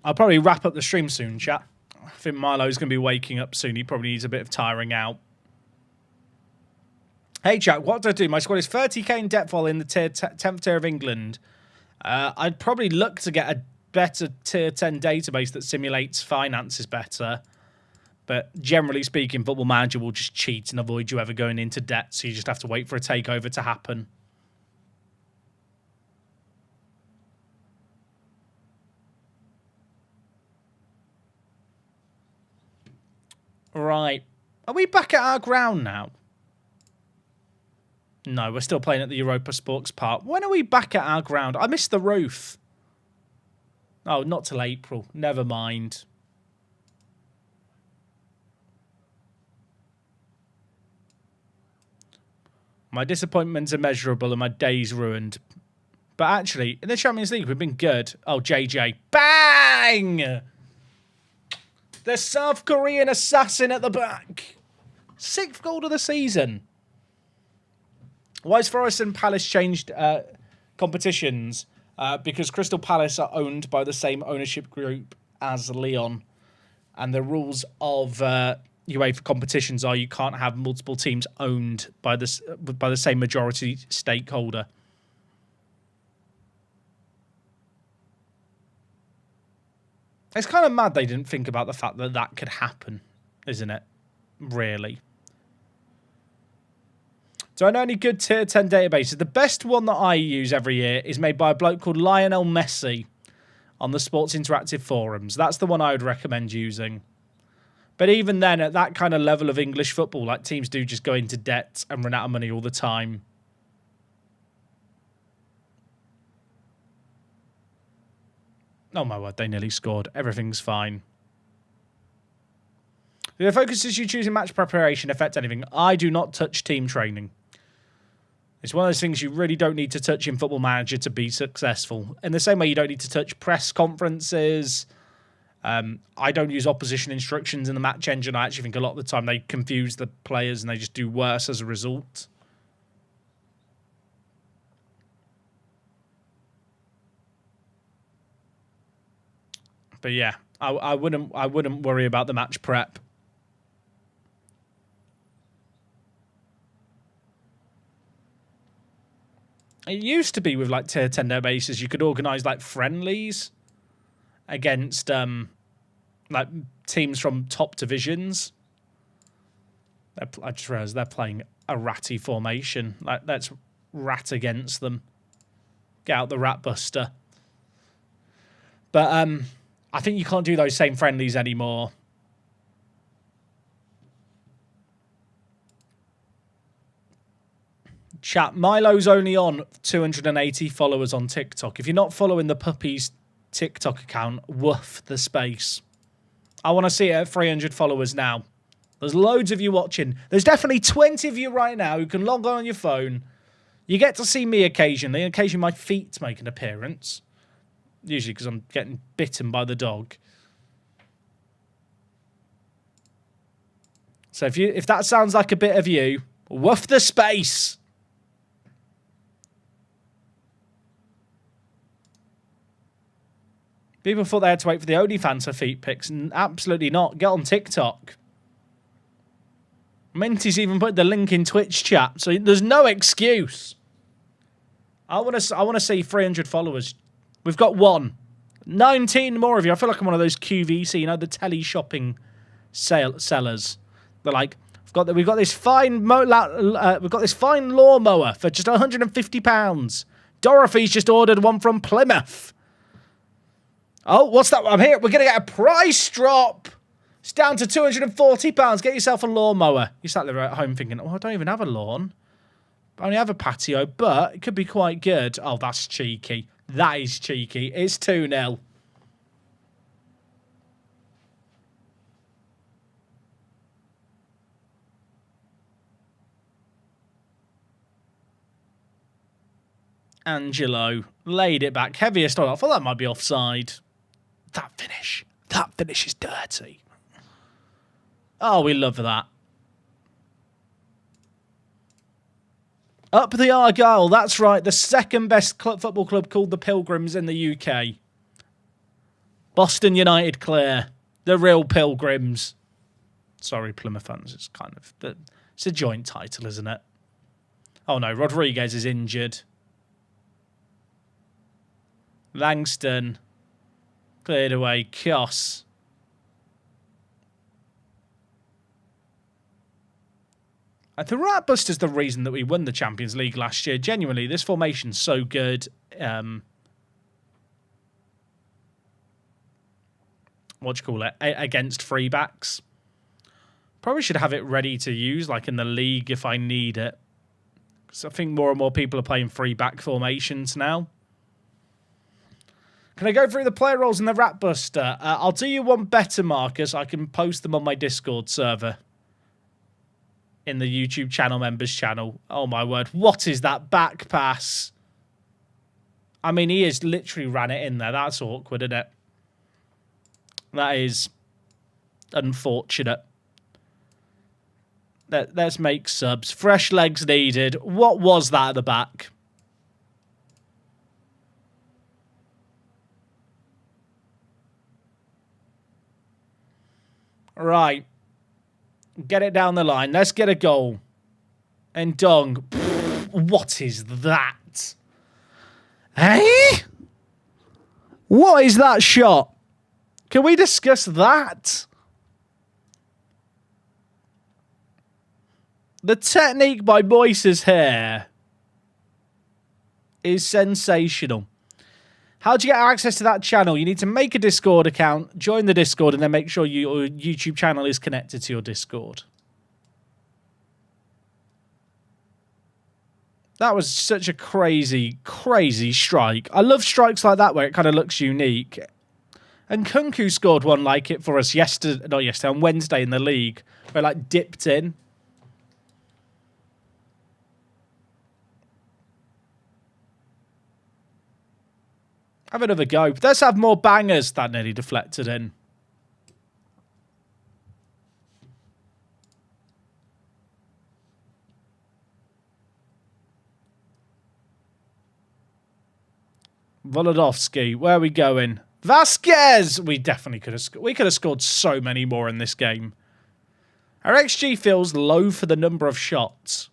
I'll probably wrap up the stream soon, chat. I think Milo's going to be waking up soon. He probably needs a bit of tiring out. Hey, chat, what do I do? My squad is 30k in depth while in the 10th tier of England. I'd probably look to get a better tier 10 database that simulates finances better. But generally speaking, Football Manager will just cheat and avoid you ever going into debt. So you just have to wait for a takeover to happen. Right. Are we back at our ground now? No, we're still playing at the Europa Sports Park. When are we back at our ground? I missed the roof. Oh, not till April. Never mind. My disappointment's immeasurable and my day's ruined. But actually, in the Champions League, we've been good. Oh, JJ. Bang! The South Korean assassin at the back. 6th goal of the season. Why has Forest and Palace changed competitions? Because Crystal Palace are owned by the same ownership group as Lyon. And the rules of UEFA competitions are you can't have multiple teams owned by the same majority stakeholder. It's kind of mad they didn't think about the fact that that could happen, isn't it? Really. Do I know any good tier 10 databases? The best one that I use every year is made by a bloke called Lionel Messi on the Sports Interactive forums. That's the one I would recommend using. But even then, at that kind of level of English football, like teams do just go into debt and run out of money all the time. Oh my word, they nearly scored. Everything's fine. Do the focuses you choose in match preparation affect anything? I do not touch team training. It's one of those things you really don't need to touch in Football Manager to be successful. In the same way you don't need to touch press conferences. I don't use opposition instructions in the match engine. I actually think a lot of the time they confuse the players and they just do worse as a result. But yeah, I wouldn't worry about the match prep. It used to be with like tier 10 bases, you could organise like friendlies against like teams from top divisions. I just realised they're playing a ratty formation. Like, let's rat against them. Get out the rat buster. But I think you can't do those same friendlies anymore. Chat, Milo's only on 280 followers on TikTok. If you're not following the puppy's TikTok account, woof the space. I want to see it at 300 followers now. There's loads of you watching. There's definitely 20 of you right now who can log on your phone. You get to see me occasionally. Occasionally my feet make an appearance. Usually because I'm getting bitten by the dog. So if that sounds like a bit of you, woof the space. People thought they had to wait for the OnlyFans for feet pics. Absolutely not. Get on TikTok. Minty's even put the link in Twitch chat, so there's no excuse. I want to see 300 followers. We've got 19 more of you. I feel like I'm one of those QVC, you know, the tele shopping sellers. They're like, we've got this fine lawnmower for just £150. Dorothy's just ordered one from Plymouth. Oh, what's that? I'm here. We're going to get a price drop. It's down to £240. Get yourself a lawnmower. You sat there at home thinking, oh, I don't even have a lawn. I only have a patio, but it could be quite good. Oh, that's cheeky. That is cheeky. It's 2-0. Angelo laid it back. Heaviest on. I thought that might be offside. That finish. That finish is dirty. Oh, we love that. Up the Argyle. That's right. The second best football club called the Pilgrims in the UK. Boston United clear. The real Pilgrims. Sorry, Plymouth fans. It's kind of... It's a joint title, isn't it? Oh, no. Rodriguez is injured. Langston. Cleared away. Kos. The Rat Buster's the reason that we won the Champions League last year. Genuinely, this formation's so good. What do you call it? Against free backs. Probably should have it ready to use, like in the league, if I need it. Because I think more and more people are playing free back formations now. Can I go through the player roles in the Rat Buster? I'll do you one better, Marcus. I can post them on my Discord server. In the YouTube channel members channel. Oh, my word. What is that back pass? I mean, he has literally ran it in there. That's awkward, isn't it? That is unfortunate. Let's make subs. Fresh legs needed. What was that at the back? Right. Get it down the line. Let's get a goal. And Dong. What is that? Hey? What is that shot? Can we discuss that? The technique by Boyce's hair is sensational. How do you get access to that channel? You need to make a Discord account, join the Discord, and then make sure your YouTube channel is connected to your Discord. That was such a crazy, crazy strike. I love strikes like that where it kind of looks unique. And Kunku scored one like it for us on Wednesday in the league, where it like dipped in. Have another go. Let's have more bangers. That nearly deflected in. Volodovsky, where are we going? Vasquez! We definitely could have... We could have scored so many more in this game. Our XG feels low for the number of shots.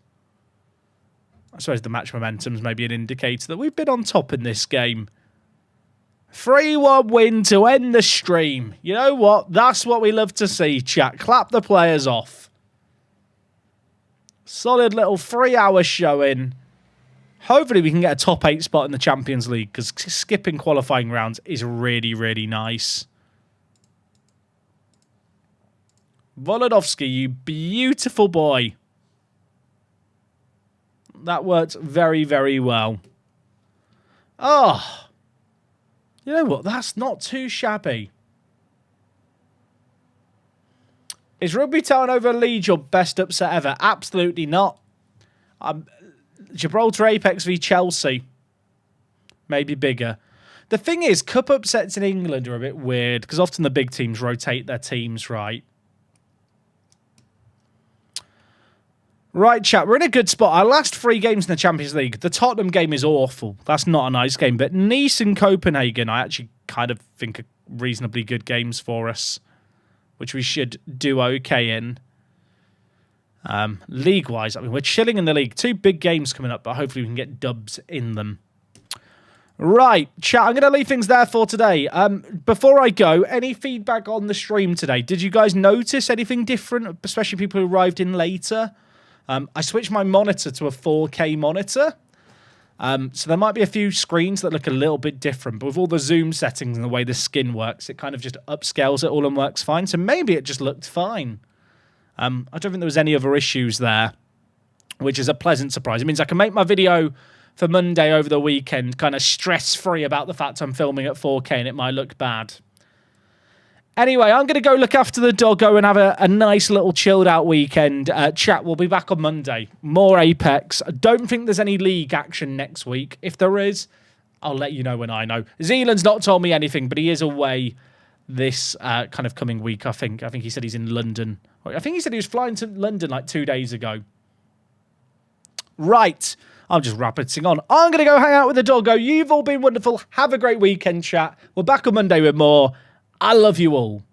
I suppose the match momentum's maybe an indicator that we've been on top in this game. 3-1 win to end the stream. You know what? That's what we love to see, chat. Clap the players off. Solid little 3-hour showing. Hopefully we can get a top 8 spot in the Champions League, because skipping qualifying rounds is really, really nice. Volodovsky, you beautiful boy. That worked very, very well. Oh, you know what? That's not too shabby. Is Rugby Town over Leeds your best upset ever? Absolutely not. Gibraltar Apex v Chelsea. Maybe bigger. The thing is, cup upsets in England are a bit weird, because often the big teams rotate their teams, right? Right, chat, we're in a good spot. Our last 3 games in the Champions League, the Tottenham game is awful. That's not a nice game. But Nice and Copenhagen, I actually kind of think are reasonably good games for us, which we should do okay in. League-wise, I mean, we're chilling in the league. 2 big games coming up, but hopefully we can get dubs in them. Right, chat, I'm going to leave things there for today. Before I go, any feedback on the stream today? Did you guys notice anything different, especially people who arrived in later? I switched my monitor to a 4K monitor. So there might be a few screens that look a little bit different, but with all the zoom settings and the way the skin works, it kind of just upscales it all and works fine. So maybe it just looked fine. I don't think there was any other issues there. which is a pleasant surprise. It means I can make my video for Monday over the weekend kind of stress-free about the fact I'm filming at 4K and it might look bad. Anyway, I'm going to go look after the doggo and have a nice little chilled-out weekend. Chat, we'll be back on Monday. More Apex. I don't think there's any league action next week. If there is, I'll let you know when I know. Zealand's not told me anything, but he is away this kind of coming week, I think. I think he said he's in London. I think he said he was flying to London like 2 days ago. Right. I'm just rapiding on. I'm going to go hang out with the doggo. You've all been wonderful. Have a great weekend, chat. We're back on Monday with more. I love you all.